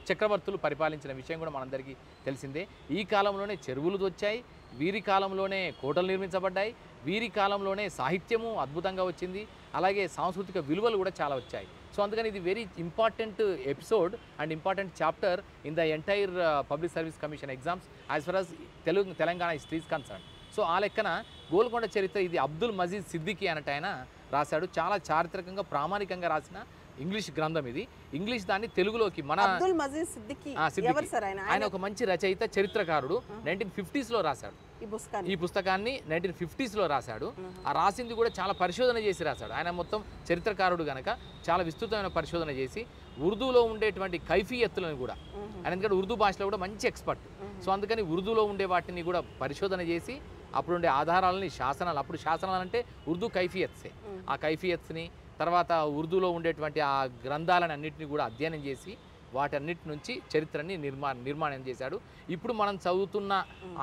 చక్రవర్తులు పరిపాలించిన విషయం కూడా మనందరికీ తెలిసిందే. ఈ కాలంలోనే చెరువులు వచ్చాయి, వీరి కాలంలోనే కోటలు నిర్మించబడ్డాయి, వీరి కాలంలోనే సాహిత్యము అద్భుతంగా వచ్చింది, అలాగే సాంస్కృతిక విలువలు కూడా చాలా వచ్చాయి. సో అందుకని ఇది very important episode and important chapter in the entire public service commission exams as for as Telangana history is concern. So ఆ లెక్కన గోల్కొండ చరిత్ర ఇది అబ్దుల్ మజీద్ సిద్దికీ అన్నట్టు ఆయన రాశాడు. చాలా చారిత్రకంగా ప్రామాణికంగా రాసిన ఇంగ్లీష్ గ్రంథం ఇది. ఇంగ్లీష్ దాన్ని తెలుగులోకి మన అబ్దుల్ మజీద్ సిద్దికీ ఎవరు సార్? ఆయన ఒక మంచి రచయిత, చరిత్రకారుడు. 1950s లో రాశాడు ఈ పుస్తకాన్ని. 1950s లో రాశాడు. ఆ రాసింది కూడా చాలా పరిశోధన చేసి రాశాడు. ఆయన మొత్తం చరిత్రకారుడు కనుక చాలా విస్తృతమైన పరిశోధన చేసి ఉర్దూలో ఉండేటువంటి కైఫియత్తులను కూడా, ఆయన ఎందుకంటే ఉర్దూ భాషలో కూడా మంచి ఎక్స్పర్ట్. సో అందుకని ఉర్దూలో ఉండే వాటిని కూడా పరిశోధన చేసి అప్పుడు ఉండే ఆధారాలని, శాసనాలు, అప్పుడు శాసనాలు అంటే ఉర్దూ కైఫియత్సే, ఆ కైఫియత్స్ని, తర్వాత ఉర్దూలో ఉండేటువంటి ఆ గ్రంథాలను అన్నింటినీ కూడా అధ్యయనం చేసి వాటన్నిటి నుంచి చరిత్రని నిర్మాణం చేశాడు. ఇప్పుడు మనం చదువుతున్న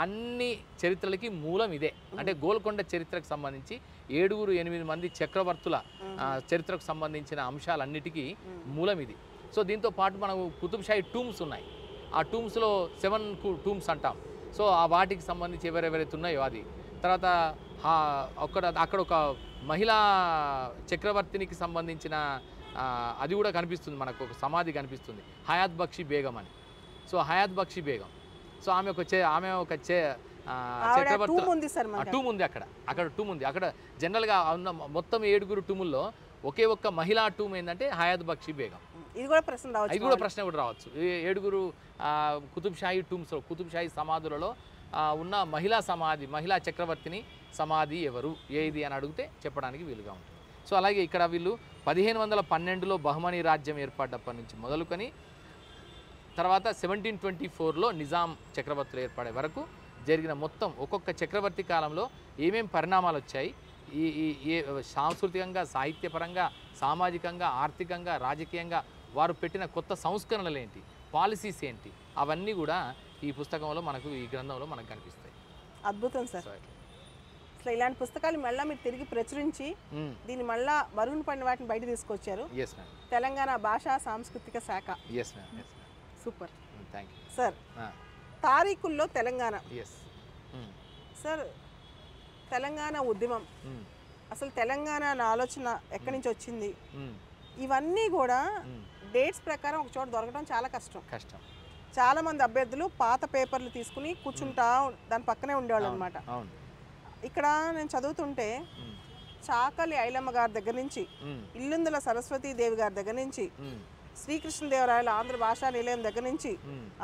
అన్ని చరిత్రలకి మూలం ఇదే. అంటే గోల్కొండ చరిత్రకు సంబంధించి 7-8 మంది చక్రవర్తుల చరిత్రకు సంబంధించిన అంశాలన్నిటికీ మూలం ఇది. సో దీంతో పాటు మనకు కుతుబ్షాహీ టూమ్స్ ఉన్నాయి. ఆ టూమ్స్లో 7 టూమ్స్ అంటాం. సో ఆ వాటికి సంబంధించి ఎవరెవరైతే ఉన్నాయో అది. తర్వాత అక్కడ ఒక మహిళా చక్రవర్తినికి సంబంధించిన అది కూడా కనిపిస్తుంది, మనకు ఒక సమాధి కనిపిస్తుంది, హయాత్ బక్షి బేగం అని. సో హయాత్ బక్షి బేగం, సో ఆమె ఒక చక్రవర్తి టూమ్ ఉంది అక్కడ టూమ్ ఉంది. అక్కడ జనరల్గా ఉన్న మొత్తం 7 టూముల్లో ఒకే ఒక్క మహిళా టూమ్ ఏంటంటే హయాత్ బక్షి బేగం. ఇది కూడా ప్రశ్న రావచ్చు. 7 కుతుబ్షాహీ టూమ్స్, కుతుబ్షాహీ సమాధులలో ఉన్న మహిళా చక్రవర్తిని సమాధి ఎవరు ఏది అని అడిగితే చెప్పడానికి వీలుగా ఉంటుంది. సో అలాగే ఇక్కడ వీళ్ళు 1512లో బహుమనీ రాజ్యం ఏర్పడ్డప్పటి నుంచి మొదలుకొని తర్వాత 1724లో నిజాం చక్రవర్తులు ఏర్పడే వరకు జరిగిన మొత్తం ఒక్కొక్క చక్రవర్తి కాలంలో ఏమేం పరిణామాలు వచ్చాయి, ఈ సాంస్కృతికంగా, సాహిత్యపరంగా, సామాజికంగా, ఆర్థికంగా, రాజకీయంగా వారు పెట్టిన కొత్త సంస్కరణలు ఏంటి, పాలసీస్ ఏంటి, అవన్నీ కూడా ఈ పుస్తకంలో ఈ గ్రంథంలో మనకు కనిపిస్తాయి. అద్భుతం సార్. అసలు ఇలాంటి పుస్తకాలు మళ్ళీ మీరు తిరిగి ప్రచురించి దీన్ని మళ్ళా మరుగున పడిన వాటిని బయట తీసుకొచ్చారు. తెలంగాణ భాషా సాంస్కృతిక శాఖ. Super, thank you sir. తారీఖుల్లో తెలంగాణ సార్, తెలంగాణ ఉద్యమం, అసలు తెలంగాణ ఆలోచన ఎక్కడి నుంచి వచ్చింది, ఇవన్నీ కూడా డేట్స్ ప్రకారం ఒక చోట దొరకడం చాలా కష్టం. చాలా మంది అభ్యర్థులు పాత పేపర్లు తీసుకుని కూర్చుంటా దాని పక్కనే ఉండేవాళ్ళు అనమాట. ఇక్కడ నేను చదువుతుంటే చాకలి ఐలమ్మ గారి దగ్గర నుంచి, ఇల్లుందుల సరస్వతీదేవి గారి దగ్గర నుంచి, శ్రీకృష్ణదేవరాయల ఆంధ్ర భాషా నిలయం దగ్గర నుంచి,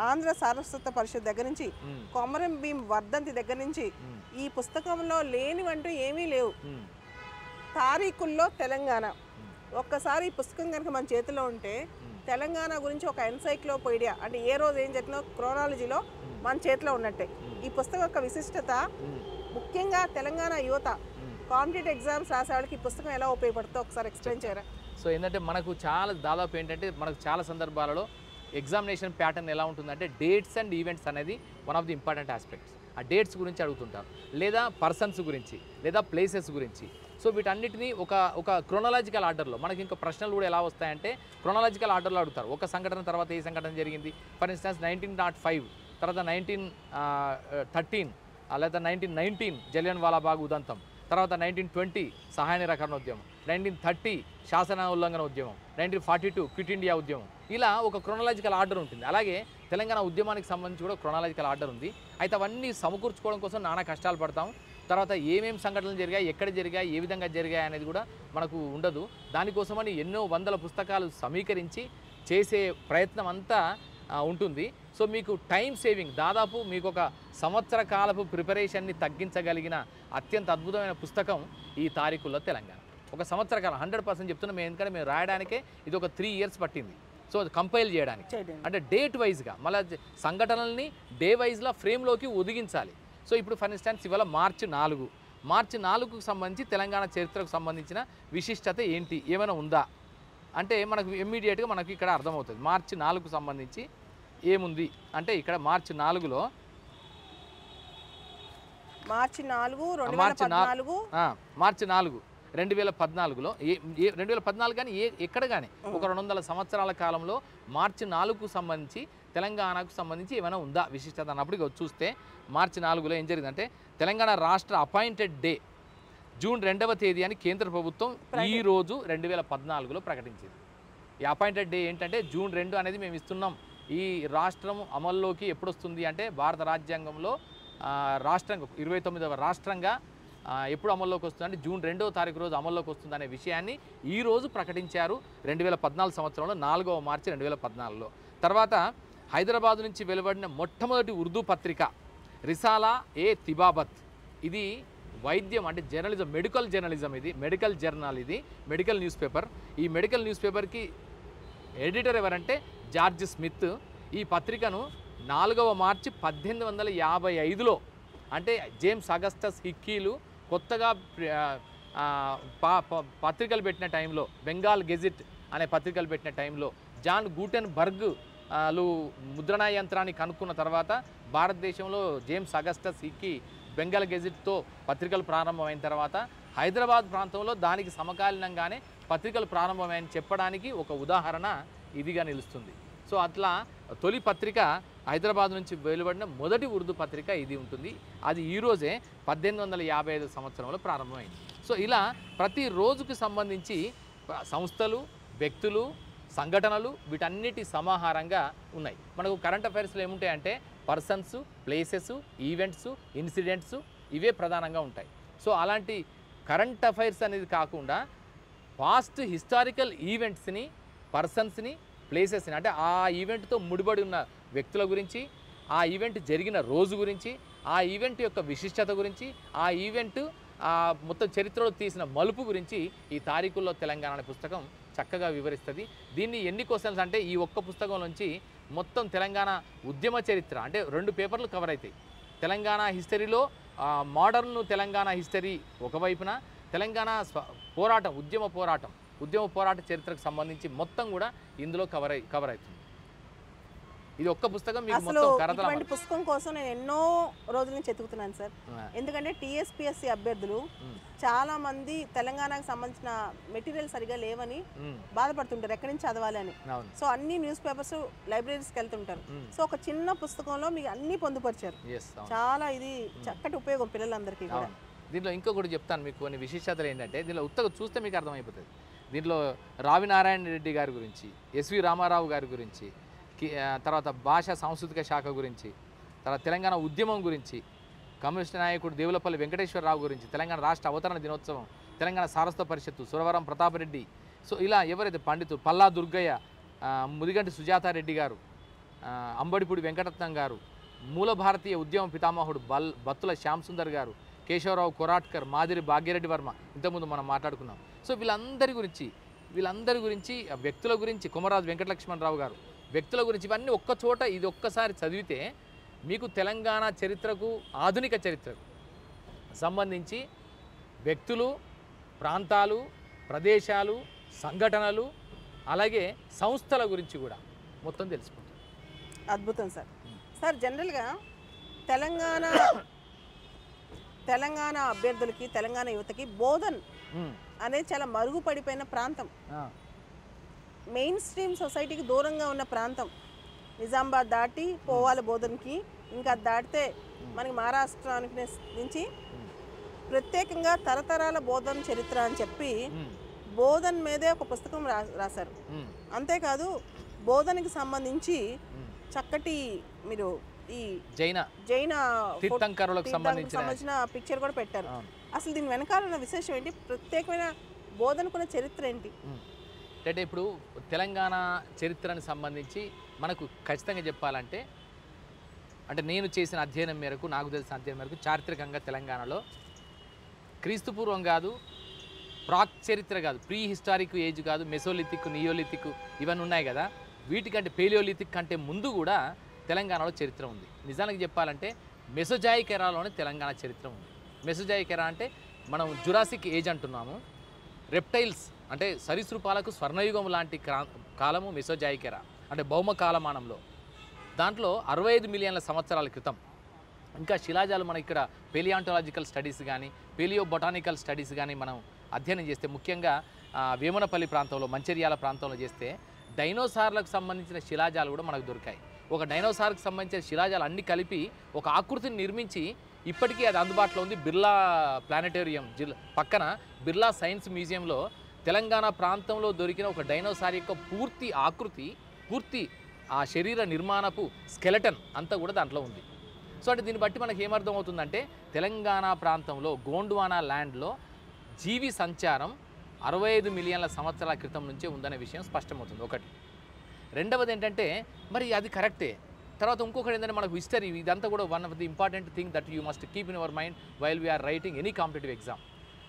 ఆంధ్ర సారస్వత పరిషత్ దగ్గర నుంచి, కొమరం భీం వర్ధంతి దగ్గర నుంచి ఈ పుస్తకంలో లేనివంటూ ఏమీ లేవు. తారీఖుల్లో తెలంగాణ. ఒక్కసారి ఈ పుస్తకం కనుక మన చేతిలో ఉంటే తెలంగాణ గురించి ఒక ఎన్సైక్లోపీడియా, అంటే ఏ రోజు ఏం జరిగినా క్రోనాలజీలో మన చేతిలో ఉన్నట్టే. ఈ పుస్తకం యొక్క విశిష్టత, ముఖ్యంగా తెలంగాణ యువత కాంపిటేటివ్ ఎగ్జామ్స్ రాసే వాళ్ళకి ఈ పుస్తకం ఎలా ఉపయోగపడుతుందో ఒకసారి ఎక్స్ప్లెయిన్ చేయరా? సో ఏంటంటే మనకు దాదాపు ఏంటంటే మనకు చాలా సందర్భాలలో ఎగ్జామినేషన్ ప్యాటర్న్ ఎలా ఉంటుందంటే డేట్స్ అండ్ ఈవెంట్స్ అనేది one of the important aspects. ఆ డేట్స్ గురించి అడుగుతుంటారు, లేదా పర్సన్స్ గురించి, లేదా ప్లేసెస్ గురించి. సో వీటన్నిటిని ఒక క్రోనాలజికల్ ఆర్డర్లో, మనకి ఇంకా ప్రశ్నలు కూడా ఎలా వస్తాయంటే క్రోనాలజికల్ ఆర్డర్లో అడుగుతారు. ఒక సంఘటన తర్వాత ఏ సంఘటన జరిగింది, ఫర్ ఇన్స్టెన్స్ 1905 తర్వాత 1913 లేదా 1919 జలియన్ వాలాబాగ్ ఉదంతం, తర్వాత 1920 సహాయ నిరాకరణ ఉద్యమం, 1930 శాసన ఉల్లంఘన ఉద్యమం, 1942 క్విట్ ఇండియా ఉద్యమం. ఇలా ఒక క్రోనాలజికల్ ఆర్డర్ ఉంటుంది. అలాగే తెలంగాణ ఉద్యమానికి సంబంధించి కూడా క్రోనాలజికల్ ఆర్డర్ ఉంది. అయితే అవన్నీ సమకూర్చుకోవడం కోసం నానా కష్టాలు పడతాం. తర్వాత ఏమేమి సంఘటనలు జరిగాయి, ఎక్కడ జరిగాయి, ఏ విధంగా జరిగాయి అనేది కూడా మనకు ఉండదు. దానికోసమని ఎన్నో వందల పుస్తకాలు సమీకరించి చేసే ప్రయత్నం అంతా ఉంటుంది. సో మీకు టైం సేవింగ్, దాదాపు మీకు ఒక సంవత్సర కాలపు ప్రిపరేషన్ని తగ్గించగలిగిన అత్యంత అద్భుతమైన పుస్తకం ఈ తారీఖుల్లో తెలంగాణ. ఒక సంవత్సర కాలం 100% చెప్తున్నాం, ఎందుకంటే మేము రాయడానికే ఇది ఒక 3 years పట్టింది. సో కంపైల్ చేయడానికి, అంటే డేట్ వైజ్గా మళ్ళీ సంఘటనల్ని డే వైజ్లా ఫ్రేమ్లోకి ఒదిగించాలి. సో ఇప్పుడు ఫర్ ఇన్స్టాన్స్ ఇవాళ మార్చి 4కు సంబంధించి తెలంగాణ చరిత్రకు సంబంధించిన విశిష్టత ఏంటి, ఏమైనా ఉందా అంటే మనకు ఇమ్మీడియట్గా మనకి ఇక్కడ అర్థమవుతుంది. మార్చి 4కు సంబంధించి ఏముంది అంటే ఇక్కడ మార్చి 4లో మార్చి 2014లో 2014 కానీ ఎక్కడ కానీ ఒక 200 సంవత్సరాల కాలంలో మార్చి 4కు సంబంధించి తెలంగాణకు సంబంధించి ఏమైనా ఉందా విశిష్టత అన్నప్పుడు చూస్తే మార్చి 4లో ఏం జరిగిందంటే తెలంగాణ రాష్ట్ర అపాయింటెడ్ డే జూన్ 2వ తేదీ అని కేంద్ర ప్రభుత్వం ఈ రోజు 2014లో ప్రకటించింది. ఈ అపాయింటెడ్ డే ఏంటంటే జూన్ 2 అనేది మేము ఇస్తున్నాం. ఈ రాష్ట్రం అమల్లోకి ఎప్పుడు వస్తుంది అంటే భారత రాజ్యాంగంలో రాష్ట్రంగా 29వ రాష్ట్రంగా ఎప్పుడు అమల్లోకి వస్తుందంటే జూన్ 2వ తారీఖు రోజు అమల్లోకి వస్తుందనే విషయాన్ని ఈరోజు ప్రకటించారు 2014 సంవత్సరంలో 4వ మార్చి 2014లో. తర్వాత హైదరాబాద్ నుంచి వెలువడిన మొట్టమొదటి ఉర్దూ పత్రిక రిసాలా ఏ తిబాబత్. ఇది వైద్యం అంటే జర్నలిజం, మెడికల్ జర్నలిజం, ఇది మెడికల్ జర్నల్, ఇది మెడికల్ న్యూస్ పేపర్. ఈ మెడికల్ న్యూస్ పేపర్కి ఎడిటర్ ఎవరంటే జార్జ్ స్మిత్. ఈ పత్రికను 4వ మార్చి 1855లో అంటే జేమ్స్ అగస్టస్ హిక్కీలు కొత్తగా పత్రికలు పెట్టిన టైంలో, బెంగాల్ గెజిట్ అనే పత్రికలు పెట్టిన టైంలో, జాన్ గూటెన్బర్గ్ ముద్రణా యంత్రాన్ని కనుక్కున్న తర్వాత భారతదేశంలో జేమ్స్ అగస్టస్ హిక్కీ బెంగాల్ గెజిట్తో పత్రికలు ప్రారంభమైన తర్వాత హైదరాబాద్ ప్రాంతంలో దానికి సమకాలీనంగానే పత్రికలు ప్రారంభమైనని చెప్పడానికి ఒక ఉదాహరణ ఇదిగా నిలుస్తుంది. సో అట్లా తొలి పత్రిక హైదరాబాద్ నుంచి వెలువడిన మొదటి ఉర్దూ పత్రిక ఇది ఉంటుంది. అది ఈరోజే 1855 సంవత్సరంలో ప్రారంభమైంది. సో ఇలా ప్రతి రోజుకు సంబంధించి సంస్థలు, వ్యక్తులు, సంఘటనలు వీటన్నిటి సమాహారంగా ఉన్నాయి. మనకు కరెంట్ అఫైర్స్లో ఏముంటాయంటే పర్సన్స్, ప్లేసెస్, ఈవెంట్స్, ఇన్సిడెంట్స్ ఇవే ప్రధానంగా ఉంటాయి. సో అలాంటి కరెంట్ అఫైర్స్ అనేది కాకుండా పాస్ట్ హిస్టారికల్ ఈవెంట్స్ని, పర్సన్స్ని, ప్లేసెస్ని అంటే ఆ ఈవెంట్తో ముడిపడి ఉన్న వ్యక్తుల గురించి, ఆ ఈవెంట్ జరిగిన రోజు గురించి, ఆ ఈవెంట్ యొక్క విశిష్టత గురించి, ఆ ఈవెంట్ మొత్తం చరిత్రలో తీసిన మలుపు గురించి ఈ తారీఖుల్లో తెలంగాణ అనే పుస్తకం చక్కగా వివరిస్తుంది. దీన్ని ఎన్ని క్వశ్చన్స్ అంటే ఈ ఒక్క పుస్తకం నుంచి మొత్తం తెలంగాణ ఉద్యమ చరిత్ర అంటే 2 పేపర్లు కవర్ అవుతాయి. తెలంగాణ హిస్టరీలో మోడర్న్ తెలంగాణ హిస్టరీ ఒకవైపున, తెలంగాణ పోరాటం, ఉద్యమ పోరాట చరిత్రకు సంబంధించి మొత్తం కూడా ఇందులో కవర్ అవుతుంది. ఇది ఒక్క పుస్తకం మీకు అసలు మొత్తం కరతలం. ఇటువంటి పుస్తకం కోసం నేను ఎన్నో రోజుల నుంచి ఎతుకుతున్నాను సార్. ఎందుకంటే టీఎస్పీఎస్సీ అభ్యర్థులు చాలా మంది తెలంగాణకు సంబంధించిన మెటీరియల్ సరిగా లేవని బాధపడుతుంటారు, ఎక్కడి నుంచి చదవాలి అని. సో అన్ని న్యూస్ పేపర్స్ లైబ్రరీస్కి వెళ్తుంటారు. సో ఒక చిన్న పుస్తకంలో మీకు అన్ని పొందుపరిచారు. చాలా ఇది చక్కటి ఉపయోగం పిల్లలందరికీ కూడా. దీంట్లో ఇంకొకటి చెప్తాను మీకు, కొన్ని విశేషతలు ఏంటంటే దీనిలో ఉత్తగా చూస్తే మీకు అర్థమైపోతుంది. దీంట్లో రావి నారాయణ రెడ్డి గారి గురించి, ఎస్వి రామారావు గారి గురించి, తర్వాత భాషా సాంస్కృతిక శాఖ గురించి, తర్వాత తెలంగాణ ఉద్యమం గురించి, కమ్యూనిస్ట్ నాయకుడు దేవులపల్లి వెంకటేశ్వరరావు గురించి, తెలంగాణ రాష్ట్ర అవతరణ దినోత్సవం, తెలంగాణ సారస్వత పరిషత్తు, సురవరం ప్రతాపరెడ్డి, సో ఇలా ఎవరైతే పండితులు పల్లా దుర్గయ్య, ముదిగంటి సుజాతారెడ్డి గారు, అంబడిపూడి వెంకటరత్నం గారు, మూల భారతీయ ఉద్యమ పితామహుడు బత్తుల శ్యామ్ సుందర్ గారు, కేశవరావు కొరాట్కర్, మాదిరి భాగ్యరెడ్డి వర్మ, ఇంతకుముందు మనం మాట్లాడుకున్నాం. సో వీళ్ళందరి గురించి వ్యక్తుల గురించి, కొమరాజు వెంకటలక్ష్మణరావు గారు, వ్యక్తుల గురించి ఇవన్నీ ఒక్క చోట ఇది ఒక్కసారి చదివితే మీకు తెలంగాణ చరిత్రకు, ఆధునిక చరిత్రకు సంబంధించి వ్యక్తులు, ప్రాంతాలు, ప్రదేశాలు, సంఘటనలు, అలాగే సంస్థల గురించి కూడా మొత్తం తెలుసుకుంటారు. అద్భుతం సార్. సార్ జనరల్గా తెలంగాణ అభ్యర్థులకి, తెలంగాణ యువతకి బోధన్ అనేది చాలా మరుగుపడిపోయిన ప్రాంతం, మెయిన్ స్ట్రీమ్ సొసైటీకి దూరంగా ఉన్న ప్రాంతం. నిజామాబాద్ దాటి పోవాలి బోధన్కి, ఇంకా దాటితే మనకి మహారాష్ట్రానికి నుంచి ప్రత్యేకంగా తరతరాల బోధన్ చరిత్ర అని చెప్పి బోధన్ మీదే ఒక పుస్తకం రాశారు. అంతేకాదు బోధనకి సంబంధించి చక్కటి మీరు ఈ జైన తీర్థంకరులకు సంబంధించిన పిక్చర్ కూడా పెట్టారు. అసలు దీని వెనకాల ఉన్న విశేషం ఏంటి? ప్రత్యేకమైన బోధనకున్న చరిత్ర ఏంటి అంటే ఇప్పుడు తెలంగాణ చరిత్రను సంబంధించి మనకు ఖచ్చితంగా చెప్పాలంటే, అంటే నేను చేసిన అధ్యయనం మేరకు, నాకు తెలిసిన అధ్యయనం మేరకు చారిత్రకంగా తెలంగాణలో క్రీస్తుపూర్వం కాదు, ప్రాక్ చరిత్ర కాదు, ప్రీ హిస్టారిక్ ఏజ్ కాదు, మెసోలిథిక్, నియోలిథిక్ ఇవన్నీ ఉన్నాయి కదా, వీటికంటే పేలియోలిథిక్ కంటే ముందు కూడా తెలంగాణలో చరిత్ర ఉంది. నిజానికి చెప్పాలంటే మెసోజాయిక్ ఎరాలోనే తెలంగాణ చరిత్ర ఉంది. మెసోజాయిక్ ఎరా అంటే మనం జురాసిక్ ఏజ్ అంటున్నాము. రెప్టైల్స్ అంటే సరీసృపాలకు స్వర్ణయుగం లాంటి కాలము మెసోజాయిక్ ఎరా, అంటే భౌమ కాలమానంలో. దాంట్లో 65 మిలియన్ల సంవత్సరాల క్రితం ఇంకా శిలాజాలు మనం ఇక్కడ పేలియాంటలాజికల్ స్టడీస్ కానీ, పేలియో బొటానికల్ స్టడీస్ కానీ మనం అధ్యయనం చేస్తే, ముఖ్యంగా వేమనపల్లి ప్రాంతంలో, మంచిర్యాల ప్రాంతంలో చేస్తే డైనోసార్లకు సంబంధించిన శిలాజాలు కూడా మనకు దొరికాయి. ఒక డైనోసార్కి సంబంధించిన శిలాజాలు అన్నీ కలిపి ఒక ఆకృతిని నిర్మించి ఇప్పటికీ అది అందుబాటులో ఉంది. బిర్లా ప్లానెటోరియం పక్కన బిర్లా సైన్స్ మ్యూజియంలో తెలంగాణ ప్రాంతంలో దొరికిన ఒక డైనోసార్ యొక్క పూర్తి ఆకృతి, పూర్తి ఆ శరీర నిర్మాణపు స్కెలటన్ అంతా కూడా దాంట్లో ఉంది. సో అంటే దీన్ని బట్టి మనకి ఏమర్థం అవుతుందంటే తెలంగాణ ప్రాంతంలో గోండ్వానా ల్యాండ్లో జీవి సంచారం 65 మిలియన్ల సంవత్సరాల క్రితం నుంచే ఉందనే విషయం స్పష్టమవుతుంది. ఒకటి. రెండవది ఏంటంటే మరి అది కరెక్టే. తర్వాత ఇంకొకటి ఏంటంటే మనకు హిస్టరీ, ఇదంతా కూడా one of the important thing that you must keep in your mind while we are writing any competitive exam.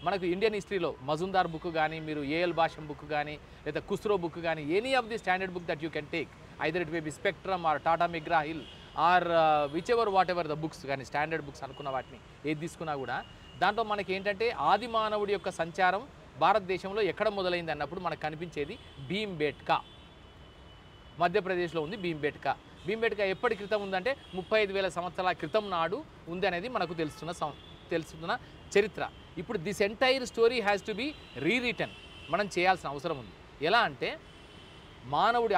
మనకు ఇండియన్ హిస్టరీలో మజుందార్ బుక్ కానీ, మీరు ఏఎల్ భాషం బుక్ కానీ, లేదా కుస్రో బుక్ కానీ, any of the standard book that you can take, either it may be spectrum or Tata McGraw hill or whichever whatever the books కానీ, standard books అనుకున్న వాటిని ఏది తీసుకున్నా కూడా దాంట్లో మనకి ఏంటంటే ఆది మానవుడి యొక్క సంచారం భారతదేశంలో ఎక్కడ మొదలైంది అన్నప్పుడు మనకు కనిపించేది భీంబేట్కా, మధ్యప్రదేశ్లో ఉంది భీంబేట్కా. భీంబేట్కా ఎప్పటి క్రితం ఉందంటే 35,000 సంవత్సరాల క్రితం నాడు ఉంది అనేది మనకు తెలుస్తున్న చరిత్ర. ఇప్పుడు this entire story has to be rewritten, మనం చేయాల్సిన అవసరం ఉంది. ఎలా అంటే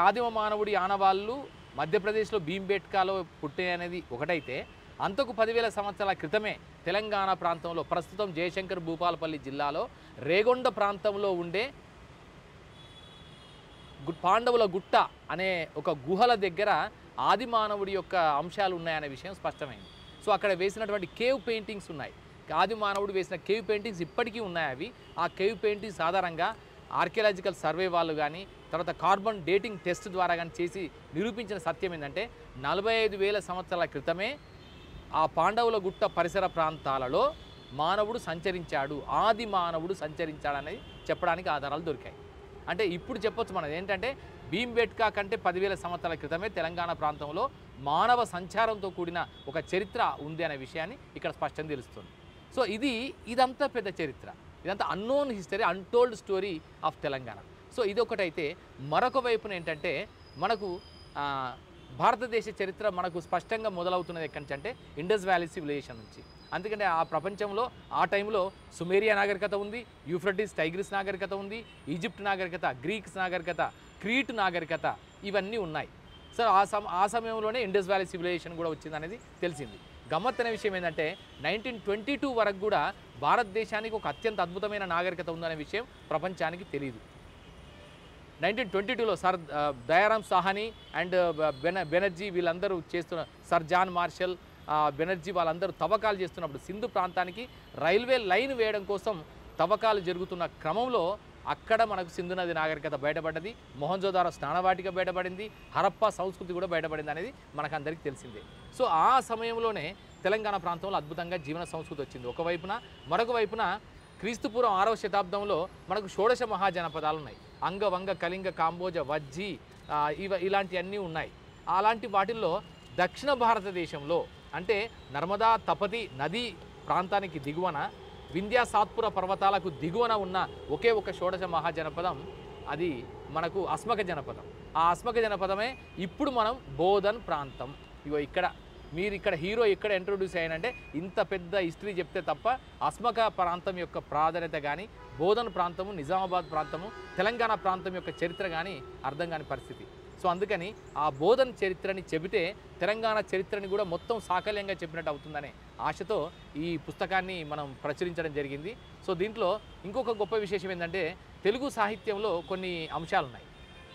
ఆదిమ మానవుడి ఆనవాళ్ళు మధ్యప్రదేశ్లో భీంబేట్కాలో పుట్టే అనేది ఒకటైతే, అంతకు 10,000 సంవత్సరాల క్రితమే తెలంగాణ ప్రాంతంలో ప్రస్తుతం జయశంకర్ భూపాలపల్లి జిల్లాలో రేగొండ ప్రాంతంలో ఉండే పాండవుల గుట్ట అనే ఒక గుహల దగ్గర ఆది మానవుడి యొక్క అంశాలు ఉన్నాయనే విషయం స్పష్టమైంది. సో అక్కడ వేసినటువంటి కేవ్ పెయింటింగ్స్ ఉన్నాయి. ఆది మానవుడు వేసిన కేవ్ పెయింటింగ్స్ ఇప్పటికీ ఉన్నాయి. అవి ఆ కేవ్ పెయింటింగ్స్ ఆధారంగా ఆర్కియాలజికల్ సర్వే వాళ్ళు కానీ తర్వాత కార్బన్ డేటింగ్ టెస్ట్ ద్వారా కానీ చేసి నిరూపించిన సత్యం ఏంటంటే 45,000 సంవత్సరాల క్రితమే ఆ పాండవుల గుట్ట పరిసర ప్రాంతాలలో మానవుడు సంచరించాడు, ఆది మానవుడు సంచరించాడనేది చెప్పడానికి ఆధారాలు దొరికాయి. అంటే ఇప్పుడు చెప్పొచ్చు మనం ఏంటంటే భీంబేట్కా కంటే 10,000 సంవత్సరాల క్రితమే తెలంగాణ ప్రాంతంలో మానవ సంచారంతో కూడిన ఒక చరిత్ర ఉంది అనే విషయాన్ని ఇక్కడ స్పష్టంగా తెలుస్తుంది. సో ఇదంతా పెద్ద చరిత్ర, ఇదంతా unknown history, untold story of Telangana. So ఇది ఒకటైతే మరొక వైపున ఏంటంటే మనకు భారతదేశ చరిత్ర మనకు స్పష్టంగా మొదలవుతున్నది ఎక్కడి నుంచి అంటే ఇండస్ వ్యాలీ సివిలైజేషన్ నుంచి. అందుకంటే ఆ ప్రపంచంలో ఆ టైంలో సుమేరియా నాగరికత ఉంది, యూఫ్రటీస్ టైగ్రిస్ నాగరికత ఉంది, ఈజిప్ట్ నాగరికత, గ్రీక్స్ నాగరికత, క్రీట్ నాగరికత ఇవన్నీ ఉన్నాయి. సో ఆ సమయంలోనే ఇండస్ వ్యాలీ సివిలైజేషన్ కూడా వచ్చిందనేది తెలిసింది. గమ్మత్తైన విషయం ఏంటంటే 1922 వరకు కూడా భారతదేశానికి ఒక అత్యంత అద్భుతమైన నాగరికత ఉందనే విషయం ప్రపంచానికి తెలియదు. 1922లో సర్ దయారాం సాహని అండ్ బెనర్జీ వీళ్ళందరూ చేస్తున్న సర్ జాన్ మార్షల్ బెనర్జీ వాళ్ళందరూ తవ్వకాలు చేస్తున్నప్పుడు సింధు ప్రాంతానికి రైల్వే లైన్ వేయడం కోసం తవ్వకాలు జరుగుతున్న క్రమంలో అక్కడ మనకు సింధు నది నాగరికత బయటపడ్డది, మొహంజోదారో స్నానవాటిక బయటపడింది, హరప్పా సంస్కృతి కూడా బయటపడింది అనేది మనకందరికీ తెలిసిందే. సో ఆ సమయంలోనే తెలంగాణ ప్రాంతంలో అద్భుతంగా జీవన సంస్కృతి వచ్చింది ఒకవైపున. మరొక వైపున క్రీస్తుపూర్వం 6వ శతాబ్దంలో మనకు షోడశ మహాజనపదాలు ఉన్నాయి. అంగ, వంగ, కళింగ, కాంబోజ, వజ్జి ఇలాంటివన్నీ ఉన్నాయి. అలాంటి వాటిల్లో దక్షిణ భారతదేశంలో అంటే నర్మదా తపతి నదీ ప్రాంతానికి దిగువన వింధ్యా సాత్పుర పర్వతాలకు దిగువన ఉన్న ఒకే ఒక షోడశ మహాజనపదం అది మనకు అస్మక జనపదం. ఆ అస్మక జనపదమే ఇప్పుడు మనం బోధన్ ప్రాంతం. మీరు ఇక్కడ హీరో ఎక్కడ ఇంట్రొడ్యూస్ అయ్యానంటే ఇంత పెద్ద హిస్టరీ చెప్తే తప్ప అస్మక ప్రాంతం యొక్క ప్రాధాన్యత కానీ బోధన్ ప్రాంతము, నిజామాబాద్ ప్రాంతము, తెలంగాణ ప్రాంతం యొక్క చరిత్ర కానీ అర్థం కాని పరిస్థితి. సో అందుకని ఆ బోధన్ చరిత్రని చెబితే తెలంగాణ చరిత్రని కూడా మొత్తం సాకల్యంగా చెప్పినట్టు అవుతుందనే ఆశతో ఈ పుస్తకాన్ని మనం ప్రచురించడం జరిగింది. సో దీంట్లో ఇంకొక గొప్ప విశేషం ఏంటంటే తెలుగు సాహిత్యంలో కొన్ని అంశాలు ఉన్నాయి.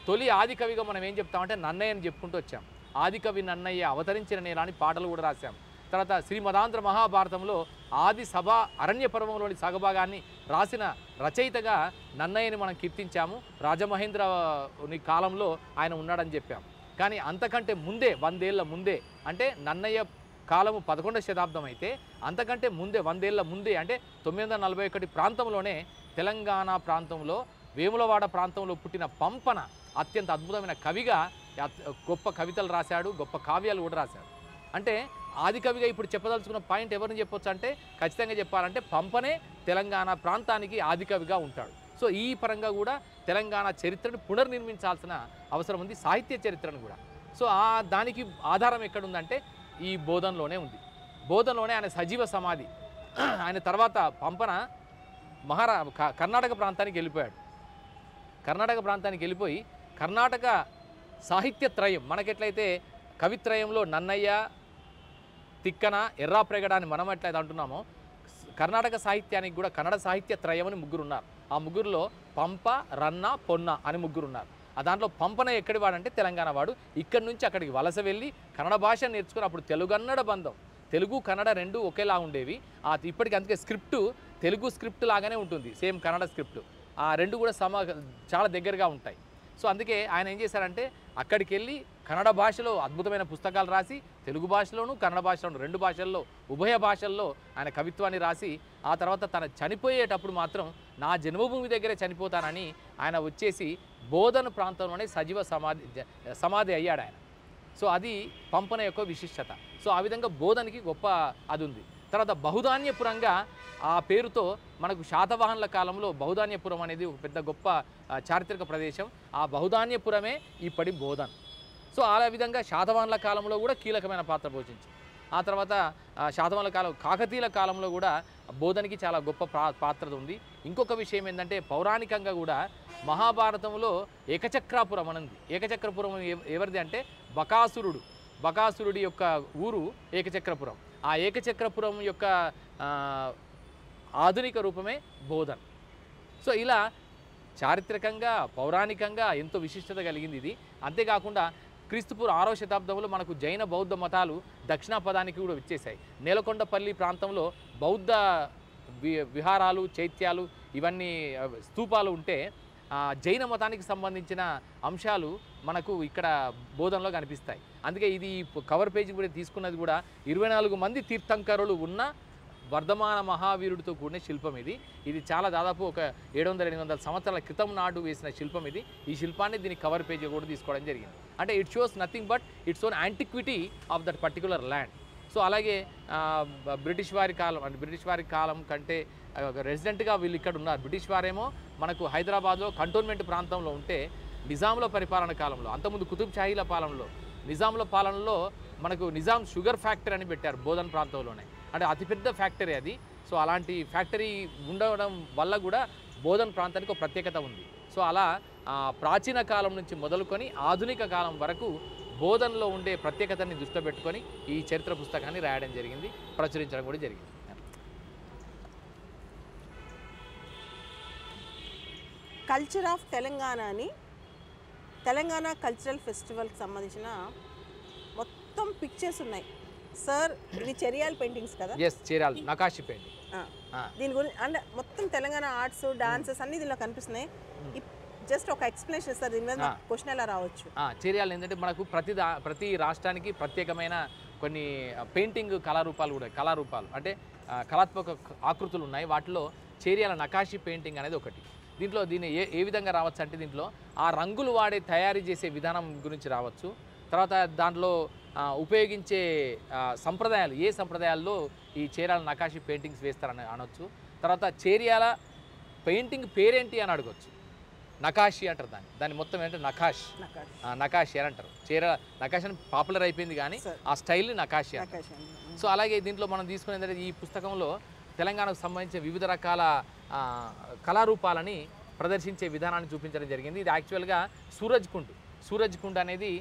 తొలి ఆది కవిగా మనం ఏం చెప్తామంటే నన్నయ్య అని చెప్పుకుంటూ వచ్చాం. ఆదికవి నన్నయ్య అవతరించిన నేల అని పాటలు కూడా రాశాం. తర్వాత శ్రీమదాంధ్ర మహాభారతంలో ఆది సభ అరణ్య పర్వంలోని సగభాగాన్ని రాసిన రచయితగా నన్నయ్యని మనం కీర్తించాము. రాజమహేంద్రుని కాలంలో ఆయన ఉన్నాడని చెప్పాం. కానీ అంతకంటే ముందే 100 ఏళ్ల ముందే అంటే నన్నయ్య కాలము 11వ శతాబ్దం అయితే అంతకంటే ముందే 100 ఏళ్ల ముందే అంటే 941 ప్రాంతంలోనే తెలంగాణ ప్రాంతంలో వేములవాడ ప్రాంతంలో పుట్టిన పంపన అత్యంత అద్భుతమైన కవిగా గొప్ప కవితలు రాశాడు, గొప్ప కావ్యాలు కూడా రాశాడు. అంటే ఆది కవిగా ఇప్పుడు చెప్పదలుచుకున్న పాయింట్ ఎవరిని చెప్పొచ్చు అంటే ఖచ్చితంగా చెప్పాలంటే పంపనే తెలంగాణ ప్రాంతానికి ఆది కవిగా ఉంటాడు. సో ఈ పరంగా కూడా తెలంగాణ చరిత్రను పునర్నిర్మించాల్సిన అవసరం ఉంది, సాహిత్య చరిత్రను కూడా. సో దానికి ఆధారం ఎక్కడుందంటే ఈ బోధనలోనే ఉంది. బోధనలోనే ఆయన సజీవ సమాధి. ఆయన తర్వాత పంపన కర్ణాటక ప్రాంతానికి వెళ్ళిపోయాడు. కర్ణాటక ప్రాంతానికి వెళ్ళిపోయి కర్ణాటక సాహిత్య త్రయం మనకెట్లయితే కవిత్రయంలో నన్నయ్య, తిక్కన, ఎర్రాప్రగడ అని మనం ఎట్లయితే అంటున్నామో కర్ణాటక సాహిత్యానికి కూడా కన్నడ సాహిత్య త్రయం అని ముగ్గురు ఉన్నారు. ఆ ముగ్గురులో పంప, రన్న, పొన్న అని ముగ్గురు ఉన్నారు. దాంట్లో పంపన ఎక్కడి వాడంటే తెలంగాణ వాడు. ఇక్కడి నుంచి అక్కడికి వలస వెళ్ళి కన్నడ భాష నేర్చుకుని అప్పుడు తెలుగన్నడ బంధం, తెలుగు కన్నడ రెండు ఒకేలా ఉండేవి. ఇప్పటికీ అందుకే స్క్రిప్టు తెలుగు స్క్రిప్ట్ లాగానే ఉంటుంది, సేమ్ కన్నడ స్క్రిప్ట్. ఆ రెండు కూడా చాలా దగ్గరగా ఉంటాయి. సో అందుకే ఆయన ఏం చేశారంటే అక్కడికి వెళ్ళి కన్నడ భాషలో అద్భుతమైన పుస్తకాలు రాసి తెలుగు భాషలోను కన్నడ భాషలోను రెండు భాషల్లో ఉభయ భాషల్లో ఆయన కవిత్వాన్ని రాసి ఆ తర్వాత తన చనిపోయేటప్పుడు మాత్రం నా జన్మభూమి దగ్గరే చనిపోతానని ఆయన వచ్చేసి బోధన ప్రాంతంలోనే సజీవ సమాధి అయ్యాడు ఆయన. సో అది పంపన యొక్క విశిష్టత. సో ఆ విధంగా బోధనకి గొప్ప అది ఉంది. తర్వాత బహుధాన్యపురంగా ఆ పేరుతో మనకు శాతవాహనుల కాలంలో బహుధాన్యపురం అనేది ఒక పెద్ద గొప్ప చారిత్రక ప్రదేశం. ఆ బహుధాన్యపురమే ఇప్పటి బోధన్. సో ఆ విధంగా శాతవాహనుల కాలంలో కూడా కీలకమైన పాత్ర పోషించింది. ఆ తర్వాత శాతవాహనుల కాలం కాకతీయుల కాలంలో కూడా బోధనకి చాలా గొప్ప పాత్ర ఉంది. ఇంకొక విషయం ఏంటంటే పౌరాణికంగా కూడా మహాభారతంలో ఏకచక్రాపురం అనేది. ఏకచక్రపురం ఎవరిది అంటే బకాసురుడు బకాసురుడి యొక్క ఊరు ఏకచక్రపురం. ఆ ఏకచక్రపురం యొక్క ఆధునిక రూపమే బోధన్. సో ఇలా చారిత్రకంగా పౌరాణికంగా ఎంతో విశిష్టత కలిగింది ఇది. అంతేకాకుండా క్రీస్తుపూర్వం 6వ శతాబ్దంలో మనకు జైన బౌద్ధ మతాలు దక్షిణాపదానికి కూడా వచ్చేసాయి. నేలకొండపల్లి ప్రాంతంలో బౌద్ధ విహారాలు, చైత్యాలు, ఇవన్నీ స్తూపాలు ఉంటే జైన మతానికి సంబంధించిన అంశాలు మనకు ఇక్కడ బోధనలో కనిపిస్తాయి. అందుకే ఇది కవర్ పేజీ కూడా తీసుకున్నది కూడా 24 మంది తీర్థంకరులు ఉన్న వర్ధమాన మహావీరుడితో కూడిన శిల్పం ఇది. ఇది చాలా దాదాపు ఒక 700-800 సంవత్సరాల క్రితం నాడు వేసిన శిల్పం ఇది. ఈ శిల్పాన్ని దీని కవర్ పేజీ కూడా తీసుకోవడం జరిగింది. అంటే it shows nothing but its own antiquity of that particular land. So అలాగే బ్రిటిష్ వారి కాలం కంటే రెసిడెంట్గా వీళ్ళు ఇక్కడ ఉన్నారు. బ్రిటిష్ వారేమో మనకు హైదరాబాద్లో కంటోన్మెంట్ ప్రాంతంలో ఉంటే నిజాంల పరిపాలన కాలంలో, అంతకుముందు కుతుబ్ షాహీల పాలనలో, నిజాంల పాలనలో మనకు నిజాం షుగర్ ఫ్యాక్టరీ అని పెట్టారు బోధన్ ప్రాంతంలోనే. అంటే అతిపెద్ద ఫ్యాక్టరీ అది. సో అలాంటి ఫ్యాక్టరీ ఉండడం వల్ల కూడా బోధన్ ప్రాంతానికి ఒక ప్రత్యేకత ఉంది. సో అలా ప్రాచీన కాలం నుంచి మొదలుకొని ఆధునిక కాలం వరకు బోధనలో ఉండే ప్రత్యేకతని దృష్టిలో పెట్టుకొని ఈ చరిత్ర పుస్తకాన్ని రాయడం జరిగింది, ప్రచురించడం కూడా జరిగింది. కల్చర్ ఆఫ్ తెలంగాణని తెలంగాణ కల్చరల్ ఫెస్టివల్కి సంబంధించిన మొత్తం పిక్చర్స్ ఉన్నాయి సార్. ఇవి చెరియాల్ పెయింటింగ్స్ కదా? Yes, Cheriyal Nakashi painting. దీని గురించి అంటే మొత్తం తెలంగాణ ఆర్ట్స్, డాన్సెస్ అన్ని దీనిలో కనిపిస్తున్నాయి. జస్ట్ ఒక ఎక్స్ప్లెనేషన్ సార్, దీని మీద క్వశ్చన్ ఎలా రావచ్చు? చెరియాల్ ఏంటంటే మనకు ప్రతి రాష్ట్రానికి ప్రత్యేకమైన కొన్ని పెయింటింగ్ కళారూపాలు అంటే కళాత్మక ఆకృతులు ఉన్నాయి. వాటిలో చెరియాల నకాషి పెయింటింగ్ అనేది ఒకటి. దీన్ని ఏ విధంగా రావచ్చు అంటే దీంట్లో ఆ రంగులు తయారీ చేసే విధానం గురించి రావచ్చు. తర్వాత దాంట్లో ఉపయోగించే సంప్రదాయాలు, ఏ సంప్రదాయాల్లో ఈ చేరియాల నకాషి పెయింటింగ్స్ వేస్తారని అనొచ్చు. తర్వాత చేరియాల పెయింటింగ్ పేరేంటి అని అడగొచ్చు. నకాషి అంటారు దాన్ని మొత్తం ఏంటంటే నకాషి అని అంటారు. చేరియాల నకాషి అని పాపులర్ అయిపోయింది కానీ ఆ స్టైల్ని నకాషి అంటారు. సో అలాగే దీంట్లో మనం తీసుకునే ఏంటంటే ఈ పుస్తకంలో తెలంగాణకు సంబంధించిన వివిధ రకాల కళారూపాలని ప్రదర్శించే విధానాన్ని చూపించడం జరిగింది. ఇది యాక్చువల్గా సూరజ్ కుండ్ అనేది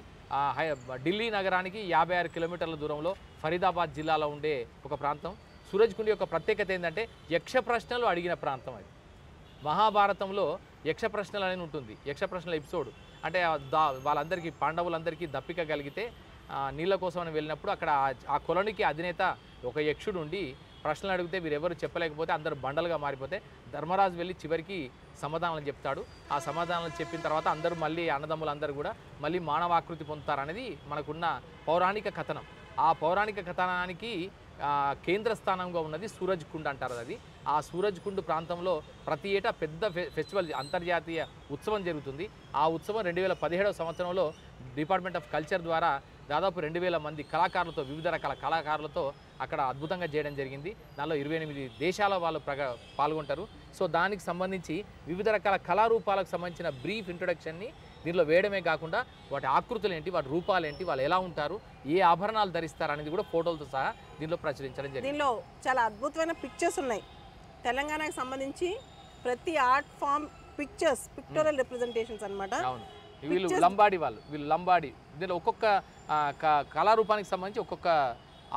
ఢిల్లీ నగరానికి 56 కిలోమీటర్ల దూరంలో ఫరీదాబాద్ జిల్లాలో ఉండే ఒక ప్రాంతం. సూరజ్ కుండ్ యొక్క ప్రత్యేకత ఏంటంటే యక్ష ప్రశ్నలు అడిగిన ప్రాంతం అది. మహాభారతంలో యక్ష ప్రశ్నలు అనేది ఉంటుంది. యక్ష ప్రశ్నల ఎపిసోడ్ అంటే వాళ్ళందరికీ, పాండవులందరికీ దప్పిక కలిగితే నీళ్ళ కోసం అని వెళ్ళినప్పుడు అక్కడ ఆ కొలనికి అధినేత ఒక యక్షుడు ఉండి ప్రశ్నలు అడిగితే వీరెవరు చెప్పలేకపోతే అందరూ బండలుగా మారిపోతే ధర్మరాజు వెళ్ళి చివరికి సమాధానాలు చెప్తాడు. ఆ సమాధానాలు చెప్పిన తర్వాత అందరూ మళ్ళీ అన్నదమ్ములందరూ కూడా మళ్ళీ మానవాకృతి పొందుతారనేది మనకున్న పౌరాణిక కథనం. ఆ పౌరాణిక కథనానికి కేంద్ర స్థానంగా ఉన్నది సూరజ్ కుండ్ అంటారు. అది ఆ సూరజ్ కుండ్ ప్రాంతంలో ప్రతి ఏటా పెద్ద ఫెస్టివల్, అంతర్జాతీయ ఉత్సవం జరుగుతుంది. ఆ ఉత్సవం 2017వ సంవత్సరంలో డిపార్ట్మెంట్ ఆఫ్ కల్చర్ ద్వారా దాదాపు 2000 మంది కళాకారులతో, వివిధ రకాల కళాకారులతో అక్కడ అద్భుతంగా చేయడం జరిగింది. దానిలో 28 దేశాల వాళ్ళు పాల్గొంటారు. సో దానికి సంబంధించి వివిధ రకాల కళారూపాలకు సంబంధించిన బ్రీఫ్ ఇంట్రొడక్షన్ని దీనిలో వేయడమే కాకుండా వాటి ఆకృతులు ఏంటి, వాటి రూపాలు ఏంటి, వాళ్ళు ఎలా ఉంటారు, ఏ ఆభరణాలు ధరిస్తారు అనేది కూడా ఫోటోలతో సహా దీనిలో ప్రచురించడం జరిగింది. దీనిలో చాలా అద్భుతమైన పిక్చర్స్ ఉన్నాయి. తెలంగాణకు సంబంధించి ప్రతి art form pictures, pictorial representations అన్నమాట. అవును, వీళ్ళు లంబాడి దీనిలో ఒక్కొక్క కళారూపానికి సంబంధించి ఒక్కొక్క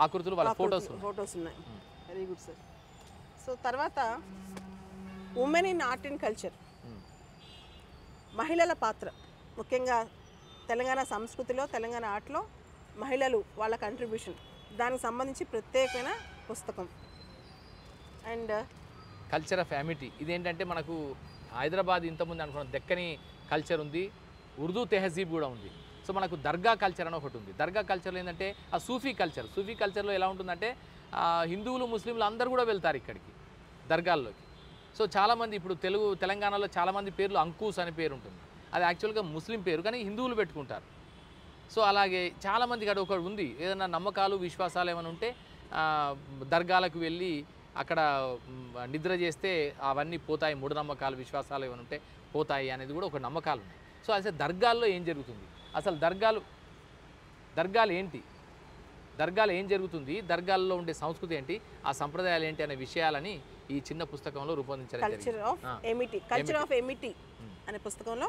ఆకృతులు వాళ్ళ ఫోటోస్ ఉన్నాయి. Very good sir. సో తర్వాత women in art and culture, మహిళల పాత్ర ముఖ్యంగా తెలంగాణ సంస్కృతిలో, తెలంగాణ ఆర్ట్లో మహిళలు వాళ్ళ కంట్రిబ్యూషన్, దానికి సంబంధించి ప్రత్యేకమైన పుస్తకం. అండ్ కల్చర్ ఆఫ్ అమిటీ, ఇదేంటంటే మనకు హైదరాబాద్ ఇంతకుముందు అనుకున్న దక్కని కల్చర్ ఉంది, ఉర్దూ తెహజీబ్ కూడా ఉంది. సో మనకు దర్గా కల్చర్ అని ఒకటి ఉంది. దర్గా కల్చర్లో ఏంటంటే ఆ సూఫీ కల్చర్లో ఎలా ఉంటుందంటే హిందువులు, ముస్లింలు అందరూ కూడా వెళ్తారు ఇక్కడికి దర్గాల్లోకి. సో చాలామంది ఇప్పుడు తెలంగాణలో చాలామంది పేర్లు అంకూస్ అనే పేరు ఉంటుంది. అది యాక్చువల్గా ముస్లిం పేరు కానీ హిందువులు పెట్టుకుంటారు. సో అలాగే చాలామందికి అక్కడ ఒకటి ఉంది, ఏదైనా నమ్మకాలు, విశ్వాసాలు ఏమైనా ఉంటే దర్గాలకు వెళ్ళి అక్కడ నిద్ర చేస్తే అవన్నీ పోతాయి, మూఢనమ్మకాలు, విశ్వాసాలు ఏమైనా ఉంటే పోతాయి అనేది కూడా ఒక నమ్మకాలు ఉన్నాయి. సో అసలు దర్గాల్లో ఏం జరుగుతుంది, అసలు దర్గాలు ఏంటి, దర్గాలు ఏం జరుగుతుంది, దర్గాల్లో ఉండే సంస్కృతి ఏంటి, ఆ సంప్రదాయాలు ఏంటి అనే విషయాలని ఈ చిన్న పుస్తకంలో రూపొందించడం జరిగింది. కల్చర్ ఆఫ్ ఎమిటీ అనే పుస్తకంలో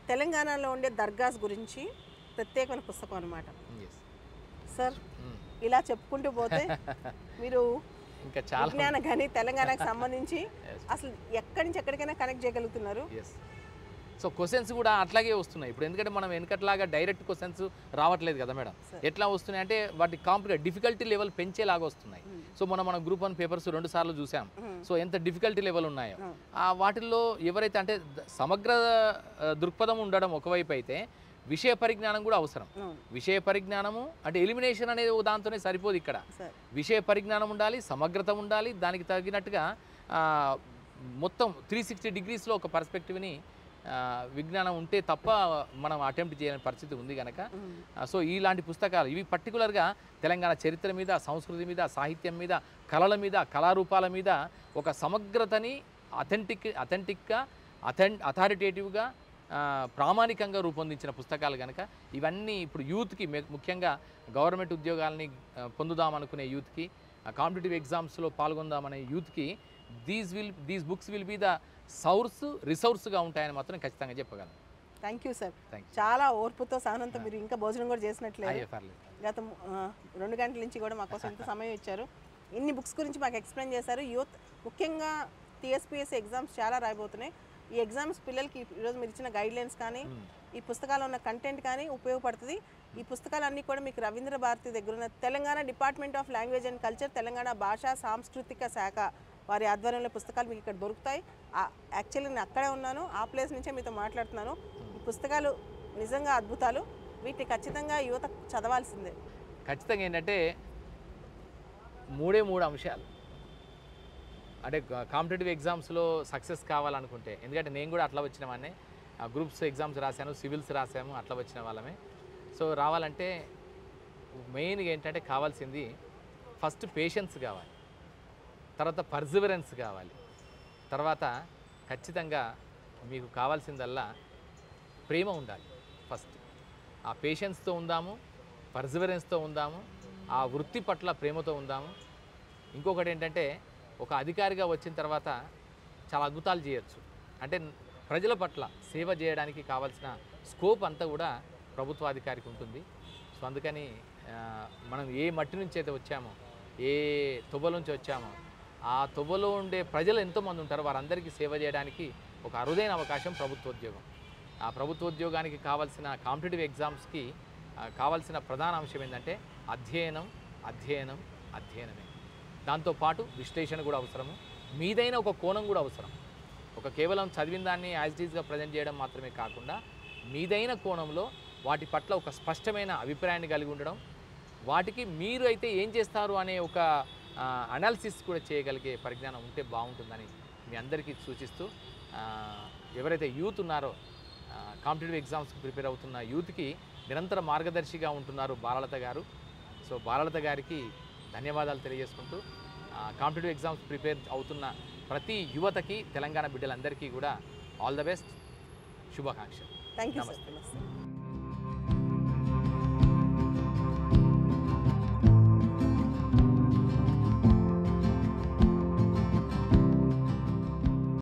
తెలంగాణలో ఉండే దర్గాస్ గురించి ప్రత్యేకమైన పుస్తకం అన్నమాట. సార్ ఇలా చెప్పుకుంటూ పోతే మీరు ఇంకా చాలా విజ్ఞాన గని తెలంగాణకు సంబంధించి అసలు ఎక్కడి నుంచి ఎక్కడికైనా కనెక్ట్ చేయగలుగుతున్నారు. సో క్వశ్చన్స్ కూడా అట్లాగే వస్తున్నాయి ఇప్పుడు, ఎందుకంటే మనం వెనకట్లాగా డైరెక్ట్ క్వశ్చన్స్ రావట్లేదు కదా మేడం. ఎట్లా వస్తున్నాయి అంటే వాటి డిఫికల్టీ లెవెల్ పెంచేలాగా వస్తున్నాయి. సో మన గ్రూప్ 1 పేపర్స్ 2 సార్లు చూసాం. సో ఎంత డిఫికల్టీ లెవెల్ ఉన్నాయో వాటిల్లో ఎవరైతే అంటే సమగ్ర దృక్పథం ఉండడం ఒకవైపు అయితే విషయ పరిజ్ఞానం కూడా అవసరం. విషయ పరిజ్ఞానము అంటే ఎలిమినేషన్ అనేది దాంతోనే సరిపోదు. ఇక్కడ విషయ పరిజ్ఞానం ఉండాలి, సమగ్రత ఉండాలి, దానికి తగినట్టుగా మొత్తం 360 డిగ్రీస్లో ఒక పర్స్పెక్టివ్ని విజ్ఞానం ఉంటే తప్ప మనం అటెంప్ట్ చేయని పరిస్థితి ఉంది కనుక సో ఇలాంటి పుస్తకాలు ఇవి పర్టికులర్గా తెలంగాణ చరిత్ర మీద, సంస్కృతి మీద, సాహిత్యం మీద, కళల మీద, కళారూపాల మీద ఒక సమగ్రతని అథెంటిక్గా అథారిటేటివ్గా ప్రామాణికంగా రూపొందించిన పుస్తకాలు కనుక ఇవన్నీ ఇప్పుడు యూత్కి ముఖ్యంగా గవర్నమెంట్ ఉద్యోగాలని పొందుదామనుకునే యూత్కి, కాంపిటేటివ్ ఎగ్జామ్స్లో పాల్గొందామనే యూత్కి these books will be the రిసోర్స్గా ఉంటాయని మాత్రం ఖచ్చితంగా చెప్పగలను. Thank you sir. చాలా ఓర్పుతో సహనంతో మీరు ఇంకా భోజనం కూడా చేసినట్లేదు. గత 2 గంటల నుంచి కూడా మా కోసం ఇంత సమయం ఇచ్చారు. ఇన్ని బుక్స్ గురించి మాకు ఎక్స్ప్లెయిన్ చేశారు. యూత్ ముఖ్యంగా టీఎస్పీఎస్సీ ఎగ్జామ్స్ చాలా రాయబోతున్నాయి. ఈ ఎగ్జామ్స్ పిల్లలకి ఈరోజు మీరు ఇచ్చిన గైడ్లైన్స్ కానీ ఈ పుస్తకాల్లో ఉన్న కంటెంట్ కానీ ఉపయోగపడుతుంది. ఈ పుస్తకాలన్నీ కూడా మీకు రవీంద్ర భారతి దగ్గర ఉన్న Telangana department of language and culture, Telangana భాషా సాంస్కృతిక శాఖ వారి ఆధ్వర్యంలో పుస్తకాలు మీకు ఇక్కడ దొరుకుతాయి. యాక్చువల్లీ నేను అక్కడే ఉన్నాను, ఆ ప్లేస్ నుంచే మీతో మాట్లాడుతున్నాను. ఈ పుస్తకాలు నిజంగా అద్భుతాలు. వీటిని ఖచ్చితంగా యువత చదవాల్సిందే. ఖచ్చితంగా ఏంటంటే 3 అంశాలు అంటే కాంపిటేటివ్ ఎగ్జామ్స్లో సక్సెస్ కావాలనుకుంటే, ఎందుకంటే నేను కూడా అట్లా వచ్చిన వాడిని, గ్రూప్స్ ఎగ్జామ్స్ రాశాను, సివిల్స్ రాసాము, అట్లా వచ్చిన వాళ్ళమే. సో రావాలంటే మెయిన్గా ఏంటంటే కావాల్సింది ఫస్ట్ పేషెన్స్ కావాలి, తర్వాత పర్సివరెన్స్ కావాలి, తర్వాత ఖచ్చితంగా మీకు కావాల్సిందల్లా ప్రేమ ఉండాలి. ఫస్ట్ ఆ పేషెన్స్తో ఉందాము, పర్సివరెన్స్తో ఉందాము, ఆ వృత్తి పట్ల ప్రేమతో ఉందాము. ఇంకొకటి ఏంటంటే ఒక అధికారిగా వచ్చిన తర్వాత చాలా అద్భుతాలు చేయొచ్చు. అంటే ప్రజల పట్ల సేవ చేయడానికి కావాల్సిన స్కోప్ అంతా కూడా ప్రభుత్వాధికారికి ఉంటుంది. సో అందుకని మనం ఏ మట్టి నుంచి అయితే వచ్చామో, ఏ తొవ్వ నుంచి వచ్చామో, ఆ తొవ్వలో ఉండే ప్రజలు ఎంతోమంది ఉంటారో వారందరికీ సేవ చేయడానికి ఒక అరుదైన అవకాశం ప్రభుత్వోద్యోగం. ఆ ప్రభుత్వోద్యోగానికి కావాల్సిన కాంపిటేటివ్ ఎగ్జామ్స్కి కావాల్సిన ప్రధాన అంశం ఏంటంటే అధ్యయనమే. దాంతోపాటు విశ్లేషణ కూడా అవసరము, మీదైన ఒక కోణం కూడా అవసరం. ఒక కేవలం చదివిన దాన్ని యాజ్ ఇట్ ఈజ్గా ప్రజెంట్ చేయడం మాత్రమే కాకుండా మీదైన కోణంలో వాటి పట్ల ఒక స్పష్టమైన అభిప్రాయాన్ని కలిగి ఉండడం, వాటికి మీరు అయితే ఏం చేస్తారు అనే ఒక అనాలిసిస్ కూడా చేయగలిగే పరిజ్ఞానం ఉంటే బాగుంటుందని మీ అందరికీ సూచిస్తూ, ఎవరైతే యూత్ ఉన్నారో కాంపిటేటివ్ ఎగ్జామ్స్కి ప్రిపేర్ అవుతున్న యూత్కి నిరంతర మార్గదర్శిగా ఉంటున్నారు బాలలత గారు. సో బాలలత గారికి ధన్యవాదాలు తెలియజేసుకుంటూ కాంపిటేటివ్ ఎగ్జామ్స్ ప్రిపేర్ అవుతున్న ప్రతి యువతకి, తెలంగాణ బిడ్డలందరికీ కూడా ఆల్ ద బెస్ట్, శుభాకాంక్షలు. Thank you.